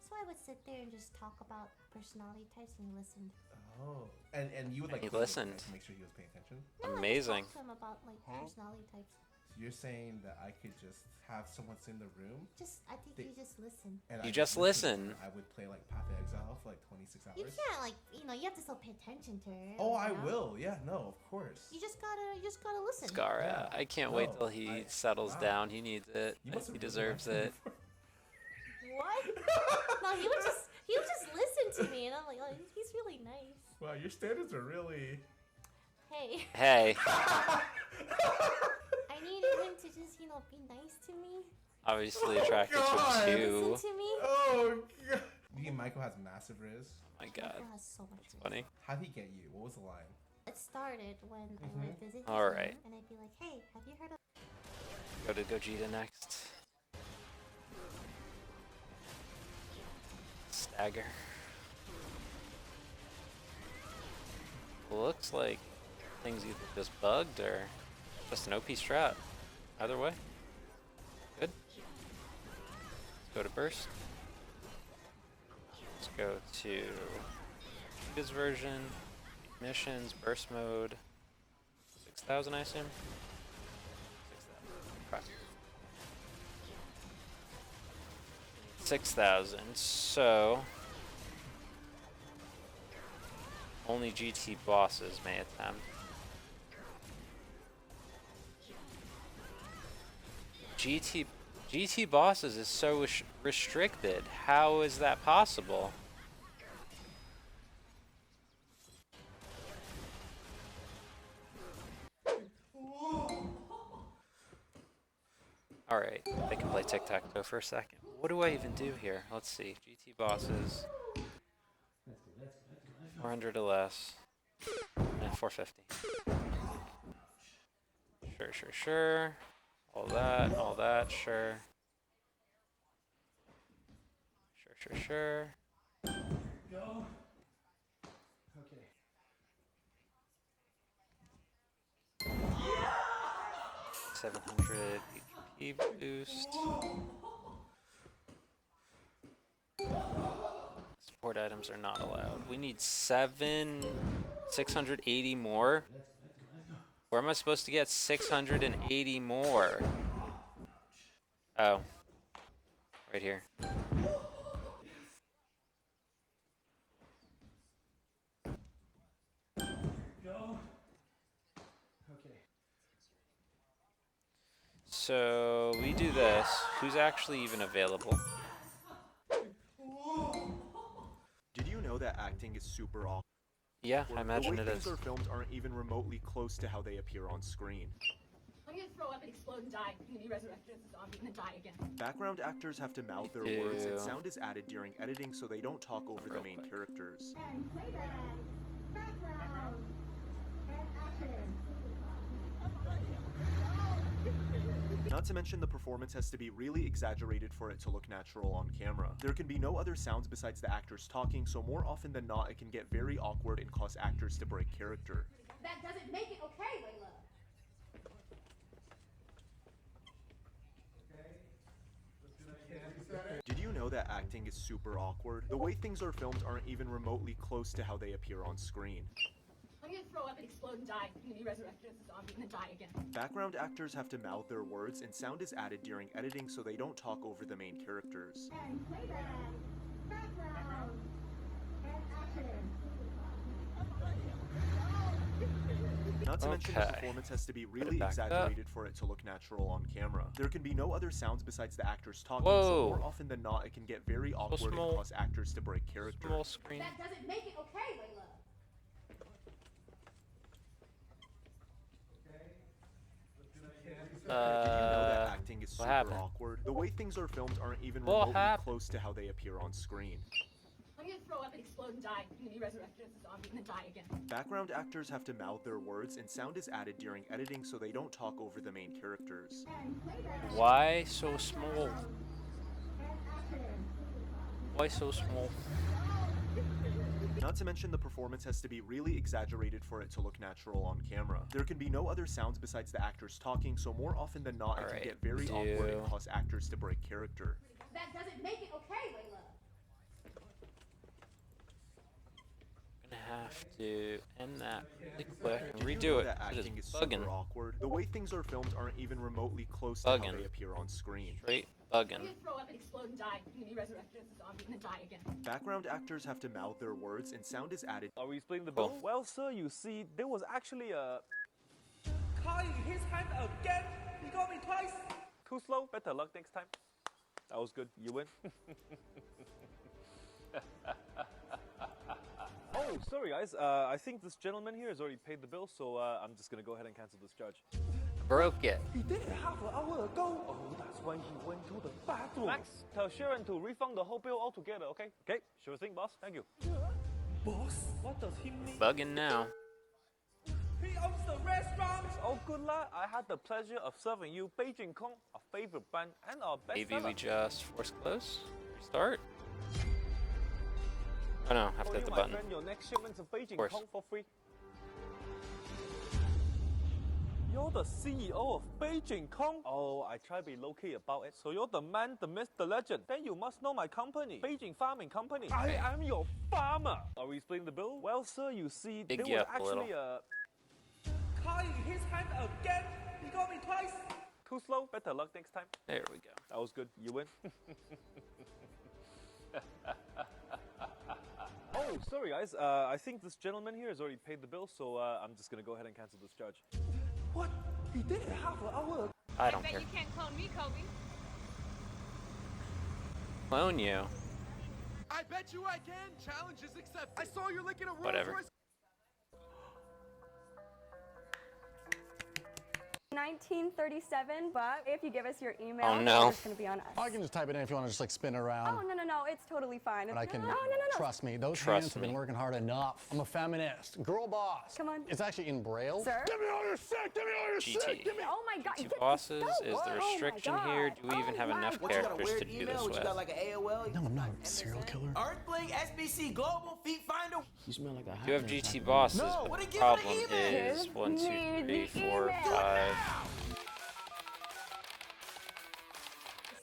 So I would sit there and just talk about personality types, and he listened. Oh, and you would like He listen listened. to make sure he was paying attention. No, Amazing. I just talked to him about like personality types. So you're saying that I could just have someone sit in the room? I think you just listen. And You I just listen. I would play like Path of Exile for like 26 hours. You can't like, you have to still pay attention to it. Oh, I you know? will. Yeah, no, of course. You just gotta listen. Scara, I can't wait till he settles wow. down. He needs it. You must have He really deserves liked him it. What? No, he would just listen to me, and I'm like, oh, he's really nice. Wow, your standards are really. Hey. Hey. I needed him to just, be nice to me. Obviously attracted God. to you. Listen to me. Oh, God. Me and Michael has massive riz. My God. Michael has so much riz. Funny. How'd he get you? What was the line? It started when I would visit his All room, right. and I'd be like, hey, have you heard of... Go to Gogeta next. Stagger. Looks like things either just bugged or just an OP strat. Either way. Good. Let's go to burst. Let's go to his version. Missions, burst mode. 6,000 I assume? 6,000. 6,000. So only GT bosses may attempt. GT bosses is so restricted. How is that possible? Alright, I can play tic-tac-toe for a second. What do I even do here? Let's see. GT bosses. 400 or less. And 450. Sure. All that, sure. Sure. Go. Okay. 700 HP boost. Support items are not allowed. We need 680 more. Where am I supposed to get 680 more? Oh. Right here. So we do this. Who's actually even available? Did you know that acting is super awkward? Yeah, I imagine the way it things is. are filmed aren't even remotely close to how they appear on screen. I'm gonna throw up and explode and die. I'm gonna be resurrected as a zombie and then die again. Background actors have to mouth their words, and sound is added during editing so they don't talk over the main characters. Not to mention the performance has to be really exaggerated for it to look natural on camera. There can be no other sounds besides the actors talking, so more often than not it can get very awkward and cause actors to break character. That doesn't make it okay, Layla. Did you know that acting is super awkward? The way things are filmed aren't even remotely close to how they appear on screen. I'm gonna throw up and explode and die. I'm gonna be resurrected as a zombie and then die again. Background actors have to mouth their words, and sound is added during editing so they don't talk over the main characters. Not to mention the performance has to be really exaggerated for it to look natural on camera. There can be no other sounds besides the actors talking, so more often than not it can get very awkward and cause actors to break character. That doesn't make it okay, Layla. Did you know that acting is super awkward? The way things are filmed aren't even remotely close to how they appear on screen. I'm gonna throw up and explode and die. I'm gonna be resurrected as a zombie and then die again. Background actors have to mouth their words, and sound is added during editing so they don't talk over the main characters. Why so small? Why so small? Not to mention the performance has to be really exaggerated for it to look natural on camera. There can be no other sounds besides the actors talking, so more often than not it can get very awkward and cause actors to break character. That doesn't make it okay, Layla. Gonna have to end that really quick and redo it. That It acting is is bugging. super awkward. The way things are filmed aren't even remotely close to how they appear on screen. Straight I'm bugging. gonna throw up and explode and die. I'm gonna be resurrected as a zombie and then die again. Background actors have to mouth their words, and sound is added. Are we splitting the bill? Well, sir, you see, there was actually a... Car in his hand again. He got me twice. Too slow. Better luck next time. That was good. You win. Oh, sorry guys. I think this gentleman here has already paid the bill, so I'm just gonna go ahead and cancel this charge. Broke it. He did it half an hour ago. Oh, that's when he went to the bathroom. Max, tell Sharon to refund the whole bill altogether, okay? Okay, sure thing, boss. Thank you. Boss, what does he mean? Bugging now. He owns the restaurant. It's all good, lad. I had the pleasure of serving you Beijing Kong, our favorite brand and our best Maybe seller. we just force close? Restart? Oh no, have to hit the my button. friend, your next shipment of Beijing course. Kong for free. You're the CEO of Beijing Kong? Oh, I try to be low-key about it. So you're the man, the myth, the legend. Then you must know my company, Beijing Farming Company. I am your farmer. Are we splitting the bill? Well, sir, you see, Big there was yep a actually little. a... Car in his hand again. He got me twice. Too slow. Better luck next time. There we go. That was good. You win. Oh, sorry guys. I think this gentleman here has already paid the bill, so I'm just gonna go ahead and cancel this charge. What? He did it half an hour ago. I don't care. You can't clone me, Kobe. Clone you. I bet you I can. Challenge is accepted. I saw you licking a Rolls Whatever. Royce. 1937, but if you give us your email, Oh, no. it's going to be on us. I can just type it in if you want to just like spin it around. Oh, no, it's totally fine. But I can, no. trust me, those Trust hands have me. been working hard enough. I'm a feminist, girl boss. Come on. It's actually in Braille. Sir? Give me all your sick, give me all your GT. sick, give me. Oh my God. Two bosses is the restriction here. Do we even have enough characters to do this with? like an AOL? No, I'm not a serial killer. Earthling, SBC, Global, Feet Finder. You smell like a You have GT bosses, No, but what the do you give problem it an email? is 1, 2, Give me 3, the 4, email. 5.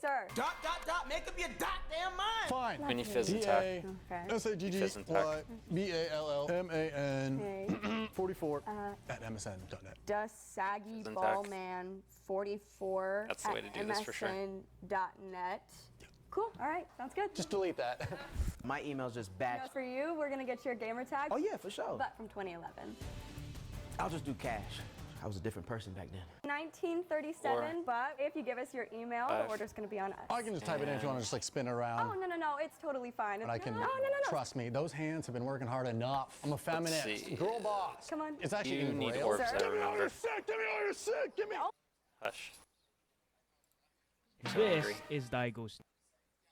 sir. Make up your damn mind. Fine. Mini fizz attack. SAGGY BALLMAN 44 at MSN.net. Saggy Ballman 44 That's the way to do this for sure. MSN.net. Cool. All right. Sounds good. Just delete that. My email's just batch. For you, we're gonna get your gamer tag. Oh yeah, for sure. But from 2011. I'll just do cash. I was a different person back then. 1937, but if you give us your email, the order's going to be on us. I can just type it in if you want to just like spin around. Oh, no, it's totally fine. And I can, no. trust me, those hands have been working hard enough. I'm a feminist, girl boss. Come on. It's actually You in need Braille. orbs, I Give me all remember. your sick, give me all your sick, give me all. Hush. This is Daigo's.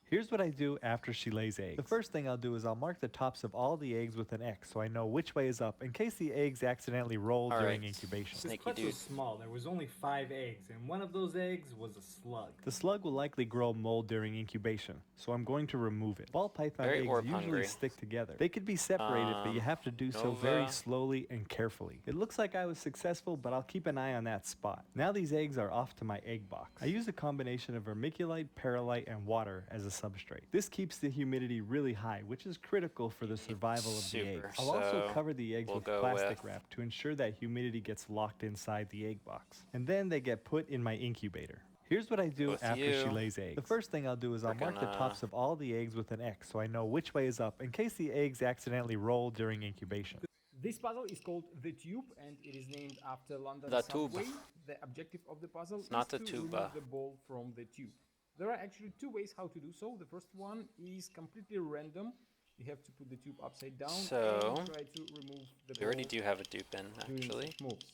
Here's what I do after she lays eggs. The first thing I'll do is I'll mark the tops of all the eggs with an X so I know which way is up in case the eggs accidentally roll during incubation. This clutch was small. There was only 5 eggs, and one of those eggs was a slug. The slug will likely grow mold during incubation, so I'm going to remove it. Ball python Very eggs orb usually hungry. stick together. They could be separated, but you have to do so very slowly and carefully. It looks like I was successful, but I'll keep an eye on that spot. Now these eggs are off to my egg box. I use a combination of vermiculite, perlite, and water as a substrate. This keeps the humidity really high, which is critical for the survival of the eggs. I'll also cover the eggs with plastic wrap to ensure that humidity gets locked inside the egg box. And then they get put in my incubator. Here's what I do after she lays eggs. The first thing I'll do is I'll mark the tops of all the eggs with an X so I know which way is up in case the eggs accidentally roll during incubation. This puzzle is called The Tube, and it is named after London The subway. Tube. The objective of the puzzle is not the to tuba. remove the ball from the tube. There are actually 2 ways how to do so. The first one is completely random. You have to put the tube upside down So, and try to remove the we already ball do have a dupe in, actually. moves.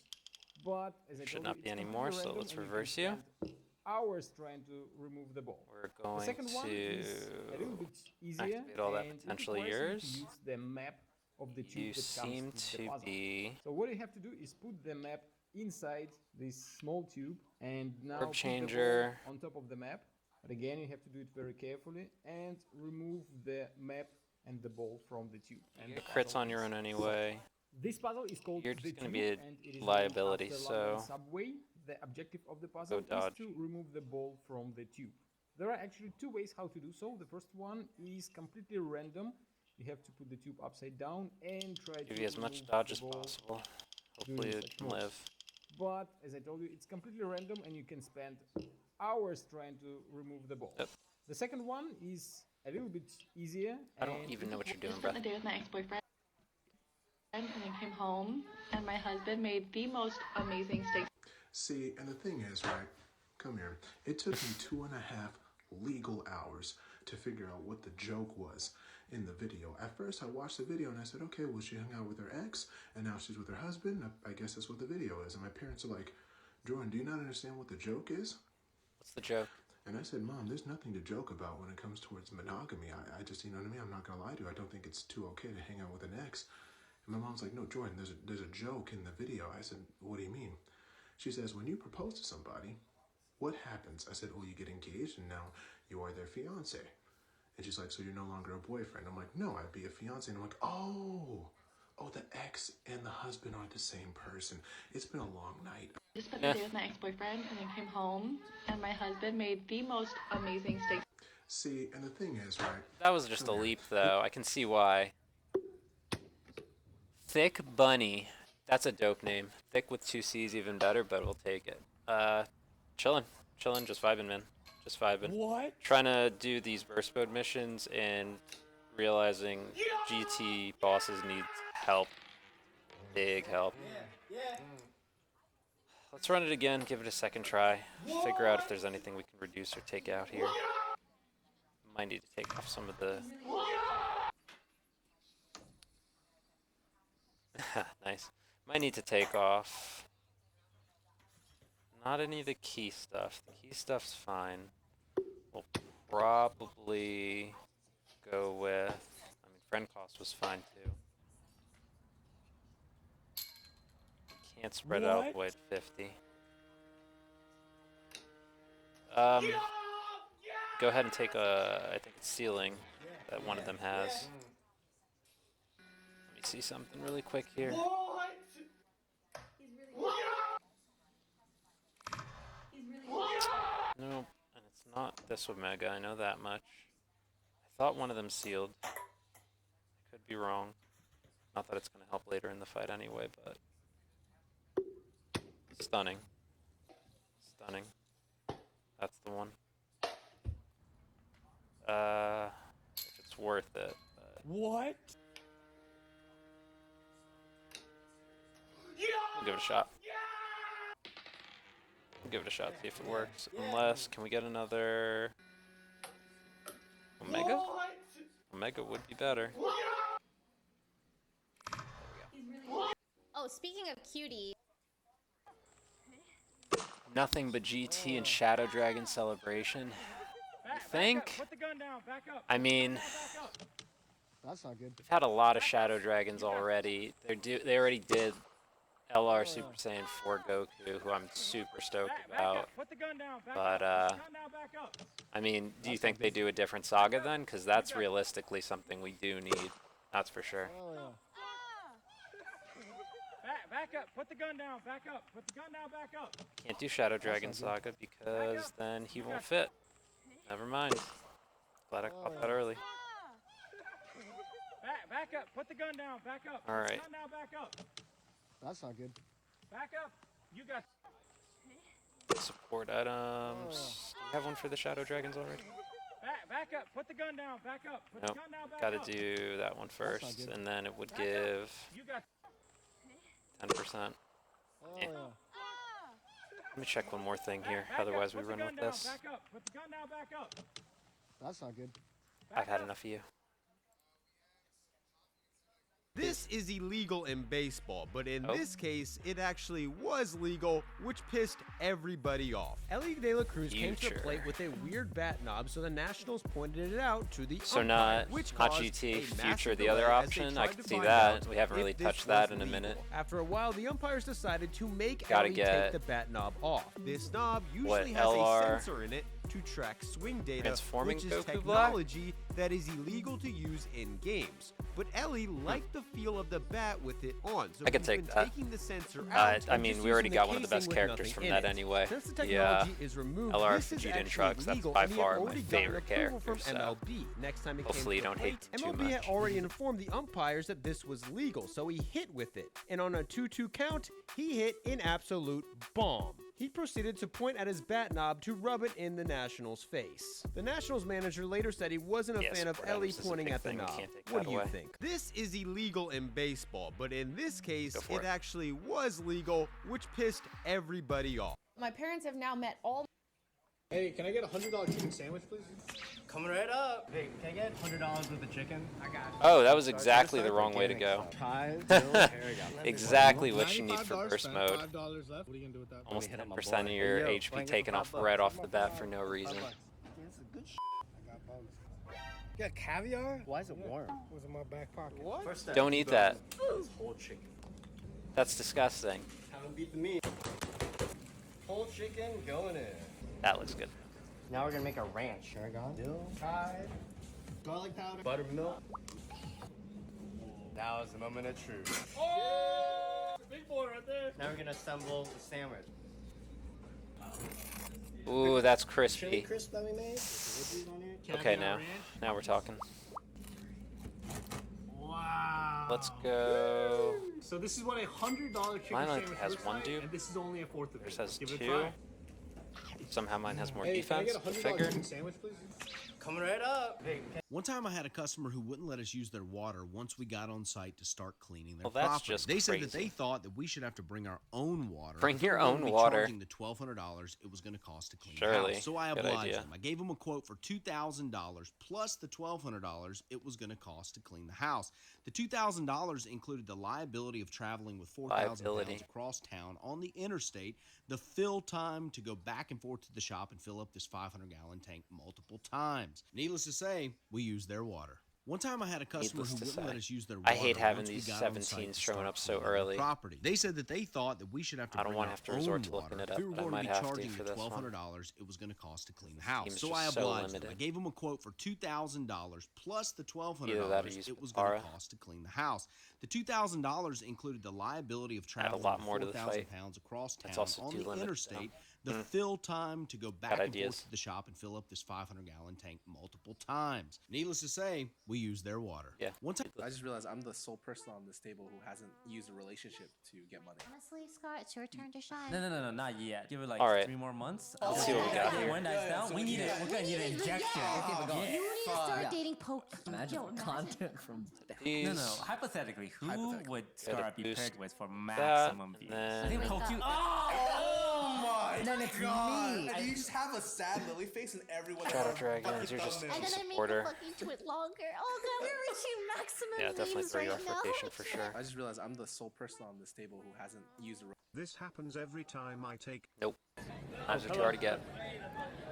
But as I Should told not you, be it's anymore, completely so random let's and reverse can you. spend hours trying to remove the ball. We're The going second one is a little bit easier, activate all that and it potentially requires you yours. to use the map of the tube You that seem comes with the to puzzle. be So what you have to do is put the map inside this small tube, and now Orb put the changer. ball on top of the map. But again, you have to do it very carefully and remove the map and the ball from the tube. And the crits on your own anyway. This puzzle is called You're The just going to Tube, be and it a is liability, named after so London subway. The objective of the puzzle is dodge. to remove the ball from the tube. There are actually 2 ways how to do so. The first one is completely random. You have to put the tube upside down and try give to you as much remove dodge the as ball possible. doing Hopefully it such can moves. live. But as I told you, it's completely random and you can spend hours trying to remove the ball. The second one is a little bit easier. I don't even know what you're doing, bro. Spent the day with my ex-boyfriend, and then came home, and my husband made the most amazing steak. See, and the thing is, right, come here. It took me 2.5 legal hours to figure out what the joke was in the video. At first, I watched the video and I said, okay, well, she hung out with her ex, and now she's with her husband. I guess that's what the video is. And my parents are like, Jordan, do you not understand what the joke is? What's the joke? And I said, Mom, there's nothing to joke about when it comes towards monogamy. I just, you know what I mean? I'm not going to lie to you. I don't think it's too okay to hang out with an ex. And my mom's like, no, Jordan, there's a joke in the video. I said, what do you mean? She says, when you propose to somebody, what happens? I said, oh, you get engaged and now you are their fiance. And she's like, so you're no longer a boyfriend. I'm like, no, I'd be a fiance. And I'm like, oh, the ex and the husband are the same person. It's been a long night. I spent the day with my ex-boyfriend, and then came home, and my husband made the most amazing steak. See, and the thing is, right? That was just a leap, though. I can see why. Thick Bunny. That's a dope name. Thick with 2 C's even better, but we'll take it. Chillin', just vibing, man. Just vibing. What? Trying to do these burst mode missions and realizing GT bosses need help. Big help. Let's run it again, give it a second try. Figure out if there's anything we can reduce or take out here. Might need to take off some of the... Nice. Might need to take off... Not any of the key stuff. The key stuff's fine. We'll probably go with... I mean, friend cost was fine too. Can't spread it out all the way to 50. Go ahead and take a... I think it's ceiling that one of them has. Let me see something really quick here. No, and it's not get this Omega, I know that much. I thought one of them sealed. I could be wrong. Not that it's going to help later in the fight anyway, but... Stunning. Stunning. That's the one. If it's worth it. But... What? We'll give it a shot. We'll give it a shot, see if it works. Unless, can we get another... Omega? Omega would be better. Oh, speaking of cutie. Nothing but GT and Shadow Dragon Celebration. You think? Put the gun down, back up. I mean, That's not good. we've had a lot of Shadow Dragons already. They already did LR Super Saiyan 4 Goku, who I'm super stoked about. But, I mean, do you think they do a different saga then? Because that's realistically something we do need. That's for sure. Back up. Put the gun down. Back up. Put the gun down. Back up. Can't do Shadow Dragon Saga because then he won't fit. Never mind. Glad I caught that early. Back up. Put the gun down. Back up. All right. Put the gun down. Back up. That's not good. Back up. You got. Support items. Do you have one for the Shadow Dragons already? Back up. Put the gun down. Back up. Put Nope. the gun down. Back Gotta up. do that one first, good. and then it would give You got. 10%. Yeah. Let me check one more thing here, otherwise we run with this. Back up. Put the gun down. Back up. That's not good. I've had enough of you. This is illegal in baseball, but in Oh. this case, it actually was legal, which pissed everybody off. Ellie De La Cruz came to the Future. plate with a weird bat knob, so the Nationals pointed it out to the So umpire, not which not caused GT, a Future, massive the other delay as they option. I tried can to see find that. out We haven't if really this touched was that in a legal. minute. After a while, the umpires decided to make Gotta Ellie get take the bat knob off. This knob what, usually has LR a sensor in it to track swing data, Transforming which is Goku Black? technology that is illegal to use in games. But Ellie liked the feel of the bat with it on, so I could he's take been that. taking the sensor out I and mean, just we already using got one of the casing best with characters nothing from in that it. anyway. Since the The technology is removed, LR this is Fujita actually Trucks, that's legal, by and he had far my already gotten favorite approval from character, so MLB. Next time it hopefully you came to don't the hate plate, too MLB had much. already informed the umpires that this was legal, so he hit with it. And on a 2-2 count, he hit an absolute bomb. He proceeded to point at his bat knob to rub it in the Nationals' face. The Nationals manager later said he wasn't a Yeah, fan of support Ellie items is a pointing big at the thing. We knob. can't take What that do you away. think? This is illegal in baseball, but in this case, Go for it it. actually was legal, which pissed everybody off. My parents have now met all. Hey, can I get a $100 chicken sandwich, please? Coming right up. Hey, can I get $100 with the chicken? I got you. Oh, that was exactly the wrong way to go. Exactly what you need for burst mode. $5 left. What are you gonna do with that? Almost 10% of your HP taken off right off the bat for no reason. You got caviar? Why is it warm? It was in my back pocket. What? Don't eat that. Whole chicken. That's disgusting. Haven't beat the meat. Whole chicken going in. That looks good. Now we're gonna make a ranch. Tarragon, dill, chive, garlic powder, buttermilk. Now is the moment of truth. Oh, big boy right there. Now we're gonna assemble the sandwich. Ooh, that's Chili crispy. crisp that we made. Okay, now we're talking. Wow. Let's go. So this is what a $100 chicken Mine only sandwich has looks one like, dude. and this is only a fourth of it. Yours has Give it a two. try. Somehow mine has more Hey, can I defense. get a $100 Figure. chicken sandwich, please? Coming right up. Hey, One time I had a customer who wouldn't let us use their water once we got on site to start cleaning their Well, that's property. just They said that crazy. they thought that we should have to bring our own water. Bring If we your were going own to be water. Charging the $1,200 it was going to cost to clean Surely. the house. So I Good obliged idea. them. I gave them a quote for $2,000 plus the $1,200 it was going to cost to clean the house. The $2,000 included the liability of traveling with 4,000 Liability. pounds across town on the interstate, the fill time to go back and forth to the shop and fill up this 500-gallon tank multiple times. Needless to say, we used their water. One time I had a customer Needless who to wouldn't let say. us use their I water hate having once we these got on site 17s to showing start up so cleaning their early. property. They said that they thought that we should have to I don't bring wanna our have to own resort to water. looking it If we up, were but I going might to be have to charging for the this one. $1,200 it was going to cost to clean the house. Seems So just I so obliged them. limited. I gave them a quote for $2,000 plus the Either that or $1,200 use it was going Para. to cost to clean the house. The $2,000 included the liability of Add a traveling lot more to the 4,000 fight. pounds across town That's also on too the limited, interstate, though. the fill time to go back and ideas. forth to the shop and fill up this 500-gallon tank multiple times. Needless to say, we use their water. Yeah. One time, I just realized I'm the sole person on this table who hasn't used a relationship to get money. Honestly, Scott, it's your turn to shine. No, not yet. Give it like All right. 3 more months. Let's see what we got here. We're nice now. We're gonna need an injection. You need to start dating Pokey. Imagine Yo, content from These No. Hypothetically, who would Gotta Scar be boost paired with for that, maximum views? then- I think Pokey. Oh my Then it's god! me. And you just have a sad lily face and everyone Shadow else Dragons, you're just fucking a And then I make the supporter. fucking tweet longer. Oh god, we're reaching maximum Yeah, definitely memes throw right you off now. rotation for sure. I just realized I'm the sole person on this table who hasn't used a This happens every time I take. Nope. How did you already get?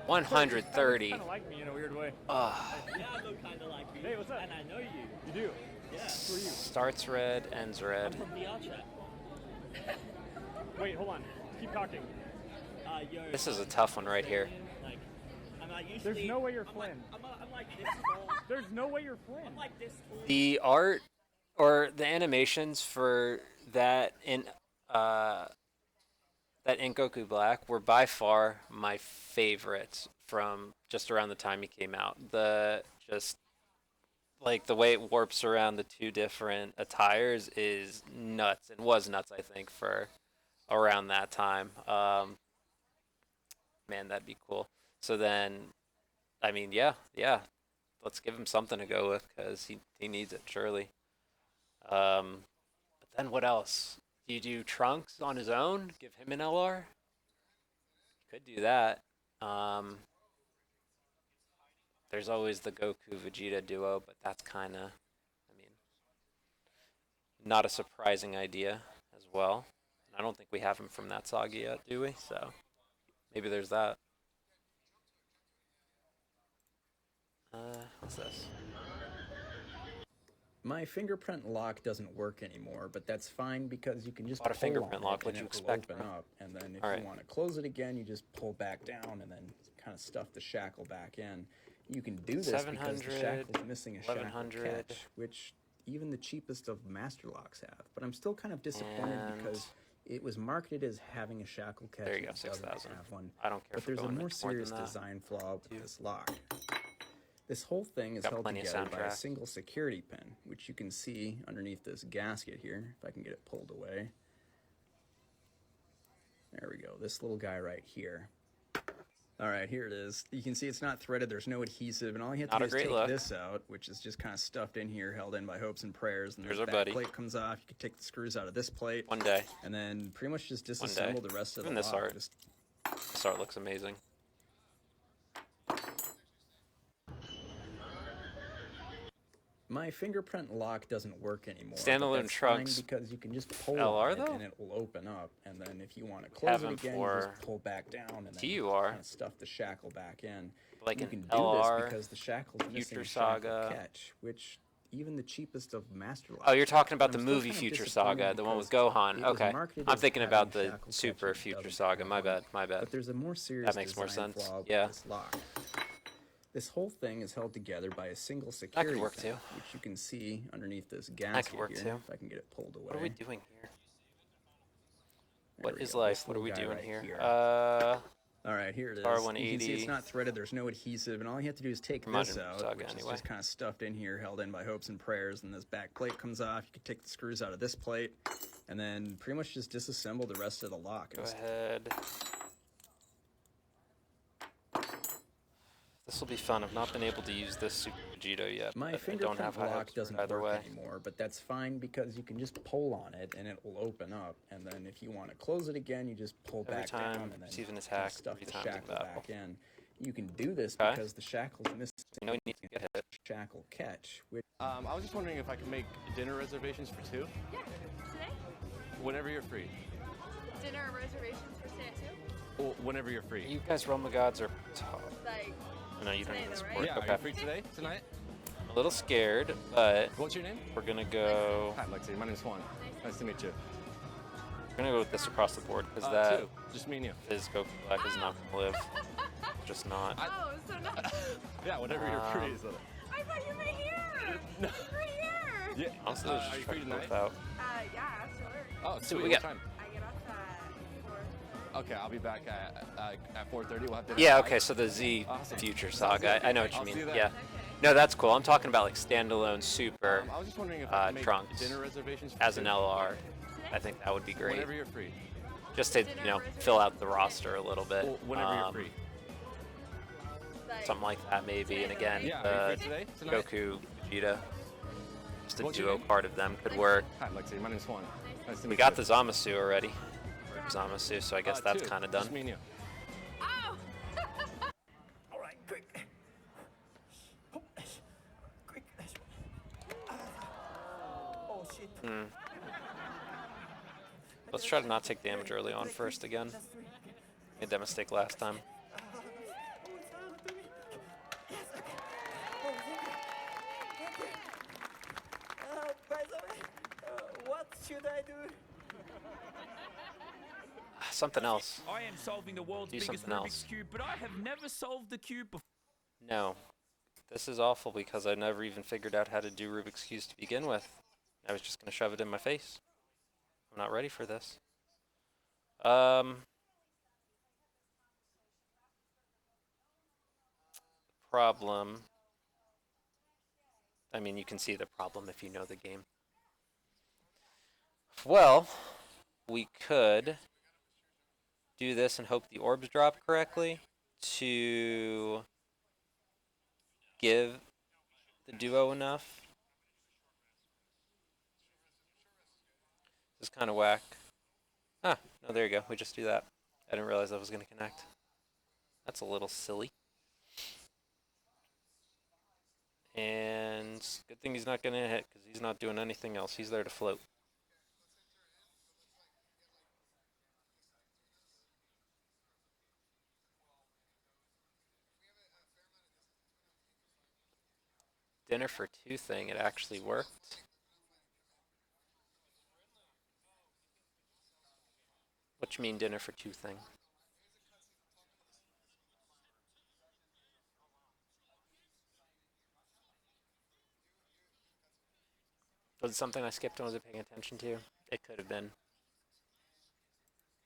130. Kind of like me in a weird way. Ugh. Yeah, I look kind of like you. Hey, what's up? And I know you. You do? Yeah. Who are you? Starts red, ends red. I'm from the Archer. Wait, hold on. Keep talking. This is a tough one right here. Like, there's no way you're Flynn. I'm like this tall. There's no way you're Flynn. I'm like this tall. The art or the animations for that in Goku Black were by far my favorites from just around the time he came out. The just like the way it warps around the two different attires is nuts, and was nuts I think for around that time. Man, that'd be cool. So then, I mean, yeah, let's give him something to go with because he needs it surely. But then what else? Do you do Trunks on his own? Give him an LR? You could do that. There's always the Goku Vegeta duo, but that's kind of, I mean, not a surprising idea as well. I don't think we have him from that saga yet, do we? So maybe there's that. What's this? My fingerprint lock doesn't work anymore, but that's fine because you can just Bought a pull fingerprint on lock, it what'd and you it will expect, open bro? up, and then if All you right. want to close it again, you just pull back down and then kind of stuff the shackle back in. You can do this because the 700, shackle's missing a shackle 1100. catch, which even the cheapest of master locks have. But I'm still kind of disappointed And because it was marketed as having a shackle catch. There you go, and it doesn't 6,000. have one. I don't care But for there's a going more much more than serious that. design flaw with this lock. This whole thing is Got held plenty of together by a soundtrack. single security pin, which you can see underneath this gasket here, if I can get it pulled away. There we go, this little guy right here. All right, here it is. You can see it's not threaded, there's no adhesive, and all you have to Not do a is great take look. this out, which is just kind of stuffed in here, held in by hopes and prayers. And There's the our back buddy. plate comes off, you can take the screws out of this plate. One day. And then pretty much just One day. disassemble the rest of Even the this lock. art. Just This art looks amazing. My fingerprint lock doesn't work anymore. but Standalone that's fine Trunks because you can just pull LR on it though? and it will open up, and then if you want to Have close it him again, you for just pull back down and then TUR. kind of stuff the shackle back in. Like you an can do LR, this because the shackle's missing Future a shackle Saga. catch, which even the cheapest of master locks. Oh, you're talking about the I'm still movie kind of Future disappointed Saga, the one with because Gohan. it was Okay, marketed I'm as thinking having about the shackle catch Super and it Future doesn't Saga. have My one. bad, my bad. But there's a more serious That makes more design sense. flaw with Yeah. this lock. This whole thing is held together by a single security work pin, too. which you can see underneath this That gasket could work here, too. if I can get it pulled away. What are we doing here? There What we is go, life? this What are little we guy doing right here? All right, here it is. Star You can see 180. it's not threaded. There's no adhesive, and all you have to do is take Modern this out, Saga which anyway. is just kind of stuffed in here, held in by hopes and prayers. And this back plate comes off. You can take the screws out of this plate, and then pretty much just disassemble the rest of the lock. Go ahead. This will be fun. I've not been able to use this Super Vegito yet. My but I don't have fingerprint high lock hopes for it doesn't either work way. anymore, but that's fine because you can just pull on it and it will open up. And then if you want to close it again, you just pull Every back time down and then receive an kind of attack, stuff 3 the times in shackle battle. back in. You can do this Okay. because the shackle's missing You know you need to get hit. shackle catch, which I was just wondering if I could make dinner reservations for 2? Yeah. Today? Whenever you're free. Dinner reservations for today too? Well, whenever you're free. You guys, Realm of Gods are tough. Like, I know you don't today need though, this right? support. Yeah, Okay. are you free today? Tonight? I'm a little scared, but What's your name? we're gonna go. Hi, Lexi. My name's Juan. Nice to meet you. We're gonna go with this across the board because 2. Just me and you. His Goku Black is not gonna live. Just not. Oh, so not. Yeah, whenever you're free. So. I thought you were here. No. You were here. Yeah. Honestly, Are just you try free to tonight? help out. Yeah, sure. Oh, So sweet. we What got- time? I get off at 4. Okay, I'll be back at 4:30. We'll have dinner. Yeah, at 5. okay, so the Z Awesome. Future Sounds Saga. good. I know what you I'll see mean. you then. Yeah. No, that's cool. I'm talking about like standalone Super I was just wondering if I could make Trunks dinner reservations for as an 2. LR. I think that would be great. Whenever you're free. Just to, you know, fill out the roster a little bit. Well, whenever you're free. Something like that maybe. And again, Yeah, are you free today? Tonight? Goku, Vegeta, just a What's your duo name? part of them could work. Hi, Lexi. My name's Juan. Nice to We meet got you. the Zamasu already. Or Zamasu, so I guess that's 2. kind of done. Just me and you. Alright, quick. Oh shit. Let's try to not take damage early on first again. Made that mistake last time. By the way, what should I do? Something else. I am solving the world's Do biggest something Rubik's else. Cube, but I have never solved the cube before. No. This is awful because I never even figured out how to do Rubik's Cubes to begin with. I was just going to shove it in my face. I'm not ready for this. Problem. I mean, you can see the problem if you know the game. Well, we could do this and hope the orbs drop correctly to give the duo enough. This is kind of whack. Ah, no, there you go. We just do that. I didn't realize that was going to connect. That's a little silly. And good thing he's not going to hit because he's not doing anything else. He's there to float. Dinner for 2 thing, it actually worked. What you mean dinner for 2 thing? Was it something I skipped and wasn't paying attention to? It could have been.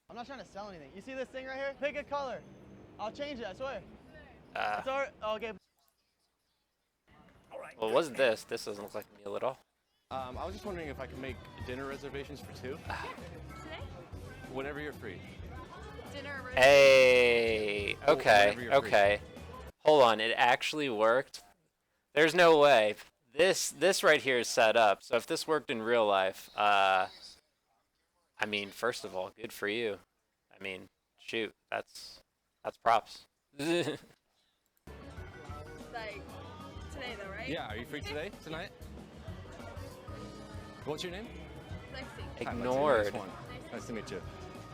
I'm not trying to sell anything. You see this thing right here? Pick a color. I'll change it, I swear. Ah. It's alright. Okay. Well, it wasn't this. This doesn't look like a meal at all. I was just wondering if I could make dinner reservations for 2. Today? Whenever you're free. Dinner. Hey, okay, whenever you're free. okay. Hold on, it actually worked. There's no way. This right here is set up. So if this worked in real life, I mean, first of all, good for you. I mean, shoot, that's props. Like today though, right? Yeah, are you free today? Tonight? What's your name? Lexi. Hi, Lexi. Ignored. Nice one. Nice to meet you.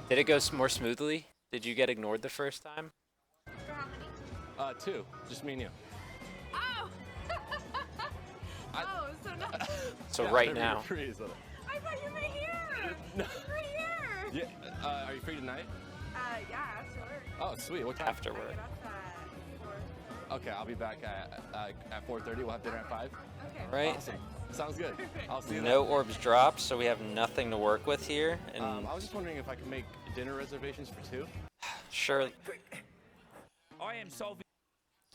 Did it go more smoothly? Did you get ignored the first time? For how many? 2. Just me and you. Oh! Oh, so nice. So Yeah, right whenever now. you're free is what I thought you were here. No. Right here. Yeah. Are you free tonight? Yeah, sure. Oh, sweet. What time? After work. I get off at 4. Okay, I'll be back at 4:30. We'll have dinner at 5. Okay. Right. Awesome. Sounds good. I'll see you No then. orbs dropped, so we have nothing to work with here. And I was just wondering if I could make dinner reservations for 2. sure, I am solving.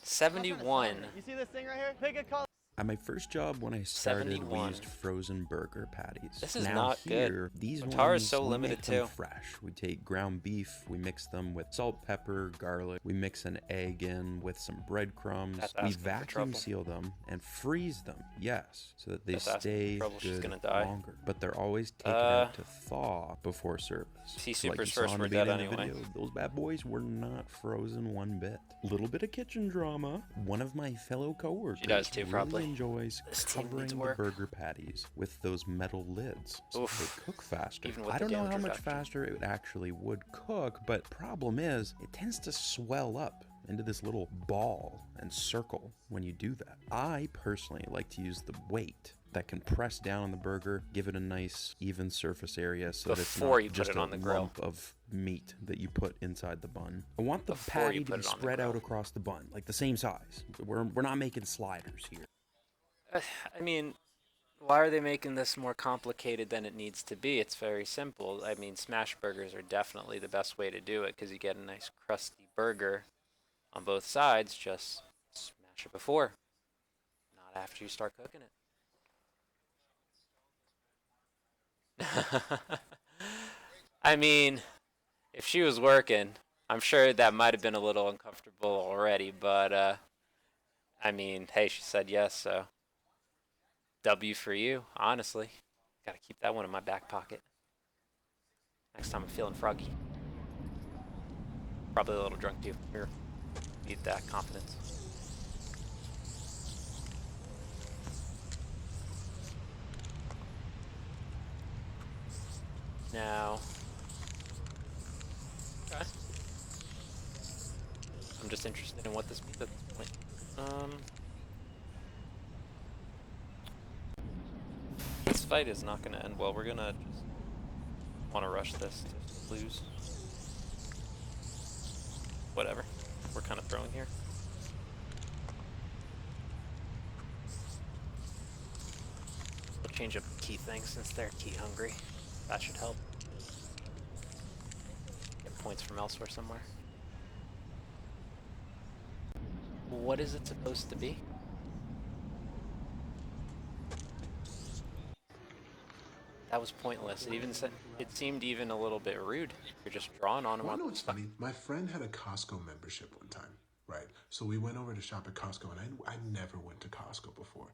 71. You see this thing right here? Pick a color. At my first job when I started, we 71. used frozen burger patties. This is now not good. here, These Otara is ones, so we limited make them too. fresh. We take ground beef, we mix them with salt, pepper, garlic. We mix an egg in with some breadcrumbs. That's We asking for vacuum trouble. seal them and freeze them. Yes, so that they That's asking for stay trouble. She's good gonna die. longer. But they're always taken out to thaw before service. See, So like Super's you saw first in were the dead beginning of the anyway. video, those bad boys were not frozen one bit. Little bit of kitchen drama. One of my fellow coworkers She does too, really probably. enjoys This team covering needs the work. burger patties with those metal lids so Oof. they cook faster. Even with I the don't know how damage much reduction. faster it actually would cook, but problem is it tends to swell up into this little ball and circle when you do that. I personally like to use the weight that can press down on the burger, give it a nice even surface area so that it's Before not you put just it on a the grill. lump of meat that you put inside the bun. I want the Before you patty to put be it on the spread out grill. across the bun, like the same size. We're not making sliders here. I mean, why are they making this more complicated than it needs to be? It's very simple. I mean, smash burgers are definitely the best way to do it because you get a nice crusty burger on both sides. Just smash it before, not after you start cooking it. I mean, if she was working, I'm sure that might have been a little uncomfortable already, but I mean, hey, she said yes, so W for you, honestly. Gotta keep that one in my back pocket. Next time I'm feeling froggy. Probably a little drunk too. Here, need that confidence. Now, okay. I'm just interested in what this means at this point. This fight is not going to end well. We're going to just want to rush this to lose. Whatever. We're kind of throwing here. We'll change up the key thing since they're key hungry. That should help. Get points from elsewhere somewhere. What is it supposed to be? That was pointless. It even said, it seemed even a little bit rude. You're just drawing on him. Well, I know what's funny. My friend had a Costco membership one time, right? So we went over to shop at Costco, and I never went to Costco before.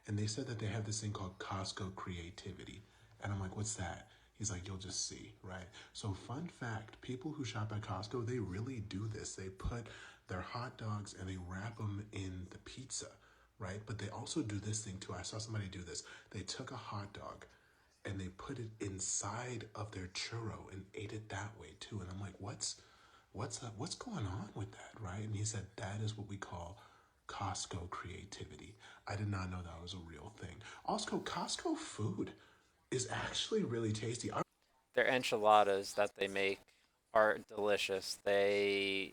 And they said that they have this thing called Costco Creativity. And I'm like, what's that? He's like, you'll just see, right? So fun fact, people who shop at Costco, they really do this. They put their hot dogs and they wrap them in the pizza, right? But they also do this thing too. I saw somebody do this. They took a hot dog and they put it inside of their churro and ate it that way too. And I'm like, what's going on with that, right? And he said, that is what we call Costco creativity. I did not know that was a real thing. Also, Costco food is actually really tasty. Their enchiladas that they make are delicious. They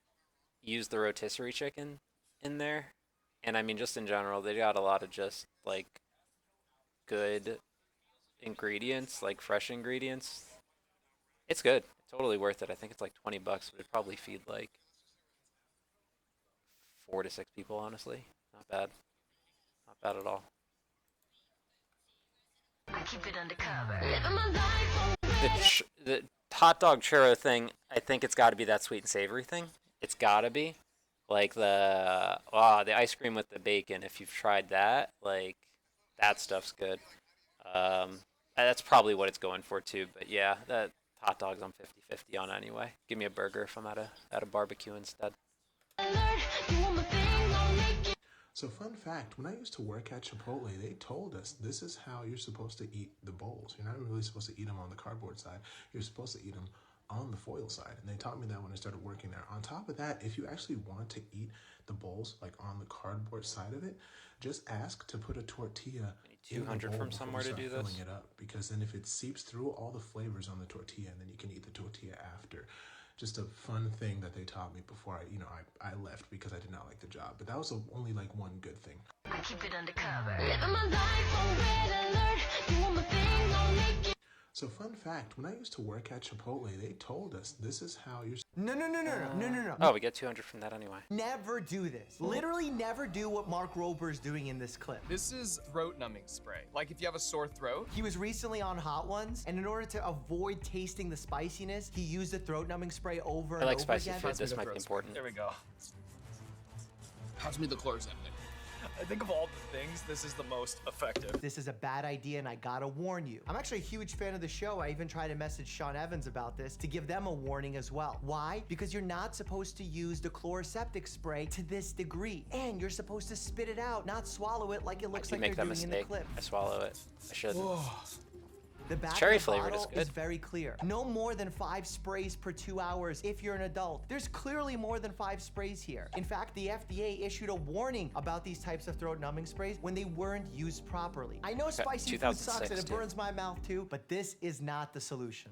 use the rotisserie chicken in there. And I mean, just in general, they got a lot of just like good ingredients, like fresh ingredients. It's good. Totally worth it. I think it's like 20 bucks, but it'd probably feed like 4 to 6 people, honestly. Not bad. Not bad at all. I keep it undercover. The hot dog churro thing, I think it's got to be that sweet and savory thing. It's got to be. Like the ice cream with the bacon, if you've tried that, like that stuff's good. That's probably what it's going for too, but yeah, that hot dogs I'm 50-50 on anyway. Give me a burger if I'm at a barbecue instead. So fun fact, when I used to work at Chipotle, they told us this is how you're supposed to eat the bowls. You're not really supposed to eat them on the cardboard side. You're supposed to eat them on the foil side. And they taught me that when I started working there. On top of that, if you actually want to eat the bowls like on the cardboard side of it, just ask to put a tortilla 200 from somewhere to do this. Filling it up, because then if it seeps through all the flavors on the tortilla, and then you can eat the tortilla after. Just a fun thing that they taught me before I left, because I did not like the job. But that was only like one good thing. I keep it undercover. Living my life on red alert. Doing my thing, I'll make it. So fun fact, when I used to work at Chipotle, they told us this is how you're... No. Oh, we get 200 from that anyway. Never do this. Literally never do what Mark Rober's doing in this clip. This is throat numbing spray. Like if you have a sore throat. He was recently on Hot Ones, and in order to avoid tasting the spiciness, he used the throat numbing spray over and over again. I like spicy food. This might be important. There we go. Pass me the Chlorzept. I think of all the things, this is the most effective. This is a bad idea, and I gotta warn you. I'm actually a huge fan of the show. I even tried to message Sean Evans about this to give them a warning as well. Why? Because you're not supposed to use the chloroseptic spray to this degree, and you're supposed to spit it out, not swallow it like it looks like you're doing in the clip. I swallow it. I should. The back cherry of the flavored bottle is good. very clear. No more than 5 sprays per 2 hours if you're an adult. There's clearly more than 5 sprays here. In fact, the FDA issued a warning about these types of throat numbing sprays when they weren't used properly. I know spicy food sucks and it burns my mouth too, but this is not the solution.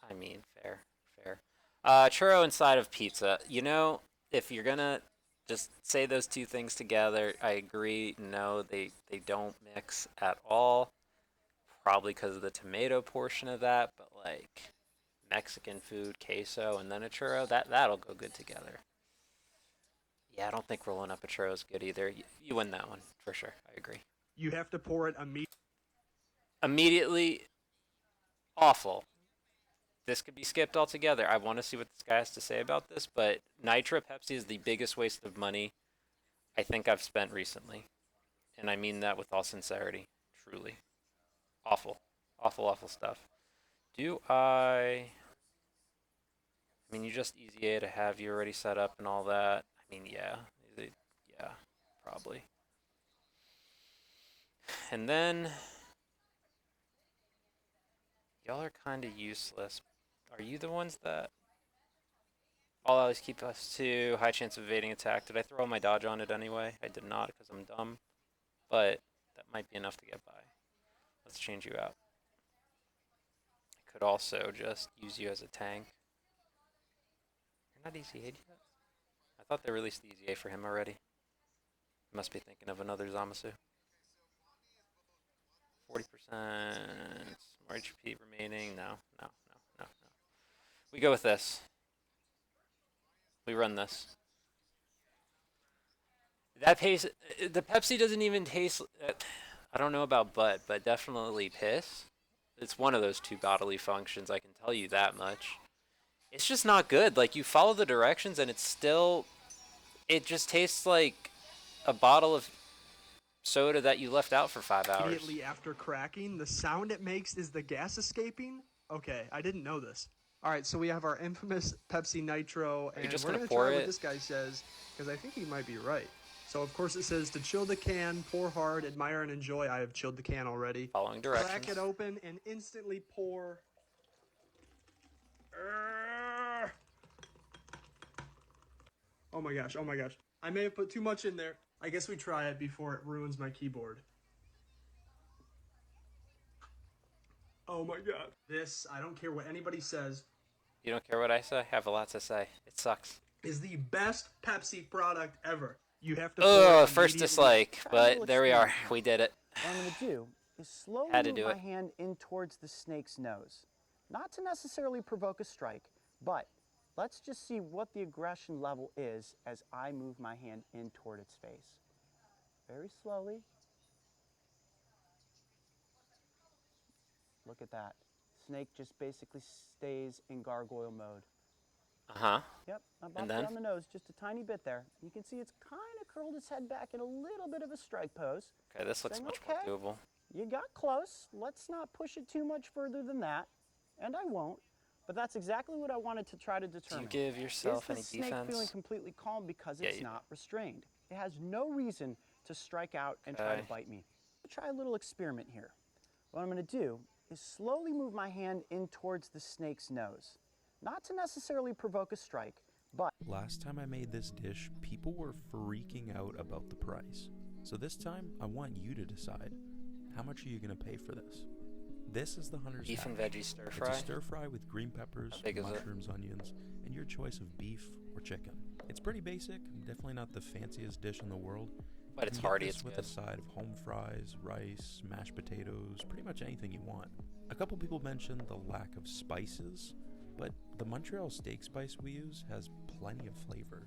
I mean, fair. Churro inside of pizza. You know, if you're gonna just say those two things together, I agree. No, they don't mix at all. probably because of the tomato portion of that, but like Mexican food, queso, and then a churro, that'll go good together. Yeah, I don't think rolling up a churro is good either. You win that one for sure. I agree. You have to pour it Immediately, awful. This could be skipped altogether. I want to see what this guy has to say about this, but Nitro Pepsi is the biggest waste of money I think I've spent recently. And I mean that with all sincerity. Truly. Awful. Awful, awful stuff. I mean, you just easy A to have you already set up and all that. I mean, yeah. Yeah, probably. And then, y'all are kind of useless. Are you the ones that all always keep us to high chance of evading attack? Did I throw my dodge on it anyway? I did not because I'm dumb. But that might be enough to get by. Let's change you out. I could also just use you as a tank. You're not easy A yet? I thought they released the easy A for him already. Must be thinking of another Zamasu. 40%. More HP remaining. No. We go with this. We run this. That pace, the Pepsi doesn't even taste, I don't know about butt, but definitely piss. It's one of those two bodily functions, I can tell you that much. It's just not good. Like, you follow the directions and it's still, it just tastes like a bottle of soda that you left out for 5 hours. immediately after cracking. The sound it makes is the gas escaping. Okay, I didn't know this. All right, so we have our infamous Pepsi Nitro, and just we're gonna gonna pour try it? what this guy says, because I think he might be right. So of course it says to chill the can, pour hard, admire and enjoy. I have chilled the can already. Following directions. Crack it open and instantly pour. Oh my gosh, oh my gosh. I may have put too much in there. I guess we try it before it ruins my keyboard. Oh my god. This, I don't care what anybody says, You don't care what I say? I have a lot to say. It sucks. is the best Pepsi product ever. You have to pour Oh, it first immediately. dislike, but there we are. We did it. What I'm going to do is slowly Had to move do my it. hand in towards the snake's nose. Not to necessarily provoke a strike, but let's just see what the aggression level is as I move my hand in toward its face. Very slowly. Look at that. Snake just basically stays in gargoyle mode. Uh-huh. Yep, I bumped And it then? on the nose just a tiny bit there. You can see it's kind of curled its head back in a little bit of a strike pose. Okay, this looks Saying, much okay, more doable. You got close. Let's not push it too much further than that. And I won't. But that's exactly what I wanted to try to determine. Do you give yourself any Is the snake defense? feeling completely calm because Yeah, it's you not restrained? It has no reason to strike out and try to Okay. bite me. I'll try a little experiment here. What I'm going to do is slowly move my hand in towards the snake's nose. Not to necessarily provoke a strike, but Last time I made this dish, people were freaking out about the price. So this time, I want you to decide, how much are you going to pay for this? This is the Hunter's Beef and Hash. veggie stir It's fry? a stir fry with green peppers, How big is it? mushrooms, onions, and your choice of beef or chicken. It's pretty basic, definitely not the fanciest dish in the world. But You it's can get hearty, this it's with good. a side of home fries, rice, mashed potatoes, pretty much anything you want. A couple people mentioned the lack of spices, but the Montreal steak spice we use has plenty of flavor.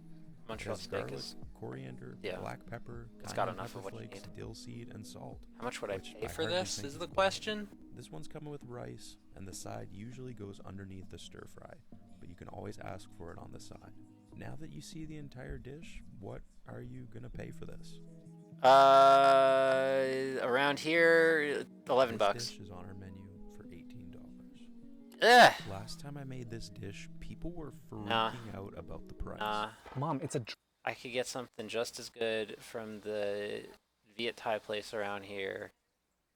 Montreal It has steak garlic, is- coriander, yeah. black pepper, It's got cayenne enough of pepper what you flakes, need. dill seed, and salt. How much would I which pay for hardly this think is is the bad. question? This one's coming with rice, and the side usually goes underneath the stir fry, but you can always ask for it on the side. Now that you see the entire dish, what are you gonna pay for this? Around here, 11 This bucks. dish is on our menu for $18. Ugh. Last time I made this dish, people were freaking Nah. out about the price. Mom, it's a I could get something just as good from the Viet Thai place around here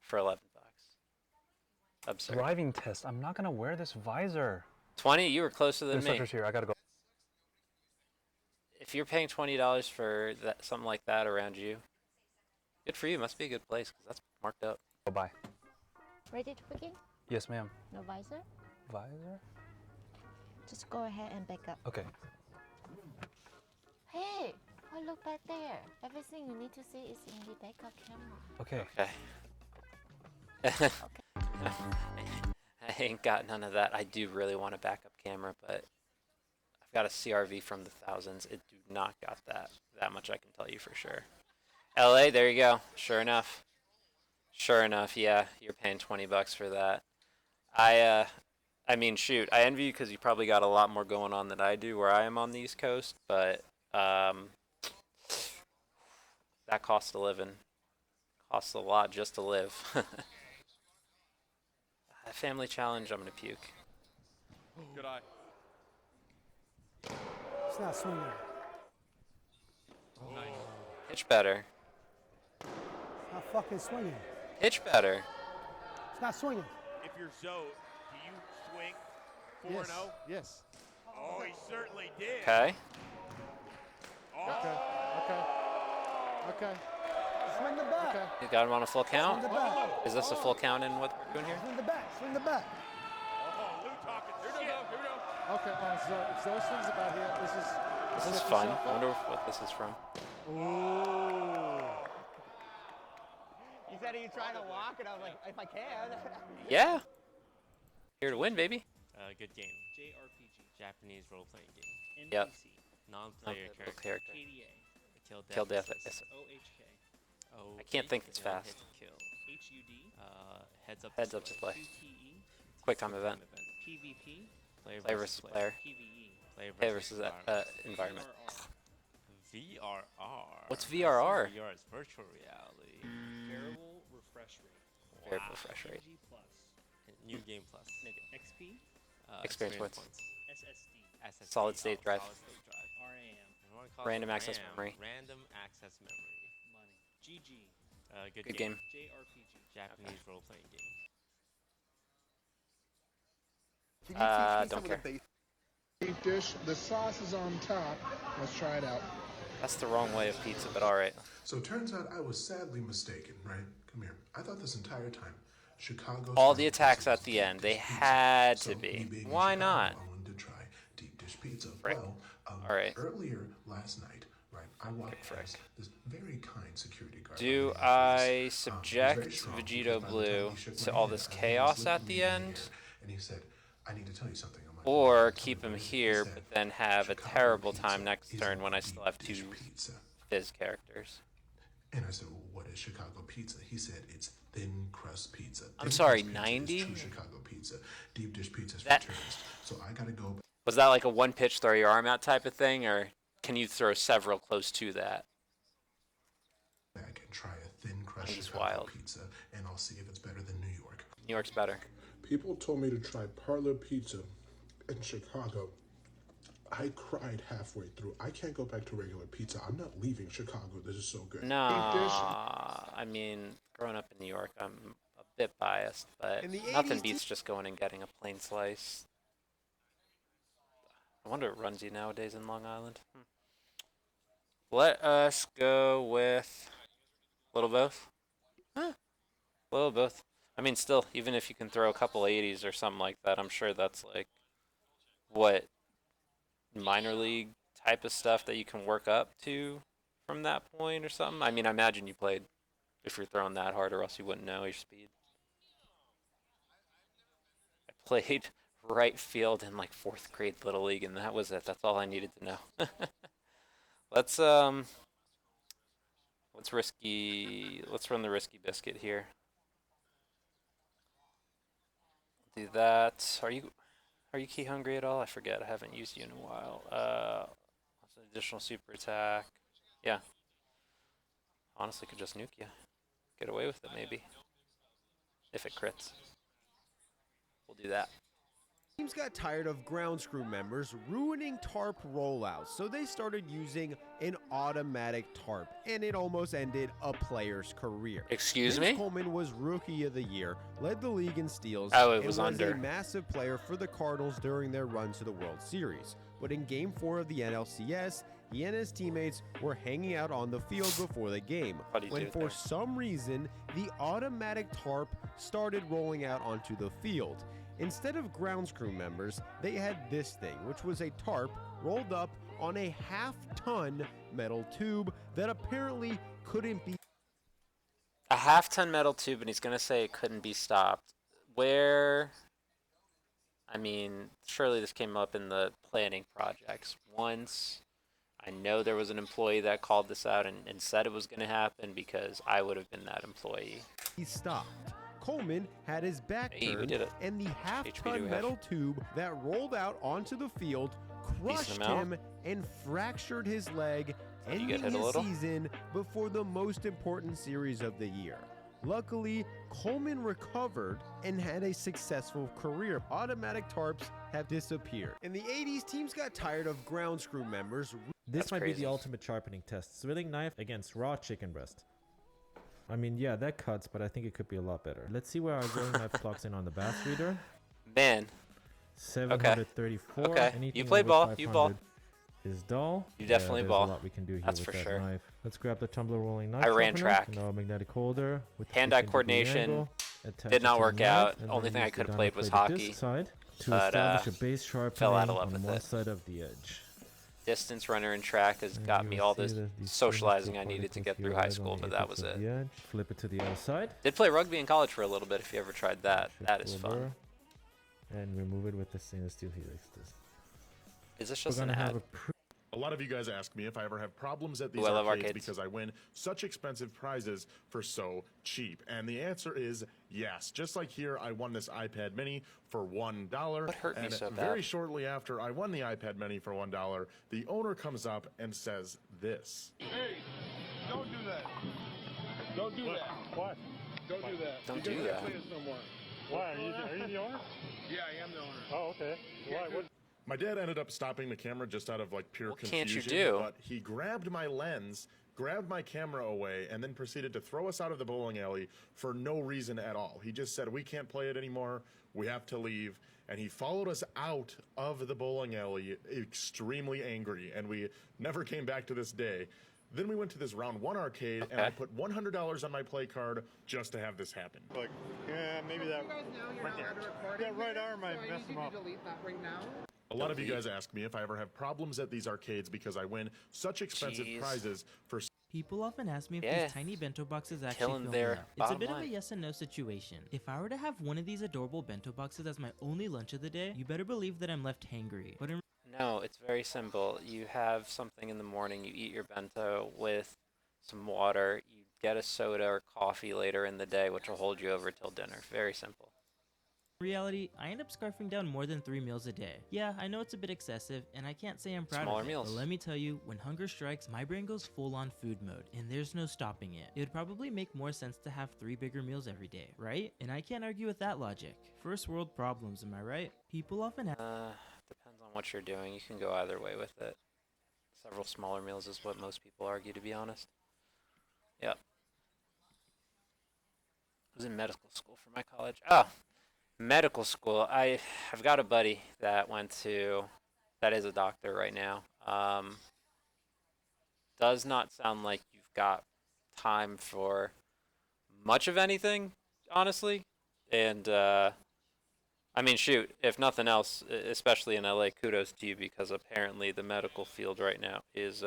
for 11 bucks. Absurd. driving test. I'm not gonna wear this visor. 20? You were closer than The me. instructor's here. I gotta go. If you're paying $20 for that, something like that around you, good for you. Must be a good place because that's marked up. Oh, bye. Ready to begin? Yes, ma'am. No visor? Visor? Just go ahead and back up. Okay. Hey, oh look back there. Everything you need to see is in the backup camera. Okay. Okay. I ain't got none of that. I do really want a backup camera, but I've got a CRV from the thousands. It do not got that. That much I can tell you for sure. LA, there you go. Sure enough. Sure enough, yeah, you're paying $20 for that. I mean, shoot, I envy you because you probably got a lot more going on than I do where I am on the East Coast, but that costs a living. Costs a lot just to live. A family challenge, I'm gonna puke. Good eye. It's not swinging. Nice. Pitch better. It's not fucking swinging. Pitch better. It's not swinging. If you're Zoe, do you swing 4-0? Yes. Oh, he certainly did. Okay. Okay. Swing the bat. Okay. You got him on a full count? Swing the bat. Is this a full count in what we're doing here? Swing the bat. Swing the bat. Oh, Lou talking shit. Okay. So if those things about here, This is fun. I wonder what this is from. Ooh. You said, are you trying to walk? And I was like, if I can. Yeah. Here to win, baby. Good game. JRPG. Japanese role-playing game. Yep. Non-player character. KDA. Kill death. OHK. I can't think this fast. Kill. HUD. Heads up to play. Quick time event. PvP. Player versus player. PvE. Player versus environment. VRR. What's VRR? VR is virtual reality. Variable refresh rate. Variable refresh rate. New game plus. XP. Experience points. SSD. Solid state drive. RAM. Random access memory. Random access memory. Money. GG. Good game. JRPG. Japanese role-playing game. Don't care. Deep dish. The sauce is on top. Let's try it out. That's the wrong way of pizza, but all right. So it turns out I was sadly mistaken, right? Come here. I thought this entire time, Chicago. All the attacks at the end, they had to be. Why not? I wanted to try deep dish pizza. Right. Well, all right. Earlier last night, right, I walked past this very kind security guard. Do I subject Vegito Blue to all this chaos at the end? And he said, I need to tell you something. Or keep him here, but then have a terrible time next turn when I still have two Fizz characters. And I said, well, what is Chicago pizza? He said, it's thin crust pizza. I'm sorry, 90? True Chicago pizza. Deep dish pizza for tourists. So I gotta go. Was that like a one pitch throw your arm out type of thing, or can you throw several close to that? Back and try a thin crust Chicago pizza, and I'll see if it's better than New York. New York's better. People told me to try Parlor Pizza in Chicago. I cried halfway through. I can't go back to regular pizza. I'm not leaving Chicago. This is so good. Nah, I mean, growing up in New York, I'm a bit biased, but nothing beats just going and getting a plain slice. I wonder what runs you nowadays in Long Island. Let us go with a little both. A little both. I mean, still, even if you can throw a couple 80s or something like that, I'm sure that's like what minor league type of stuff that you can work up to from that point or something. I mean, I imagine you played if you're throwing that hard, or else you wouldn't know your speed. I played right field in like 4th grade Little League, and that was it. That's all I needed to know. Let's run the risky biscuit here. Do that. Are you key hungry at all? I forget. I haven't used you in a while. An additional super attack. Yeah. Honestly, could just nuke you. Get away with it, maybe. If it crits. We'll do that. Teams got tired of ground screw members ruining tarp rollouts, so they started using an automatic tarp, and it almost ended a player's career. Excuse Vince me? Coleman was Rookie of the Year, led the league in steals, Oh, it and was was under. a massive player for the Cardinals during their run to the World Series. But in Game 4 of the NLCS, he and his teammates were hanging out on the field before the game, when for some reason, the automatic tarp started rolling out onto the field. Instead of ground crew members, they had this thing, which was a tarp rolled up on a half-ton metal tube that apparently couldn't be... A half-ton metal tube, and he's going to say it couldn't be stopped. where, I mean, surely this came up in the planning projects. Once, I know there was an employee that called this out and said it was going to happen because I would have been that employee. He stopped. Coleman had his back Hey, we turned, did it. and the HP do half-ton we metal have? tube that rolled out onto the field crushed amount. him and fractured his leg, Did you get ending hit a his little? season before the most important series of the year. Luckily, Coleman recovered and had a successful career. Automatic tarps have disappeared. In the 80s, teams got tired of ground screw members. This might be the ultimate sharpening test. Swilling knife against raw chicken breast. I mean, yeah, that cuts, but I think it could be a lot better. Let's see where our grilling knife clocks in on the bass reader. Man. 734. Okay. Anything You play over ball. You ball. 500 is dull. You definitely there's ball. a lot we can do here That's with for that sure. knife. Let's grab the tumbler rolling knife. I ran sharpener, track. and our magnetic holder with the Hand-eye 15-degree coordination angle. Attach did it not to the work knife, out. and Only then thing I use the could have played was dyno-plated hockey. disc side to But, establish a base sharpening fell out of love on with one it. side of the edge. Distance runner and track has got me all this socializing I needed to get through high school, but that was it. Flip it to the other side. Did play rugby in college for a little bit if you ever tried that. That is fun. And remove it with the stainless steel helix. Is this We're just an gonna have ad? A lot of you guys ask me if I ever have problems at Ooh, these I love arcades arcades. because I win such expensive prizes for so cheap. And the answer is yes. Just like here, I won this iPad mini for $1. What hurt me and so bad? very shortly after I won the iPad mini for $1, the owner comes up and says this. Hey, don't do that. Don't do that. What? Don't do that. Don't You do can't that. play this no more. Why? Are you the owner? Yeah, I am the owner. Oh, okay. Why? What? My dad ended up stopping the camera just out of like pure What confusion. can't you do? But he grabbed my lens, grabbed my camera away, and then proceeded to throw us out of the bowling alley for no reason at all. He just said, "We can't play it anymore. We have to leave." And he followed us out of the bowling alley extremely angry, and we never came back to this day. Then we went to this round one arcade, and I put $100 on my play card just to have this happen. Like, yeah, maybe that right there. That right arm might mess him up. A lot of you guys ask me if I ever have problems at these arcades because I win such expensive prizes for. People often ask me if Yeah. these tiny bento boxes actually Killing fill their me up. It's a bottom bit of line. a yes and no situation. If I were to have one of these adorable bento boxes as my only lunch of the day, you better believe that I'm left hangry. But in No, it's very simple. You have something in the morning, you eat your bento with some water, you get a soda or coffee later in the day, which will hold you over till dinner. Very simple. reality, I end up scarfing down more than 3 meals a day. Yeah, I know it's a bit excessive, and I can't say I'm proud Smaller of it, meals. but let me tell you, when hunger strikes, my brain goes full-on food mode, and there's no stopping it. It would probably make more sense to have 3 bigger meals every day, right? And I can't argue with that logic. First world problems, am I right? People often have... Depends on what you're doing. You can go either way with it. Several smaller meals is what most people argue, to be honest. Yep. I was in medical school for my college. Oh, medical school. I've got a buddy that that is a doctor right now. Does not sound like you've got time for much of anything, honestly. And, I mean, shoot, if nothing else, especially in LA, kudos to you, because apparently the medical field right now is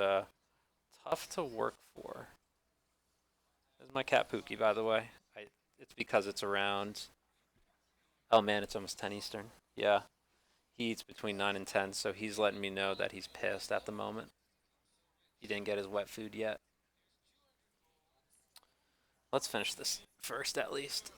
tough to work for. This is my cat Pookie, by the way. It's because it's around... Oh man, it's almost 10 Eastern. Yeah. He eats between 9 and 10, so he's letting me know that he's pissed at the moment. He didn't get his wet food yet. Let's finish this first, at least.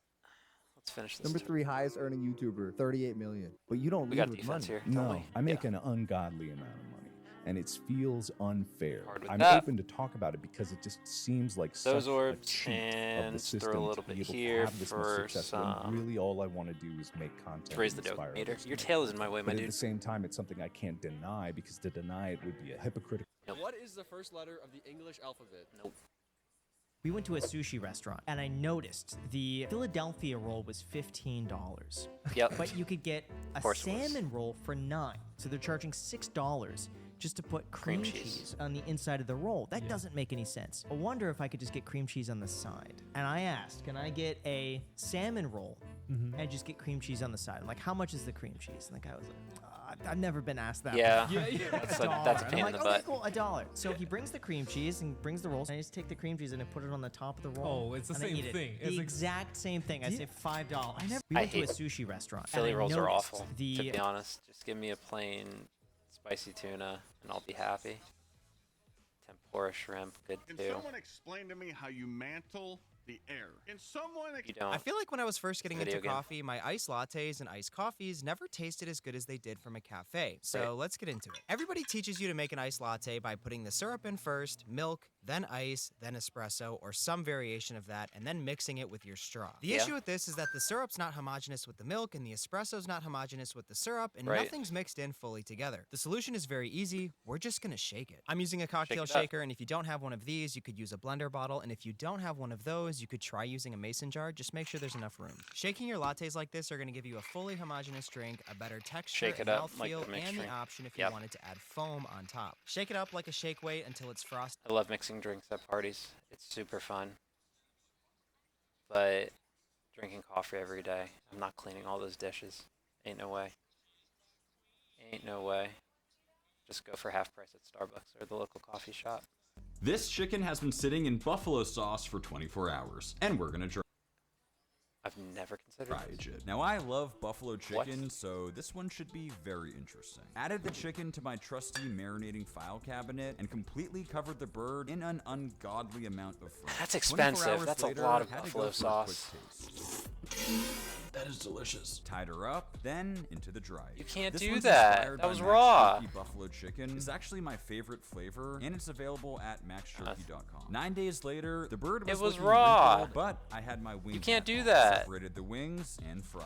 Let's finish this. Number 3 highest earning YouTuber, 38 million. But you don't We lead got with defense money. here, don't No, we? I make an ungodly amount of money, and it feels unfair. with I'm that. open to talk about it because it just seems like Those such orbs, a cheat of and the throw system a little to be bit able here to have this much for success when some- really all I want to do is make content. Let's raise the and inspire Dokkan meter. others to Your make tail is in content. my way, my But dude. at the same time, it's something I can't deny because to deny it would be a hypocritical. What is the first letter of the English alphabet? Nope. We went to a sushi restaurant, and I noticed the Philadelphia roll was $15. Yep. But you could get a course it was. salmon roll for $9. So they're charging $6 just to put cream cheese on the inside of the roll. That doesn't make any sense. I wonder if I could just get cream cheese on the side. And I asked, can I get a salmon roll and just get cream cheese on the side? I'm like, how much is the cream cheese? And the guy was like, I've never been asked that. Yeah, before. that's a $1. pain I'm in like, the okay, butt. cool, $1. So he brings the cream cheese and brings the rolls. And I just take the cream cheese and I put it on the top of the roll. Oh, it's the and I same eat it. thing. The exact same thing. I say $5. We I went to a hate sushi restaurant. Philly and I rolls are noticed awful. The To be honest, just give me a plain spicy tuna and I'll be happy. Tempura shrimp, good Can too. someone explain to me how you mantle the air? Can someone You don't. I feel like when I was first getting Video into game. coffee, my iced lattes and iced coffees never tasted as good as they did from a cafe. So Right. let's get into it. Everybody teaches you to make an iced latte by putting the syrup in first, milk, then ice, then espresso, or some variation of that, and then mixing it with your straw. The Yeah. issue with this is that the syrup's not homogeneous with the milk, and the espresso's not homogeneous with the syrup, and Right. nothing's mixed in fully together. The solution is very easy. We're just gonna shake it. I'm using a cocktail Shake it up. shaker, and if you don't have one of these, you could use a blender bottle, and if you don't have one of those, you could try using a mason jar. Just make sure there's enough room. Shaking your lattes like this are going to give you a fully homogeneous drink, a better texture Shake and it up like mouthfeel, the mixed and the drink. option if you Yep. wanted to add foam on top. Shake it up like a shake weight until it's frosted. I love mixing drinks at parties. It's super fun. But drinking coffee every day, I'm not cleaning all those dishes. Ain't no way. Ain't no way. Just go for half price at Starbucks or the local coffee shop. This chicken has been sitting in buffalo sauce for 24 hours, and we're gonna I've never considered dry this. age it. Now I love buffalo chicken, so this one should be very interesting. Added the chicken to my trusty marinating file cabinet and completely covered the bird in an ungodly amount of fries. That's 24 expensive. hours That's later, a lot of had to buffalo go for a quick sauce. taste. That is delicious. Tied her up, then into the dry. You can't This do one's that. inspired That by was Max raw. Jerky buffalo chicken. It's actually my favorite flavor, and it's available at maxjerky.com. 9 days later, the bird was, It was looking raw. wrinkled, but I had my wings. You can't back do on. that. Separated the wings and fried.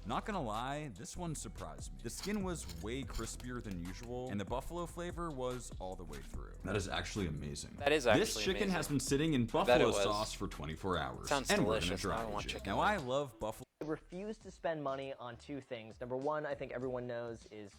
Not gonna lie, this one surprised me. The skin was way crispier than usual, and the buffalo flavor was all the way through. That is actually amazing. That is This actually chicken has amazing. been sitting in I bet buffalo it was. sauce for 24 hours. Sounds and we're delicious. gonna I dry don't want age it. chicken Now I love buffalo. I refuse to spend money on two things. Number one, I think everyone knows, is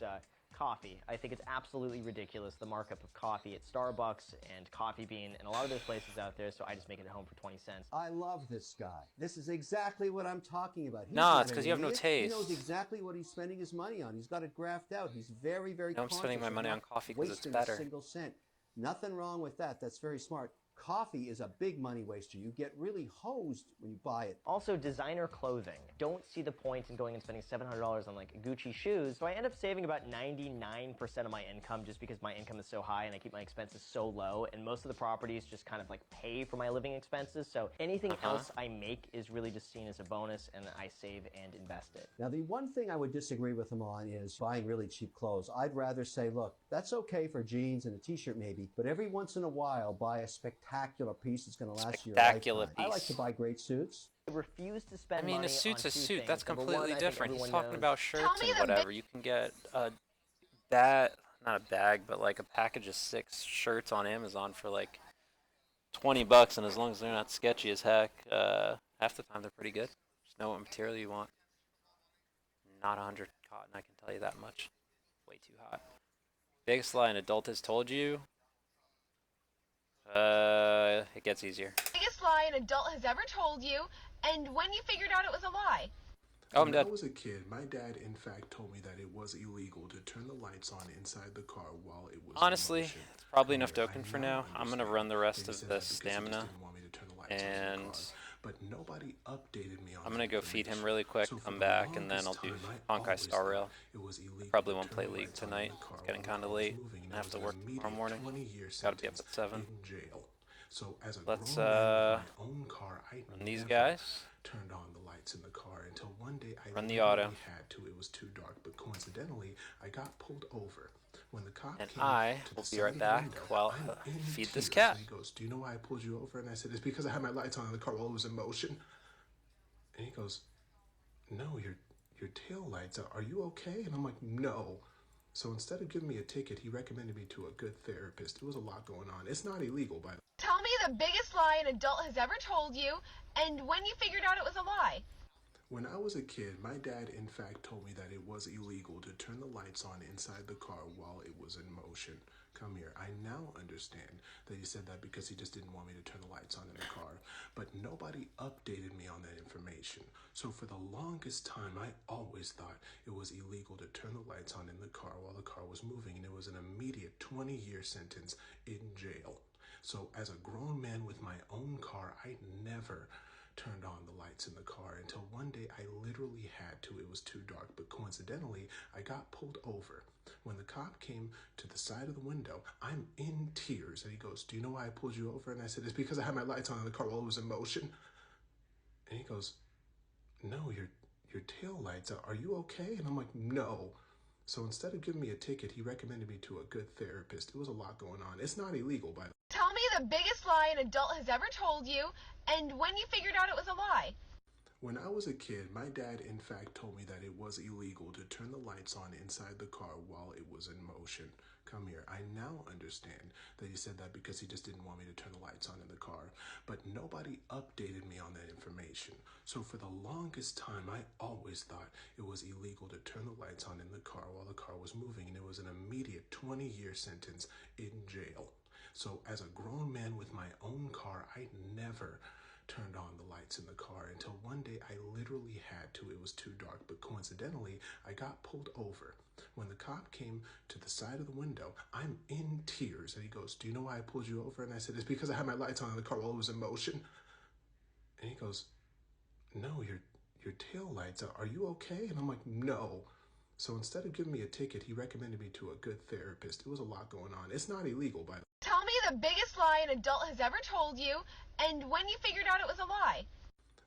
coffee. I think it's absolutely ridiculous, the markup of coffee at Starbucks and Coffee Bean and a lot of those places out there, so I just make it at home for 20 cents. I love this guy. This is exactly what I'm talking about. He's Nah, not it's an 'cause you have no idiot. taste. He knows exactly what he's spending his money on. He's got it graphed out. He's very, very No, I'm spending conscious my of money not on coffee 'cause it's wasting better. a single cent. Nothing wrong with that. That's very smart. Coffee is a big money waster. You get really hosed when you buy it. Also, designer clothing. Don't see the point in going and spending $700 on like Gucci shoes, so I end up saving about 99% of my income just because my income is so high and I keep my expenses so low, and most of the properties just kind of like pay for my living expenses, so anything else I make is really just seen as a bonus, and I save and invest it. Now, the one thing I would disagree with him on is buying really cheap clothes. I'd rather say, look, that's okay for jeans and a t-shirt maybe, but every once in a while, buy a spectacular piece that's going to last you your Spectacular lifetime. I like piece. to buy great suits. I refuse to spend I mean, money a suit's on a two suit. things. That's Number completely one, I think different. He's everyone talking knows- about shirts and whatever. You can get a not a bag, but like a package of 6 shirts on Amazon for like $20, and as long as they're not sketchy as heck, half the time they're pretty good. Just know what material you want. Not 100 cotton, I can tell you that much. Way too hot. Biggest lie an adult has told you. It gets easier. Biggest lie an adult has ever told you, and when you figured out it was a lie. Oh, I'm when dead. I was a kid, my dad, in fact, told me that it was illegal to turn the lights on inside the car while it was in Honestly, motion. it's probably enough Dokkan for now. I'm gonna run the rest of the stamina, and But nobody updated me on I'm gonna go feed him really quick, come back, and then I'll do Honkai Star Rail. Probably won't play League tonight. It's getting kind of late. I have to work tomorrow morning. Gotta be up at 7. So as a Let's grown man with my own car, I run these never guys. turned on the lights in the car until one day I Run the literally auto. had to. It was too dark, but coincidentally, I got pulled over. When the cop And came I to will the be side right of the back window, while I'm I in feed this tears. cat. And he goes, "Do you know why I pulled you over?" And I said, "It's because I had my lights on in the car while it was in motion." And he goes, "No, your tail lights are you okay?" And I'm like, "No." So instead of giving me a ticket, he recommended me to a good therapist. It was a lot going on. It's not illegal, by the way. Tell me the biggest lie an adult has ever told you, and when you figured out it was a lie. When I was a kid, my dad in fact told me that it was illegal to turn the lights on inside the car while it was in motion. Come here. I now understand that he said that because he just didn't want me to turn the lights on in the car, but nobody updated me on that information. So for the longest time, I always thought it was illegal to turn the lights on in the car while the car was moving, and it was an immediate 20-year sentence in jail. So as a grown man with my own car, I never turned on the lights in the car until one day I literally had to. It was too dark, but coincidentally, I got pulled over. When the cop came to the side of the window, I'm in tears, and he goes, "Do you know why I pulled you over?" And I said, "It's because I had my lights on in the car while it was in motion." And he goes, "No, your tail lights, are you okay?" And I'm like, "No." So instead of giving me a ticket, he recommended me to a good therapist. It was a lot going on. It's not illegal, by the way. Tell me the biggest lie an adult has ever told you, and when you figured out it was a lie. When I was a kid, my dad in fact told me that it was illegal to turn the lights on inside the car while it was in motion. Come here. I now understand that he said that because he just didn't want me to turn the lights on in the car, but nobody updated me on that information. So for the longest time, I always thought it was illegal to turn the lights on in the car while the car was moving, and it was an immediate 20-year sentence in jail. So as a grown man with my own car, I never turned on the lights in the car until one day I literally had to. It was too dark, but coincidentally, I got pulled over. When the cop came to the side of the window, I'm in tears, and he goes, "Do you know why I pulled you over?" And I said, "It's because I had my lights on in the car while it was in motion." And he goes, "No, your tail lights, are you okay?" And I'm like, "No." So instead of giving me a ticket, he recommended me to a good therapist. It was a lot going on. It's not illegal, by the way. Tell me the biggest lie an adult has ever told you, and when you figured out it was a lie.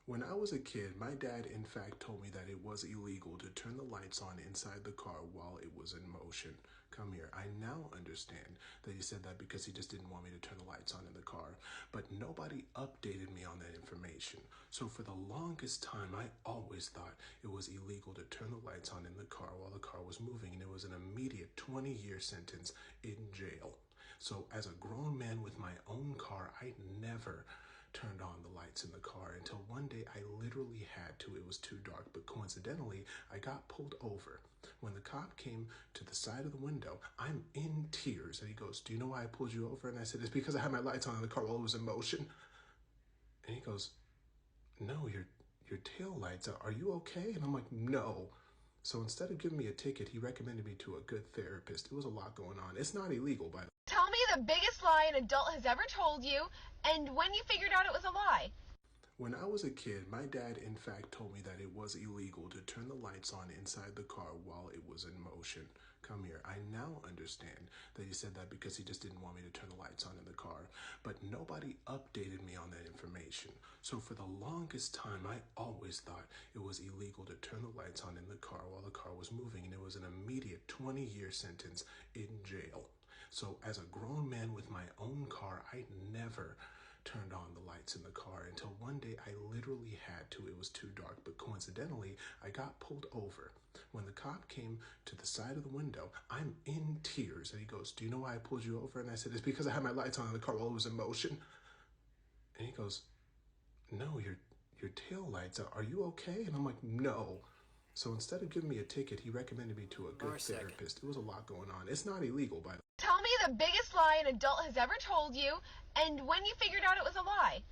When I was a kid, my dad in fact told me that it was illegal to turn the lights on inside the car while it was in motion. Come here. I now understand that he said that because he just didn't want me to turn the lights on in the car, but nobody updated me on that information. So for the longest time, I always thought it was illegal to turn the lights on in the car while the car was moving, and it was an immediate 20-year sentence in jail. So as a grown man with my own car, I never turned on the lights in the car until one day I literally had to. It was too dark, but coincidentally, I got pulled over. When the cop came to the side of the window, I'm in tears, and he goes, "Do you know why I pulled you over?" And I said, "It's because I had my lights on in the car while it was in motion." And he goes, "No, your tail lights, are you okay?" And I'm like, "No." So instead of giving me a ticket, he recommended me to a good therapist. It was a lot going on. It's not illegal, by the way. Tell me the biggest lie an adult has ever told you, and when you figured out it was a lie. When I was a kid, my dad in fact told me that it was illegal to turn the lights on inside the car while it was in motion. Come here. I now understand that he said that because he just didn't want me to turn the lights on in the car, but nobody updated me on that information. So for the longest time, I always thought it was illegal to turn the lights on in the car while the car was moving, and it was an immediate 20-year sentence in jail. So as a grown man with my own car, I never turned on the lights in the car until one day I literally had to. It was too dark, but coincidentally, I got pulled over. When the cop came to the side of the window, I'm in tears, and he goes, "Do you know why I pulled you over?" And I said, "It's because I had my lights on in the car while it was in motion." And he goes, "No, your tail lights, are you okay?" And I'm like, "No." So instead of giving me a ticket, he recommended me to a good therapist. It was a lot going on. It's not illegal, by the way. Tell me the biggest lie an adult has ever told you, and when you figured out it was a lie.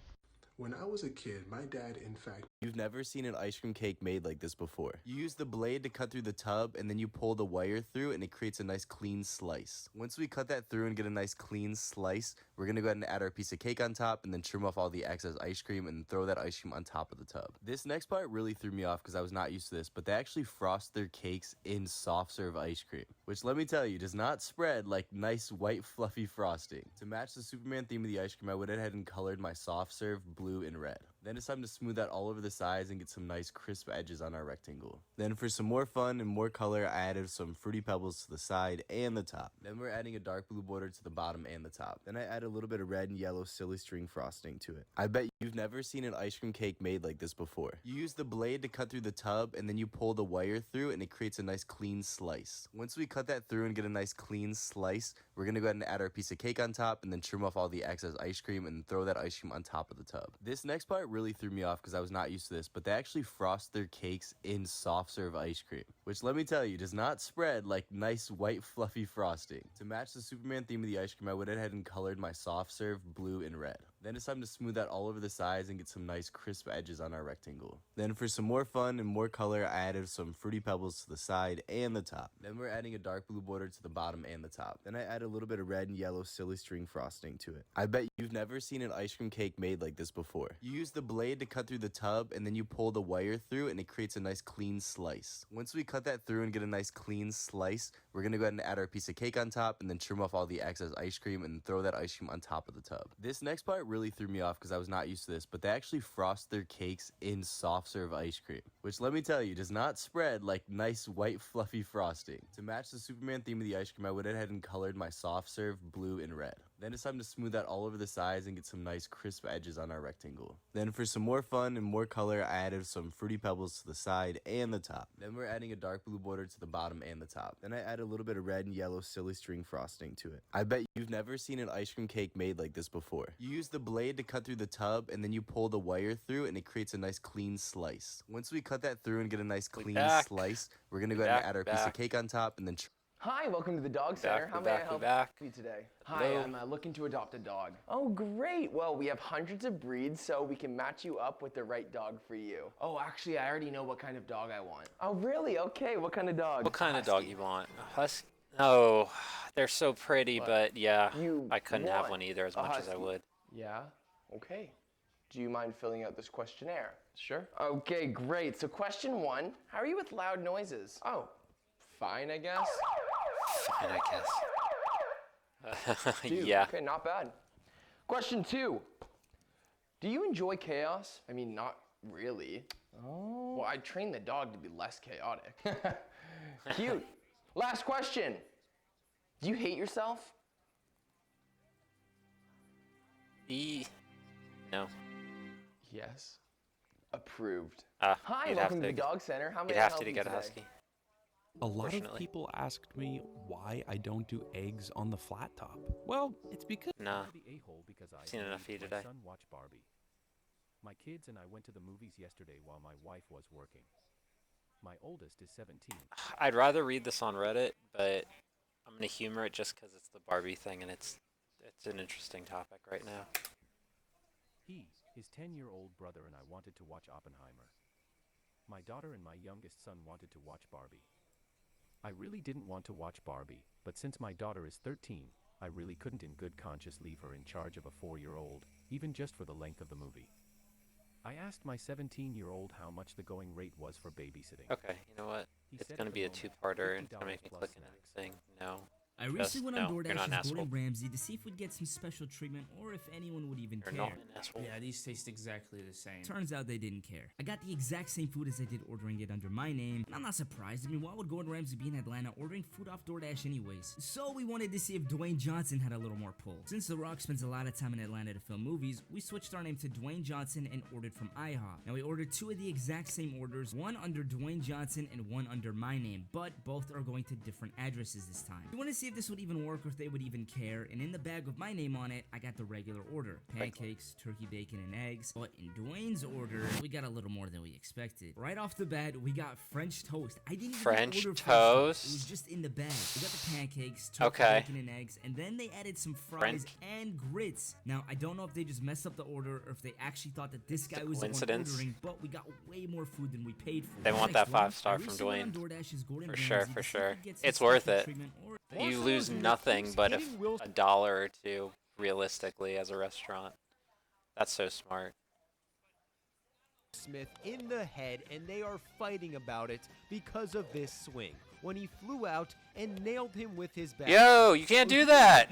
When I was a kid, my dad in fact... You've never seen an ice cream cake made like this before. You use the blade to cut through the tub, and then you pull the wire through, and it creates a nice clean slice. Once we cut that through and get a nice clean slice, we're gonna go ahead and add our piece of cake on top, and then trim off all the excess ice cream and throw that ice cream on top of the tub. This next part really threw me off because I was not used to this, but they actually frost their cakes in soft serve ice cream, which, let me tell you, does not spread like nice white fluffy frosting. To match the Superman theme of the ice cream, I went ahead and colored my soft serve blue and red. Then it's time to smooth that all over the sides and get some nice crisp edges on our rectangle. Then for some more fun and more color, I added some Fruity Pebbles to the side and the top. Then we're adding a dark blue border to the bottom and the top. Then I add a little bit of red and yellow silly string frosting to it. I bet you've never seen an ice cream cake made like this before. You use the blade to cut through the tub, and then you pull the wire through, and it creates a nice clean slice. Once we cut that through and get a nice clean slice, we're gonna go ahead and add our piece of cake on top, and then trim off all the excess ice cream and throw that ice cream on top of the tub. This next part really threw me off because I was not used to this, but they actually frost their cakes in soft serve ice cream, which let me tell you, does not spread like nice white fluffy frosting. To match the Superman theme of the ice cream, I went ahead and colored my soft serve blue and red. Then it's time to smooth that all over the sides and get some nice crisp edges on our rectangle. Then for some more fun and more color, I added some Fruity Pebbles to the side and the top. Then we're adding a dark blue border to the bottom and the top. Then I add a little bit of red and yellow silly string frosting to it. I bet you've never seen an ice cream cake made like this before. You use the blade to cut through the tub and then you pull the wire through and it creates a nice clean slice. Once we cut that through and get a nice clean slice, we're gonna go ahead and add our piece of cake on top and then trim off all the excess ice cream and throw that ice cream on top of the tub. This next part really threw me off because I was not used to this, but they actually frost their cakes in soft serve ice cream, which let me tell you, does not spread like nice white fluffy frosting. To match the Superman theme of the ice cream, I went ahead and colored my soft serve blue and red. Then it's time to smooth that all over the sides and get some nice crisp edges on our rectangle. Then for some more fun and more color, I added some Fruity Pebbles to the side and the top. Then we're adding a dark blue border to the bottom and the top. Then I add a little bit of red and yellow silly string frosting to it. I bet you've never seen an ice cream cake made like this before. You use the blade to cut through the tub and then you pull the wire through and it creates a nice clean slice. Once we cut that through and get a nice clean slice, we're gonna go ahead and add our piece of cake on top and then Hi, welcome to the Dog Center. How may I help you today? Hi, I'm looking to adopt a dog. Oh, great. Well, we have hundreds of breeds, so we can match you up with the right dog for you. Oh, actually, I already know what kind of dog I want. Oh, really? Okay, what kind of dog? What kind of dog you want? A husky? Oh, they're so pretty, but yeah, I couldn't have one either as much as I would. Yeah? Okay. Do you mind filling out this questionnaire? Sure. Okay, great. So question 1, how are you with loud noises? Oh, fine, I guess. Fine, I guess. Dude, yeah. Okay, not bad. Question 2, do you enjoy chaos? I mean, not really. Oh. Well, I trained the dog to be less chaotic. Cute. Last question. Do you hate yourself? No. Yes. Approved. Hi, welcome to the Dog Center. How may I You'd have help to you get a today? husky. A lot of people asked me why I don't do eggs on the flat top. Well, it's because Nah. because I Seen enough of you today. my son watch Barbie. My kids and I went to the movies yesterday while my wife was working. My oldest is 17. I'd rather read this on Reddit, but I'm gonna humor it just because it's the Barbie thing and it's an interesting topic right now. He, his 10-year-old brother and I wanted to watch Oppenheimer. My daughter and my youngest son wanted to watch Barbie. I really didn't want to watch Barbie, but since my daughter is 13, I really couldn't in good conscience leave her in charge of a 4-year-old, even just for the length of the movie. I asked my 17-year-old how much the going rate was for babysitting. Okay, you know what? It's gonna be a two-parter and it's gonna make me click on anything. No. I recently went on you're not an DoorDash's asshole. Gordon Ramsay to see if we'd get some special treatment or if anyone would even You're care. not an asshole. Yeah, these taste exactly the same. Turns out they didn't care. I got the exact same food as I did ordering it under my name, and I'm not surprised. I mean, why would Gordon Ramsay be in Atlanta ordering food off DoorDash anyways? So we wanted to see if Dwayne Johnson had a little more pull. Since The Rock spends a lot of time in Atlanta to film movies, we switched our name to Dwayne Johnson and ordered from IHOP. Now we ordered 2 of the exact same orders, one under Dwayne Johnson and one under my name, but both are going to different addresses this time. We want to see if this would even work or if they would even care, and in the bag with my name on it, I got the regular order. Pancakes, turkey bacon, and eggs. But in Dwayne's order, we got a little more than we expected. Right off the bat, we got French toast. I didn't even French order toast? It was just in the bag. We got the pancakes, turkey bacon, and eggs, and then they added some fries and grits. Now, I don't know if they just messed up the order or if they actually thought that this guy was the one ordering, but we got way more food than we paid for. They want that 5-star from Dwayne. For sure, for sure. It's worth it. You lose nothing but $1 or $2 realistically as a restaurant. That's so smart. Smith in the head, and they are fighting about it because of this swing when he flew out and nailed him with his back. Yo, you can't do that.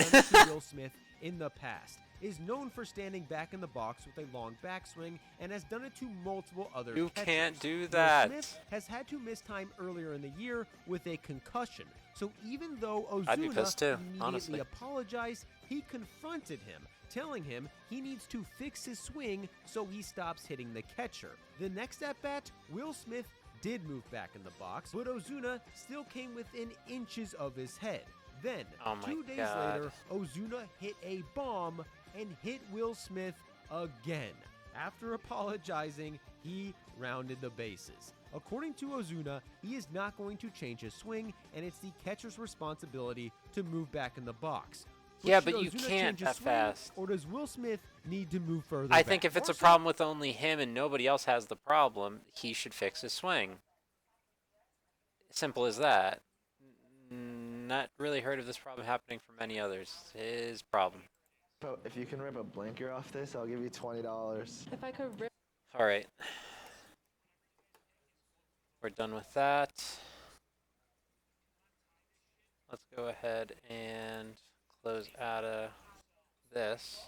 Will Smith in the past is known for standing back in the box with a long backswing and has done it to multiple other You catchers. can't do Will that. Smith has had to miss time earlier in the year with a concussion. So even though I'd be Ozuna pissed too, immediately honestly. apologized, he confronted him, telling him he needs to fix his swing so he stops hitting the catcher. The next at-bat, Will Smith did move back in the box, but Ozuna still came within inches of his head. Then, Oh my 2 days God. later, Ozuna hit a bomb and hit Will Smith again. After apologizing, he rounded the bases. According to Ozuna, he is not going to change his swing, and it's the catcher's responsibility to move back in the box. Yeah, should but you Ozuna can't change his that swing, fast. Or does Will Smith need to move further I back? think if it's a Marcel- problem with only him and nobody else has the problem, he should fix his swing. Simple as that. Not really heard of this problem happening for many others. His problem. If you can rip a blinker off this, I'll give you $20. If I could rip. All right. We're done with that. Let's go ahead and close out of this.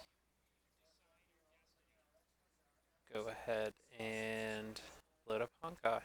Go ahead and load up Honkai.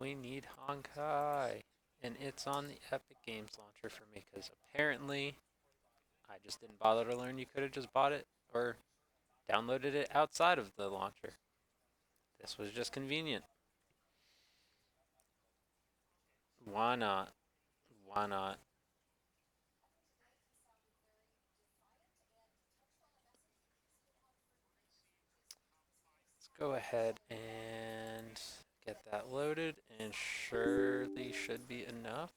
We need Honkai, and it's on the Epic Games launcher for me, because apparently I just didn't bother to learn you could have just bought it or downloaded it outside of the launcher. This was just convenient. Why not? Why not? Let's go ahead and get that loaded, and surely should be enough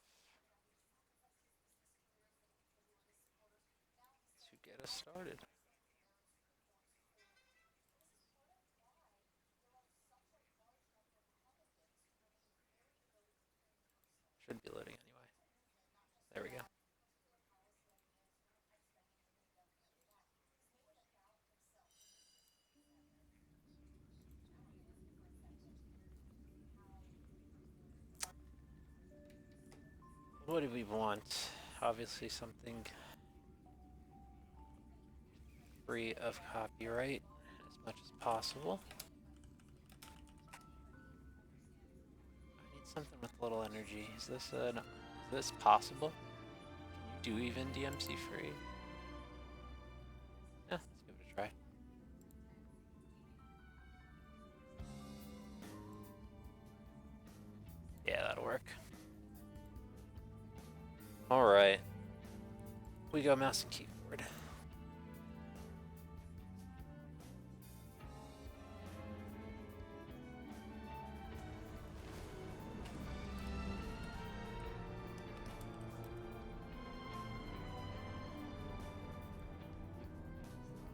to get us started. Should be loading anyway. There we go. What do we want? Obviously something free of copyright as much as possible. I need something with little energy. Is this no, is this possible? Can you do even DMC free? Yeah, let's give it a try. Yeah, that'll work. Alright. We go mouse and keyboard.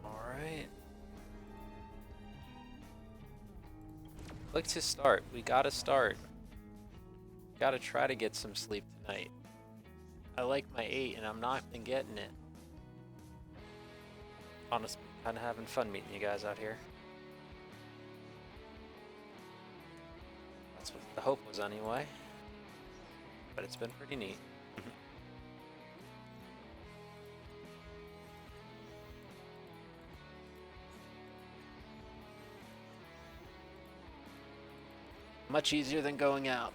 Alright. Click to start. We gotta start. Gotta try to get some sleep tonight. I like my 8 and I'm not been getting it. Honestly, kinda having fun meeting you guys out here. That's what the hope was anyway. But it's been pretty neat. Much easier than going out.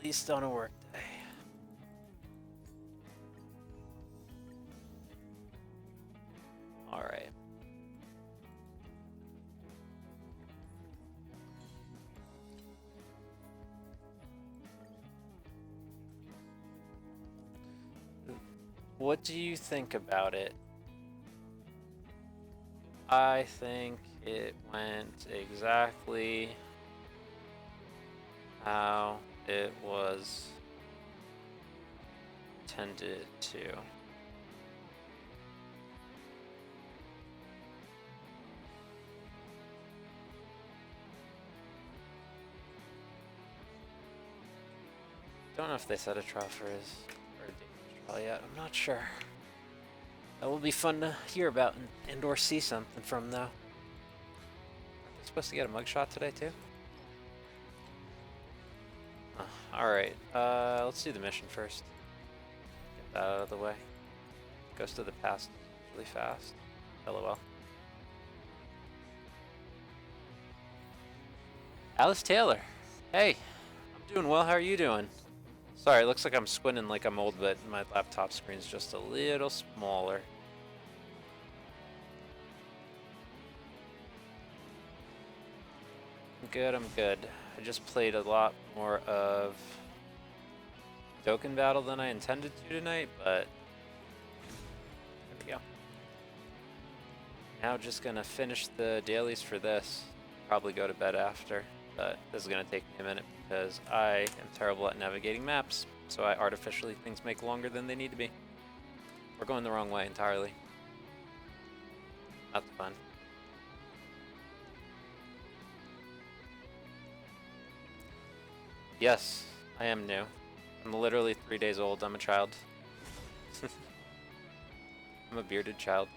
At least on a work day. All right. What do you think about it? I think it went exactly how it was intended to. don't know if they said a trial for his or a dangerous trial yet. I'm not sure. That will be fun to hear about and or see something from, though. Aren't they supposed to get a mugshot today, too? Alright, let's do the mission first. Get that out of the way. Goes to the past really fast. LOL. Alice Taylor. Hey, I'm doing well. How are you doing? Sorry, it looks like I'm squinting like I'm old, but my laptop screen's just a little smaller. I'm good, I'm good. I just played a lot more of Dokkan Battle than I intended to tonight, but there we go. Now just gonna finish the dailies for this. Probably go to bed after, but this is gonna take me a minute because I am terrible at navigating maps, so I artificially things make longer than they need to be. We're going the wrong way entirely. That's fun. Yes, I am new. I'm literally 3 days old. I'm a child. I'm a bearded child.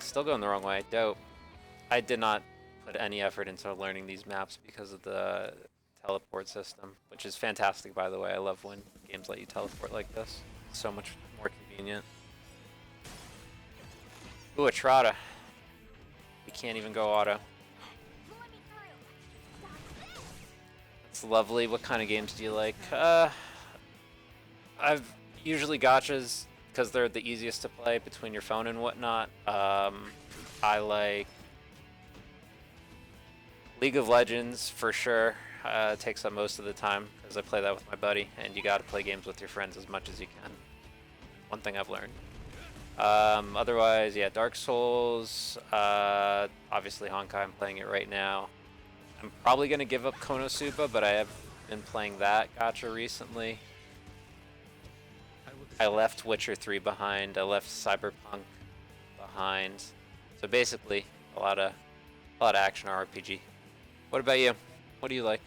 Still going the wrong way. Dope. I did not put any effort into learning these maps because of the teleport system, which is fantastic, by the way. I love when games let you teleport like this. It's so much more convenient. Ooh, a Trotta. We can't even go auto. It's lovely. What kind of games do you like? I've usually gachas because they're the easiest to play between your phone and whatnot. I like League of Legends for sure. It takes up most of the time because I play that with my buddy, and you got to play games with your friends as much as you can. One thing I've learned. Otherwise, yeah, Dark Souls. Obviously, Honkai. I'm playing it right now. I'm probably going to give up Konosuba, but I have been playing that gacha recently. I left Witcher 3 behind. I left Cyberpunk behind. So basically, a lot of action RPG. What about you? What do you like?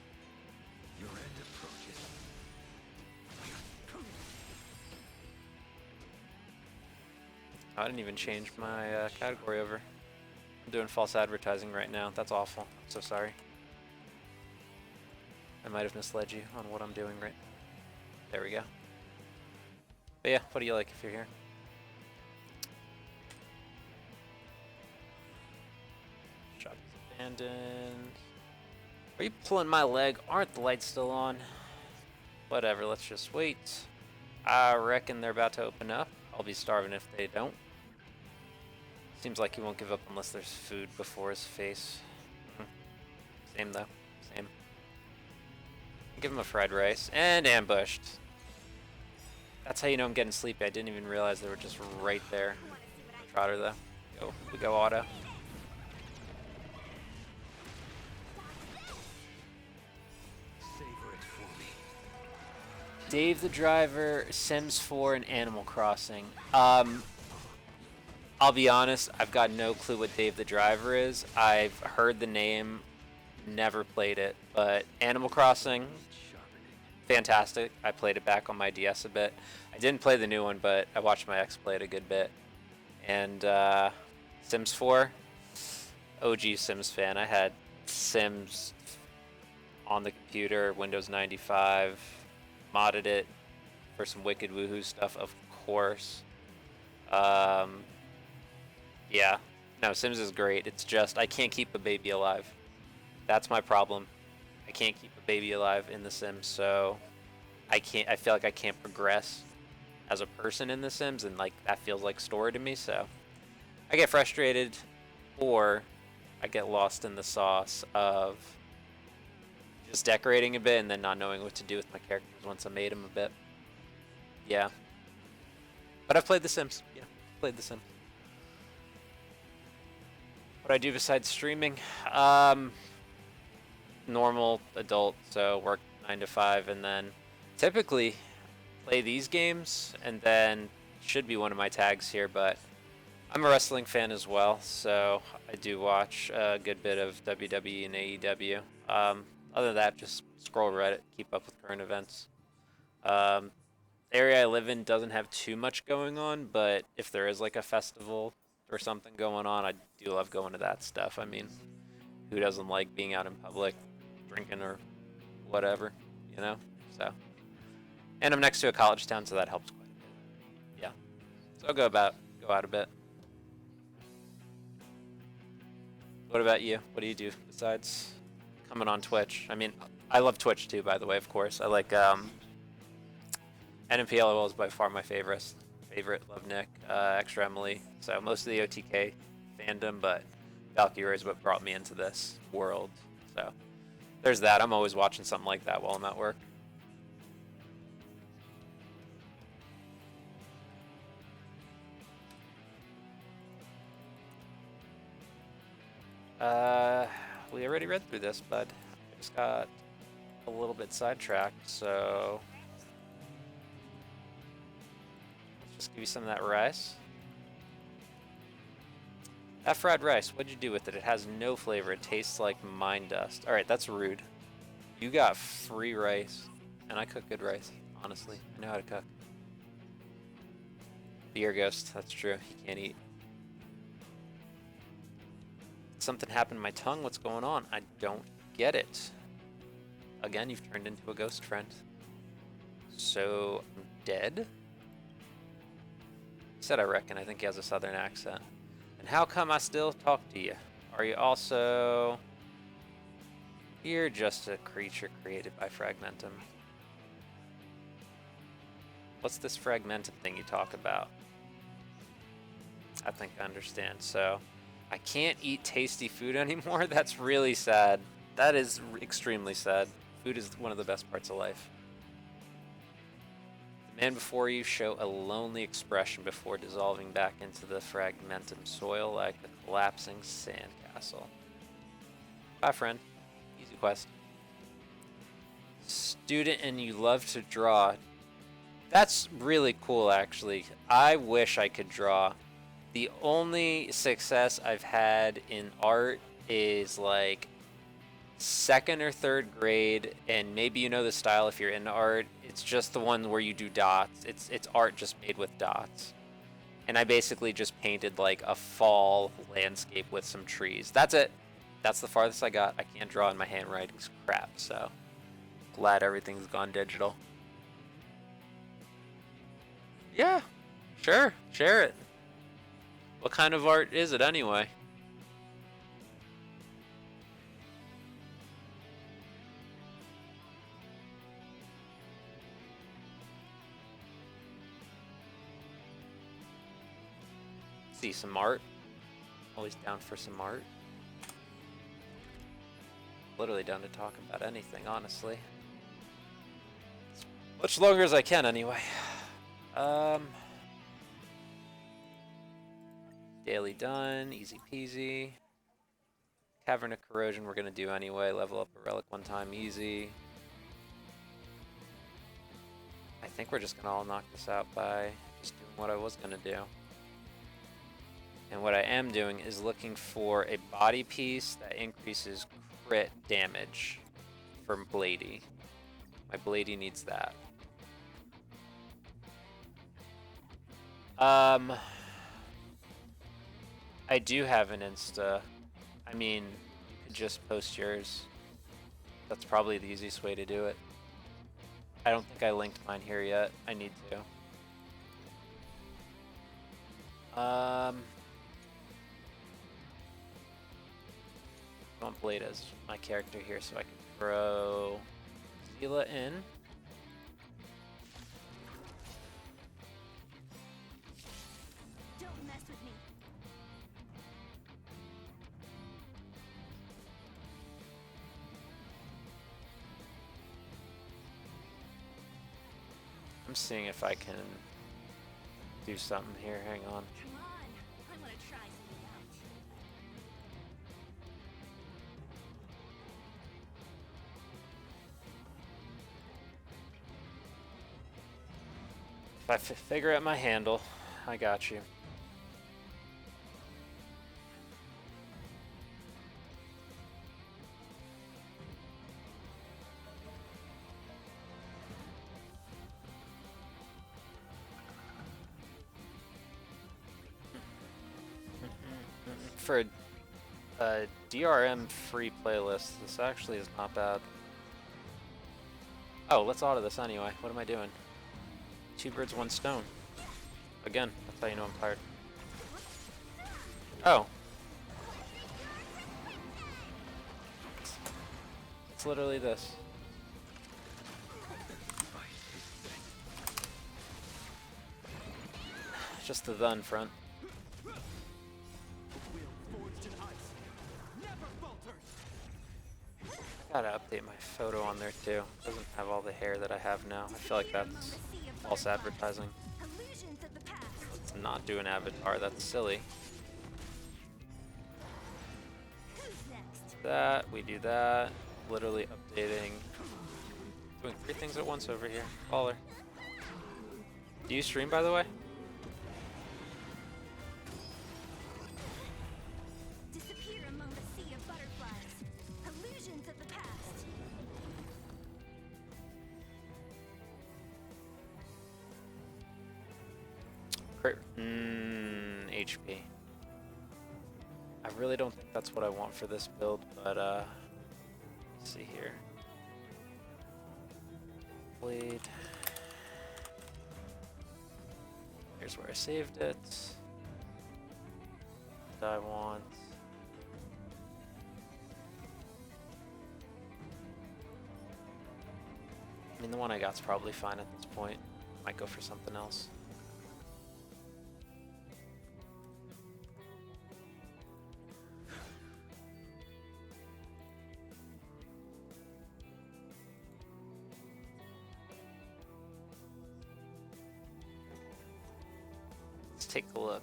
I didn't even change my category over. I'm doing false advertising right now. That's awful. I'm so sorry. I might have misled you on what I'm doing right now. There we go. But yeah, what do you like if you're here? Shop is abandoned. Are you pulling my leg? Aren't the lights still on? Whatever, let's just wait. I reckon they're about to open up. I'll be starving if they don't. Seems like he won't give up unless there's food before his face. Same though, same. Give him a fried rice. And ambushed. That's how you know I'm getting sleepy. I didn't even realize they were just right there. Trotter though. Go. We go auto. Dave the Driver, Sims 4, and Animal Crossing. I'll be honest, I've got no clue what Dave the Driver is. I've heard the name, never played it, but Animal Crossing, fantastic. I played it back on my DS a bit. I didn't play the new one, but I watched my ex play it a good bit. And Sims 4, OG Sims fan. I had Sims on the computer, Windows 95, modded it for some wicked woohoo stuff, of course. Yeah, no, Sims is great. It's just I can't keep a baby alive. That's my problem. I can't keep a baby alive in The Sims, so I feel like I can't progress as a person in The Sims, and like that feels like story to me, so I get frustrated, or I get lost in the sauce of just decorating a bit and then not knowing what to do with my characters once I made them a bit. Yeah. But I've played The Sims. Yeah, played The Sims. What I do besides streaming? Normal adult, so work 9 to 5, and then typically play these games, and then should be one of my tags here, but I'm a wrestling fan as well, so I do watch a good bit of WWE and AEW. Other than that, just scroll Reddit, keep up with current events. The area I live in doesn't have too much going on, but if there is like a festival or something going on, I do love going to that stuff. I mean, who doesn't like being out in public, drinking or whatever, you know? So, and I'm next to a college town, so that helps quite a bit. Yeah. So I'll go out a bit. What about you? What do you do besides coming on Twitch? I mean, I love Twitch too, by the way, of course. I like NMPLOL is by far my favorite. Love Nick, Extra Emily. So most of the OTK fandom, but Valkyrie is what brought me into this world. So there's that. I'm always watching something like that while I'm at work. We already read through this, bud. I just got a little bit sidetracked, so let's just give you some of that rice. That fried rice, what'd you do with it? It has no flavor. It tastes like mine dust. Alright, that's rude. You got free rice, and I cook good rice, honestly. I know how to cook. The ear ghost, that's true. He can't eat. Something happened to my tongue. What's going on? I don't get it. Again, you've turned into a ghost friend. So, I'm dead? He said I reckon. I think he has a southern accent. And how come I still talk to you? Are you also... You're just a creature created by Fragmentum. What's this Fragmentum thing you talk about? I think I understand. So... I can't eat tasty food anymore. That's really sad. That is extremely sad. Food is one of the best parts of life. The man before you show a lonely expression before dissolving back into the fragmentum soil like a collapsing sandcastle. Bye, friend. Easy quest. Student and you love to draw. That's really cool, actually. I wish I could draw. The only success I've had in art is like 2nd or 3rd grade, and maybe you know the style if you're into art. It's just the one where you do dots. It's art just made with dots. And I basically just painted like a fall landscape with some trees. That's it. That's the farthest I got. I can't draw and my handwriting's crap, so glad everything's gone digital. Yeah, sure, share it. What kind of art is it anyway? See some art. Always down for some art. Literally down to talk about anything, honestly. Much longer as I can anyway. Daily done, easy peasy. Cavern of Corrosion we're gonna do anyway. Level up a relic one time, easy. I think we're just gonna all knock this out by just doing what I was gonna do. And what I am doing is looking for a body piece that increases crit damage from Bladey. My Bladey needs that. I do have an Insta. I mean, you could just post yours. That's probably the easiest way to do it. I don't think I linked mine here yet. I need to. I want Blade as my character here so I can throw Zila in. Don't mess with me. I'm seeing if I can do something here. Hang on. Come on, I want to try something out. If I figure out my handle, I got you. for a DRM free playlist, this actually is not bad. Oh, let's auto this anyway. What am I doing? 2 birds, 1 stone. Again, that's how you know I'm tired. Oh. It's literally this. Just the in front. I gotta update my photo on there too. Doesn't have all the hair that I have now. I feel like that's false advertising. Let's not do an avatar, that's silly. That, we do that. Literally updating. Doing 3 things at once over here. Baller. Do you stream, by the way? Disappear among the sea of butterflies. Illusions of the past. HP. I really don't think that's what I want for this build, but let's see here. Blade. Here's where I saved it. What I want. I mean, the one I got's probably fine at this point. Might go for something else. Let's take a look.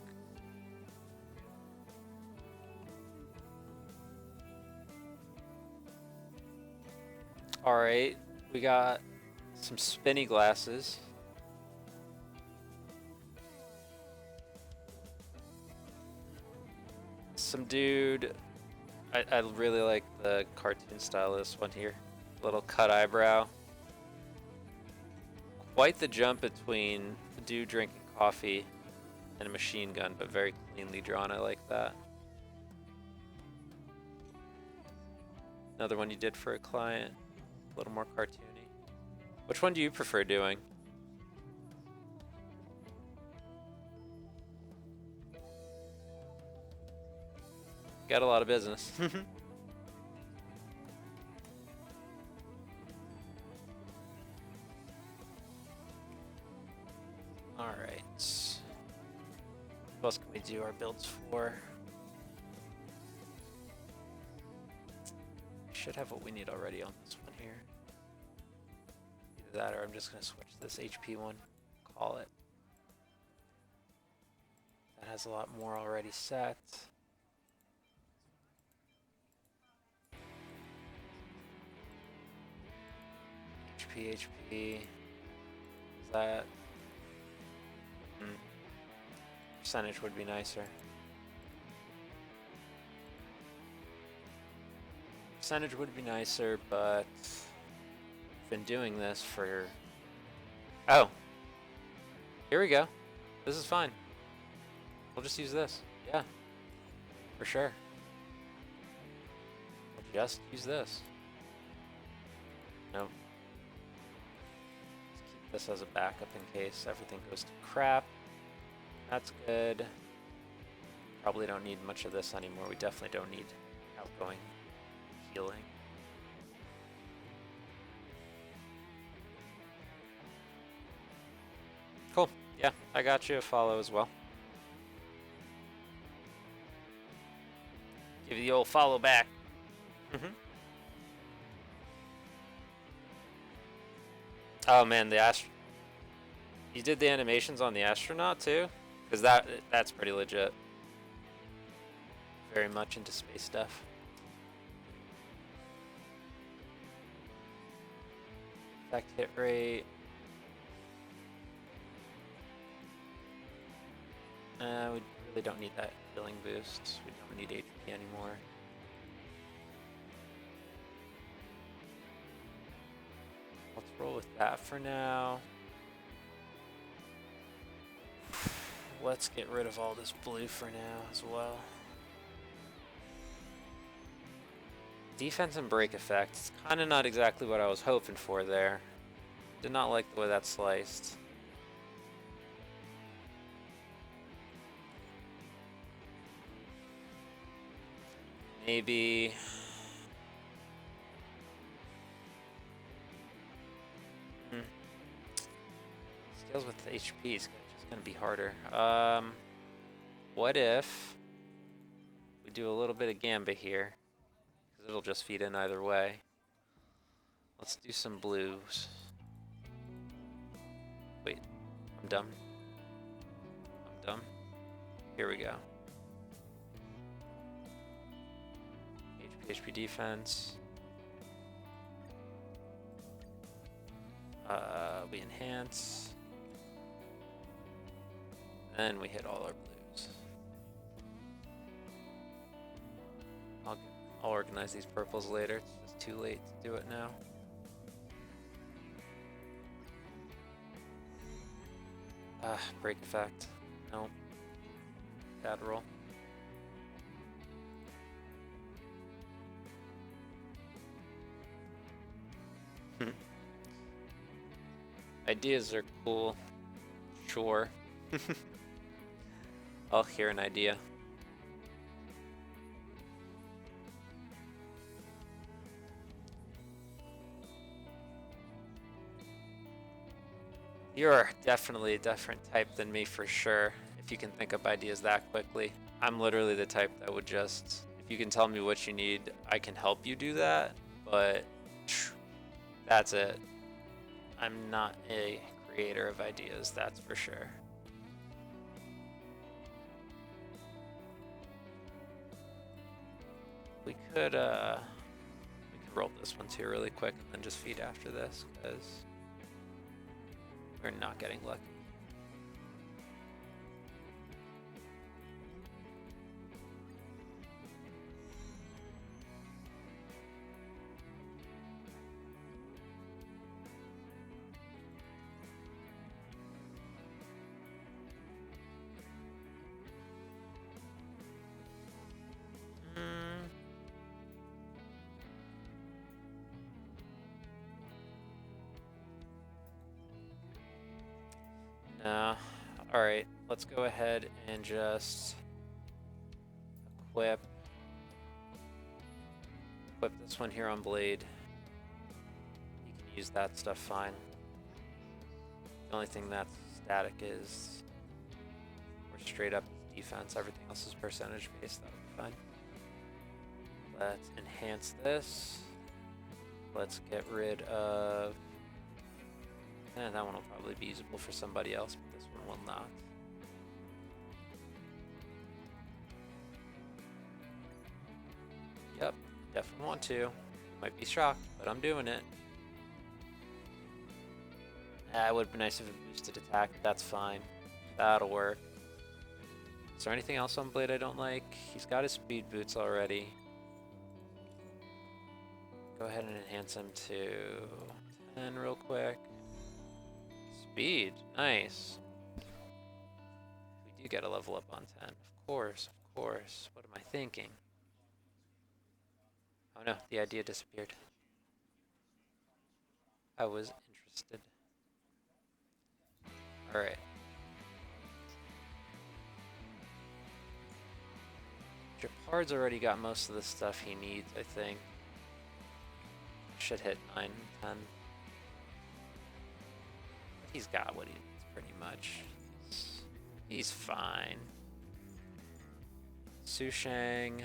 All right, we got some spinny glasses. Some dude, I really like the cartoon style of this one here. Little cut eyebrow. Quite the jump between a dude drinking coffee and a machine gun, but very cleanly drawn. I like that. Another one you did for a client. A little more cartoony. Which one do you prefer doing? Got a lot of business. Alright. What else can we do our builds for? Should have what we need already on this one here. Either that or I'm just going to switch this HP one. Call it. That has a lot more already set. HP. Is that... Percentage would be nicer. Percentage would be nicer, but I've been doing this for... Oh! Here we go. This is fine. We'll just use this. Yeah. For sure. We'll just use this. Nope. Let's keep this as a backup in case everything goes to crap. That's good. Probably don't need much of this anymore. We definitely don't need outgoing healing. Cool. Yeah, I got you a follow as well. Give you the old follow back. Oh man, you did the animations on the astronaut too? Because that's pretty legit. Very much into space stuff. Effect hit rate. We really don't need that healing boost. We don't need HP anymore. Let's roll with that for now. Let's get rid of all this blue for now as well. defense and break effect. It's kind of not exactly what I was hoping for there. Did not like the way that sliced. Maybe... Skills with HP is just going to be harder. What if we do a little bit of Gambit here? Because it'll just feed in either way. Let's do some blues. Wait, I'm dumb. I'm dumb. Here we go. HP defense. We enhance. And we hit all our blues. I'll organize these purples later. It's just too late to do it now. Break effect. Nope. Bad roll. Ideas are cool. Sure. I'll hear an idea. You're definitely a different type than me for sure, if you can think up ideas that quickly. I'm literally the type that would just, if you can tell me what you need, I can help you do that, but that's it. I'm not a creator of ideas, that's for sure. We could roll this one too really quick and then just feed after this, because we're not getting lucky. Alright, let's go ahead and just equip this one here on Blade. You can use that stuff fine. The only thing that's static is we're straight up defense. Everything else is percentage based. That would be fine. Let's enhance this. Let's get rid of... that one will probably be usable for somebody else, but this one will not. Yep, definitely want to. Might be shocked, but I'm doing it. It would be nice if it boosted attack. That's fine. That'll work. Is there anything else on Blade I don't like? He's got his speed boots already. Go ahead and enhance him to 10 real quick. Speed, nice. We do get a level up on 10. Of course, of course. What am I thinking? Oh no, the idea disappeared. I was interested. Alright. Japard's already got most of the stuff he needs, I think. Should hit 9, 10. He's got what he needs, pretty much. He's fine. Sushang.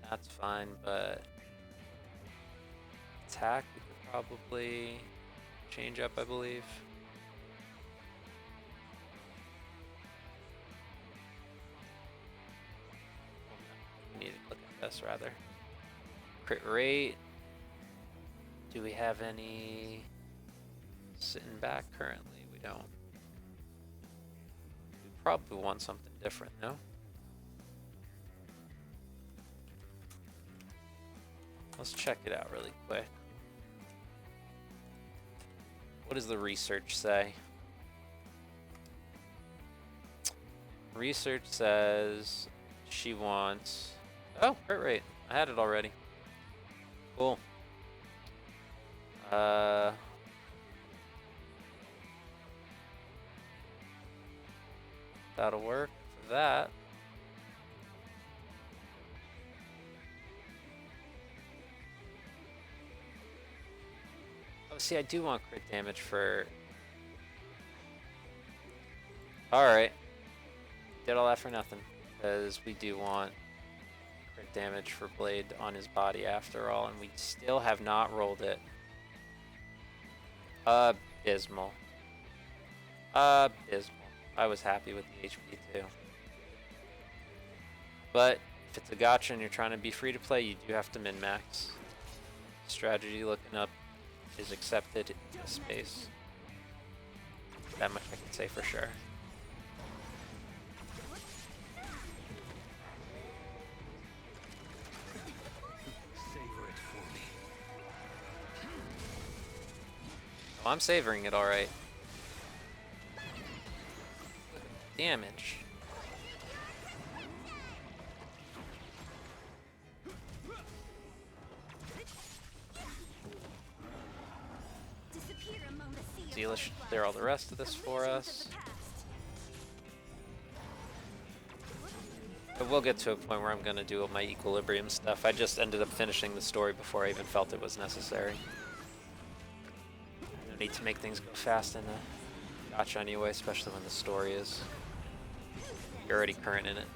That's fine, but... attack, we could probably change up, I believe. We need to look at this, rather. Crit rate. Do we have any sitting back currently? We don't. We probably want something different, no? Let's check it out really quick. What does the research say? Research says she want? Oh, crit rate. I had it already. Cool. That'll work for that. Oh, see, I do want crit damage for... Alright. Did all that for nothing. Because we do want crit damage for Blade on his body after all, and we still have not rolled it. Abysmal. Abysmal. I was happy with the HP too. But if it's a gacha and you're trying to be free to play, you do have to min-max. Strategy looking up is accepted in this space. That much I can say for sure. Oh, I'm savoring it alright. Damage. Zealous should clear all the rest of this for us. But we'll get to a point where I'm going to do my equilibrium stuff. I just ended up finishing the story before I even felt it was necessary. No need to make things go fast in a gacha anyway, especially when the story is... You're already current in it.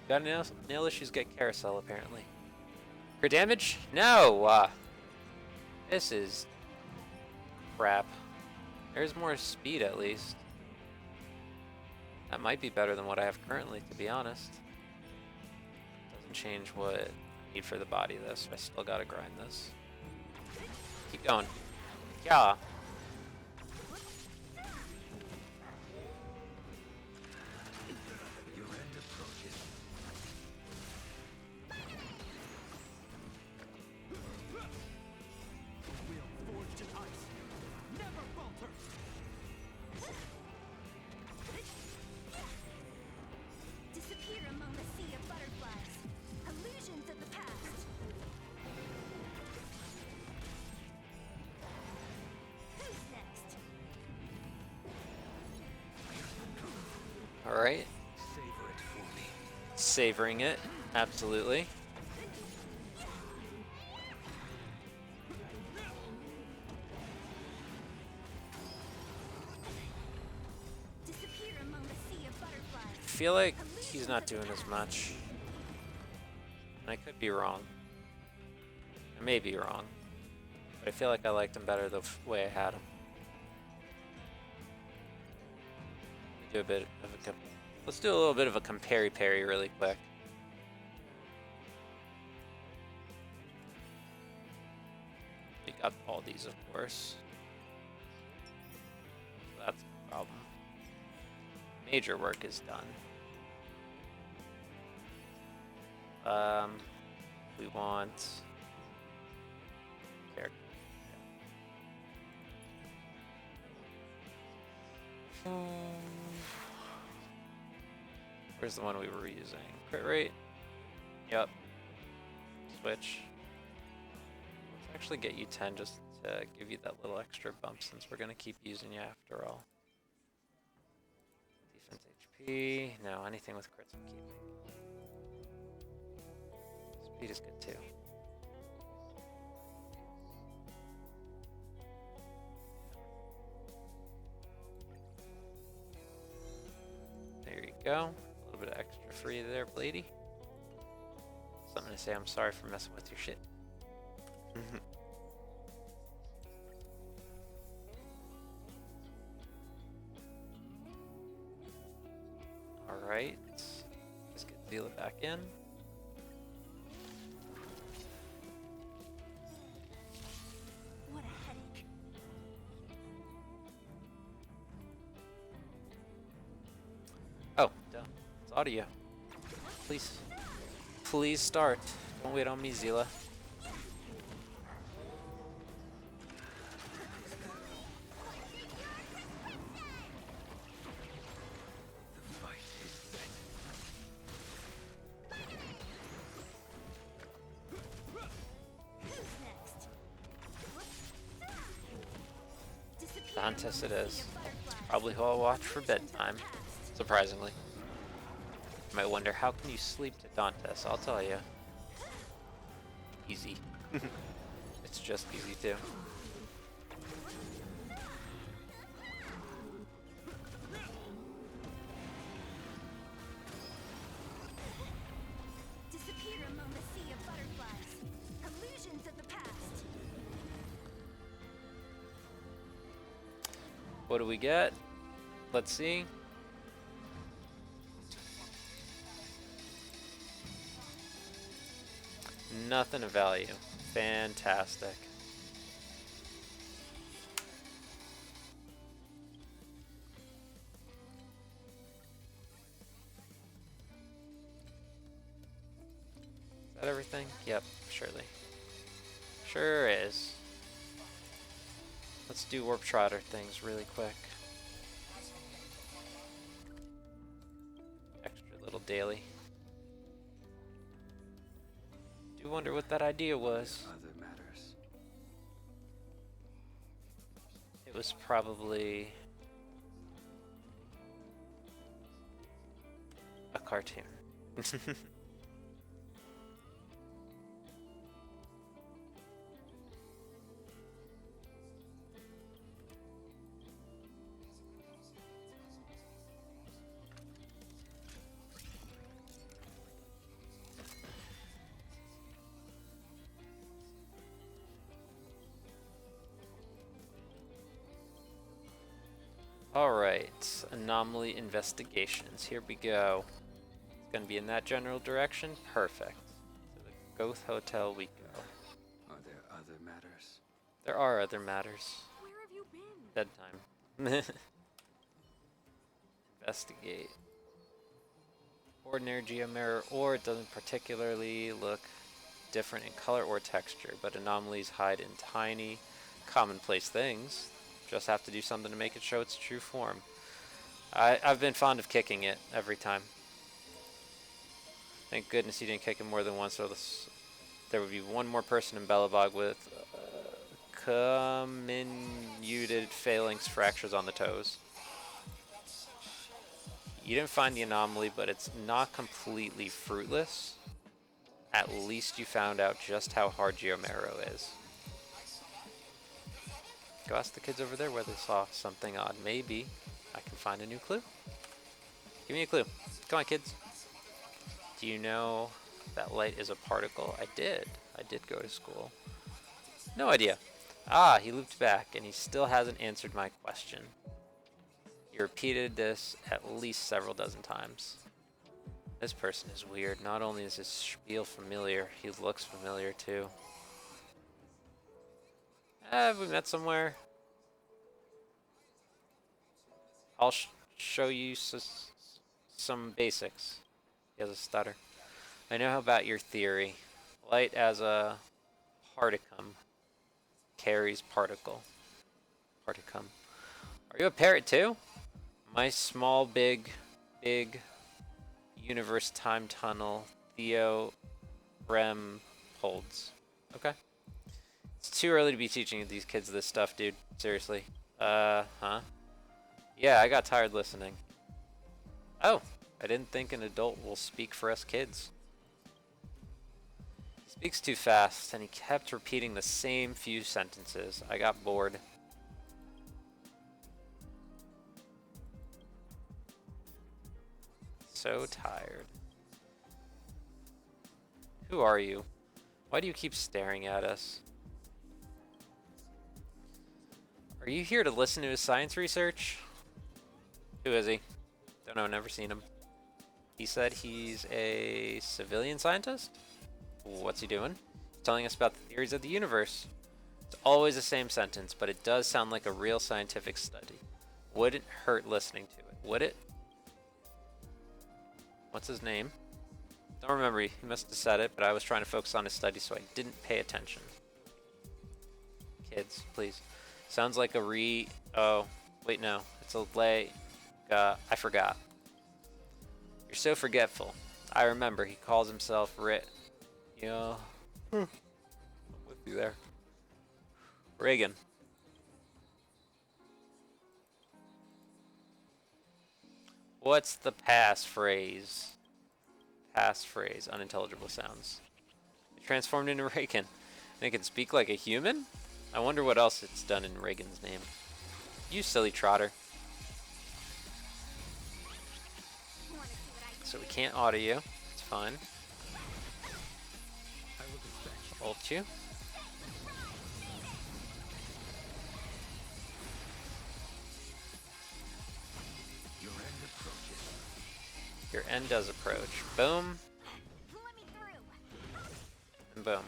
Got nail issues, get carousel apparently. Crit damage? No! This is crap. There's more speed at least. That might be better than what I have currently, to be honest. Doesn't change what I need for the body though, so I still gotta grind this. Keep going. Yeah. Alright. Savoring it, absolutely. I feel like he's not doing as much. I could be wrong. I may be wrong. But I feel like I liked him better the way I had him. Do a bit of a let's do a little bit of a compare-parry really quick. We got all these, of course. That's the problem. Major work is done. We want character. Where's the one we were using? Crit rate? Yep. Switch. Let's actually get you 10 just to give you that little extra bump since we're going to keep using you after all. Defense HP. No, anything with crits I'm keeping. Speed is good too. There you go. A little bit of extra free there, Blady. Something to say I'm sorry for messing with your shit. Alright. Let's get Zila back in. What a headache. Oh, done. It's audio. Please. Please start. Don't wait on me, Zila. Dantes it is. Probably who I'll watch for bedtime, surprisingly. You might wonder, how can you sleep to Dantes? I'll tell you. Easy. It's just easy too. Disappear among the sea of butterflies. Illusions of the past. What do we get? Let's see. Nothing of value. Fantastic. Is that everything? Yep, surely. Sure is. Let's do Warp Trotter things really quick. Extra little daily. Do wonder what that idea was. Other matters. It was probably a cartoon. Alright, anomaly investigations. Here we go. It's gonna be in that general direction. Perfect. To the Goth Hotel we go. Are there other matters? There are other matters. Where have you been? Bedtime. Investigate. Ordinary geomirror ore doesn't particularly look different in color or texture, but anomalies hide in tiny, commonplace things. Just have to do something to make it show its true form. I've been fond of kicking it every time. Thank goodness you didn't kick it more than once, so there would be one more person in Belobog with comminuted phalanx fractures on the toes. You didn't find the anomaly, but it's not completely fruitless. At least you found out just how hard Geomarrow is. Go ask the kids over there where they saw something odd. Maybe I can find a new clue. Give me a clue. Come on, kids. Do you know that light is a particle? I did. I did go to school. No idea. Ah, he looped back, and he still hasn't answered my question. He repeated this at least several dozen times. This person is weird. Not only is his spiel familiar, he looks familiar too. Have we met somewhere? I'll show you some basics. He has a stutter. I know about your theory. Light as a particum carries particle. Particum. Are you a parrot too? My small, big universe time tunnel Theo Rem holds. Okay. It's too early to be teaching these kids this stuff, dude. Seriously. Huh? Yeah, I got tired listening. Oh, I didn't think an adult will speak for us kids. He speaks too fast, and he kept repeating the same few sentences. I got bored. So tired. Who are you? Why do you keep staring at us? Are you here to listen to his science research? Who is he? Don't know, never seen him. He said he's a civilian scientist? What's he doing? He's telling us about the theories of the universe. It's always the same sentence, but it does sound like a real scientific study. Wouldn't hurt listening to it, would it? What's his name? Don't remember, he must have said it, but I was trying to focus on his study, so I didn't pay attention. Kids, please. Sounds like a oh, wait, no. It's a I forgot. You're so forgetful. I remember, he calls himself I'm with you there. Reagan. What's the passphrase? Passphrase, unintelligible sounds. It transformed into Reagan. And it can speak like a human? I wonder what else it's done in Reagan's name. You silly trotter. So we can't auto you. It's fine. Ult you. Your end does approach. Boom. And boom.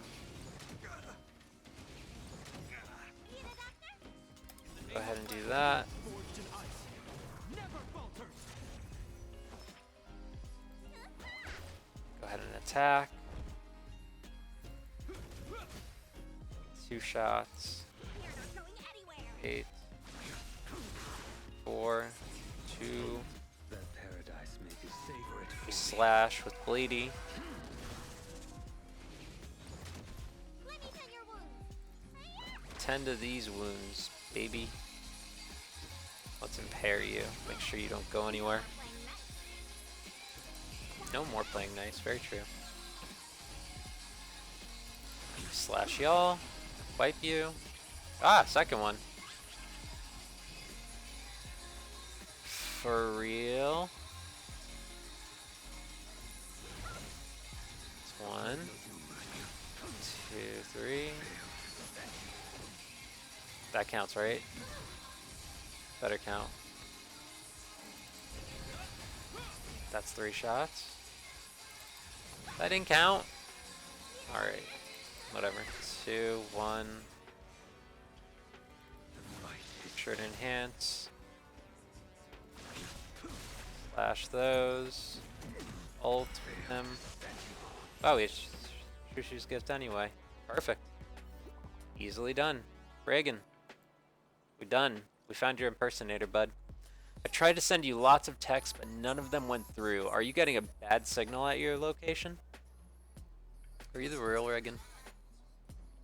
Go ahead and do that. Go ahead and attack. 2 shots. 8. 4. 2. We slash with Bleedy. Tend to these wounds, baby. Let's impair you. Make sure you don't go anywhere. No more playing nice. Very true. Slash y'all. Wipe you. Ah, second one. For real. It's 1, 2, 3. That counts, right? Better count. That's 3 shots. That didn't count. Alright. Whatever. 2, 1. Make sure to enhance. Slash those. Ult him. Oh, we Shushu's gift anyway. Perfect. Easily done. Reagan. We done. We found your impersonator, bud. I tried to send you lots of texts, but none of them went through. Are you getting a bad signal at your location? Are you the real Reagan?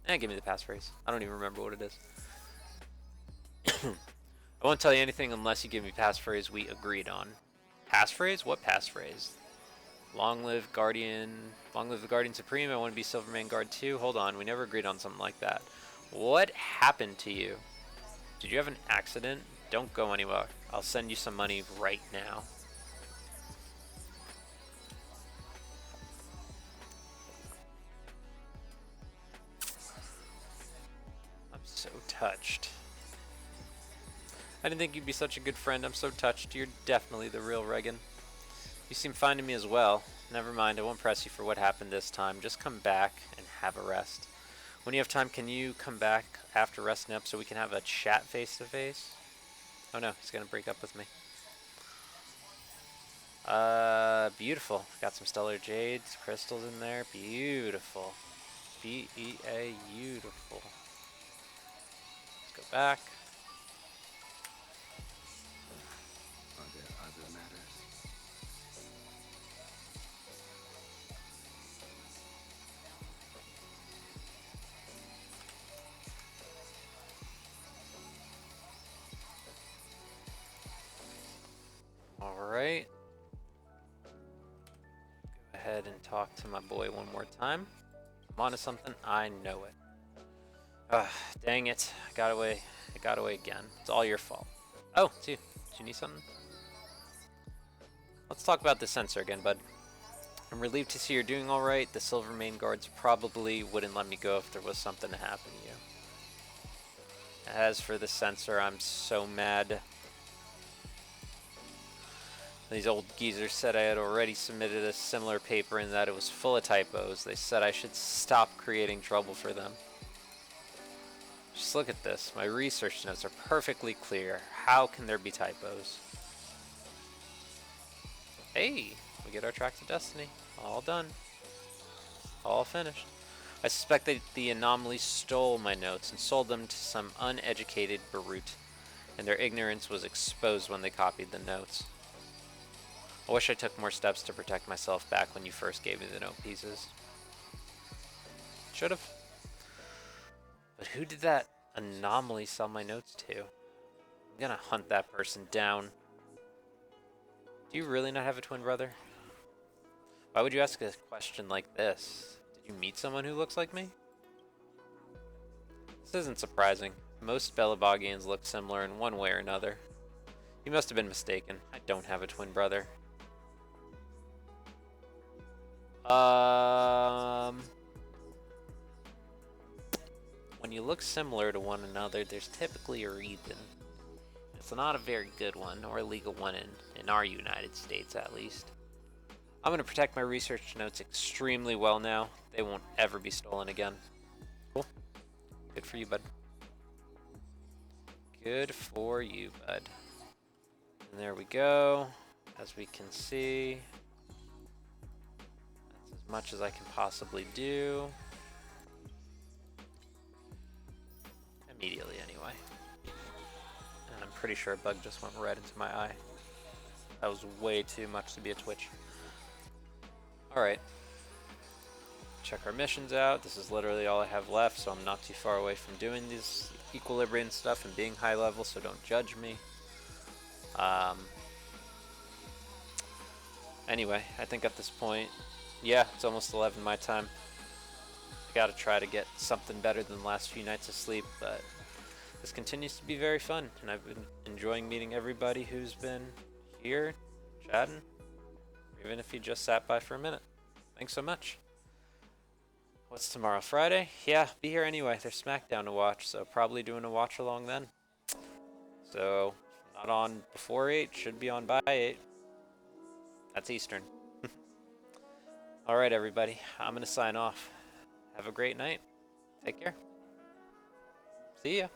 Give me the passphrase. I don't even remember what it is. I won't tell you anything unless you give me passphrase we agreed on. Passphrase? What passphrase? Long live Guardian. Long live the Guardian Supreme. I want to be Silverman Guard 2. Hold on. We never agreed on something like that. What happened to you? Did you have an accident? Don't go anywhere. I'll send you some money right now. I'm so touched. I didn't think you'd be such a good friend. I'm so touched. You're definitely the real Reagan. You seem fine to me as well. Never mind, I won't press you for what happened this time. Just come back and have a rest. When you have time, can you come back after resting up so we can have a chat face-to-face? Oh no, he's gonna break up with me. Beautiful. Got some stellar jades, crystals in there. Beautiful. B-E-A, beautiful. Let's go back. Are there other matters? Alright. Go ahead and talk to my boy one more time. I'm onto something. I know it. Dang it. I got away again. It's all your fault. Oh, do you need something? Let's talk about the sensor again, bud. I'm relieved to see you're doing alright. The Silvermane guards probably wouldn't let me go if there was something to happen to you. As for the sensor, I'm so mad. These old geezers said I had already submitted a similar paper and that it was full of typos. They said I should stop creating trouble for them. Just look at this. My research notes are perfectly clear. How can there be typos? Hey, we get our tracks of destiny. All done. All finished. I suspect that the anomaly stole my notes and sold them to some uneducated brute, and their ignorance was exposed when they copied the notes. I wish I took more steps to protect myself back when you first gave me the note pieces. Should've. But who did that anomaly sell my notes to? I'm gonna hunt that person down. Do you really not have a twin brother? Why would you ask a question like this? Did you meet someone who looks like me? This isn't surprising. Most Belabogians look similar in one way or another. You must have been mistaken. I don't have a twin brother. When you look similar to one another, there's typically a reason. It's not a very good one, or a legal one in our United States at least. I'm going to protect my research notes extremely well now. They won't ever be stolen again. Cool. Good for you, bud. Good for you, bud. And there we go. As we can see, that's as much as I can possibly do. Immediately, anyway. And I'm pretty sure a bug just went right into my eye. That was way too much to be a Twitch. Alright. Check our missions out. This is literally all I have left, so I'm not too far away from doing this equilibrium stuff and being high level, so don't judge me. Anyway, I think at this point, yeah, it's almost 11 my time. I gotta try to get something better than the last few nights of sleep, but this continues to be very fun, and I've been enjoying meeting everybody who's been here, chatting, even if you just sat by for a minute. Thanks so much. What's tomorrow, Friday? Yeah, be here anyway. There's SmackDown to watch, so probably doing a watch along then. So, not on before 8, should be on by 8. That's Eastern. Alright, everybody. I'm going to sign off. Have a great night. Take care. See ya.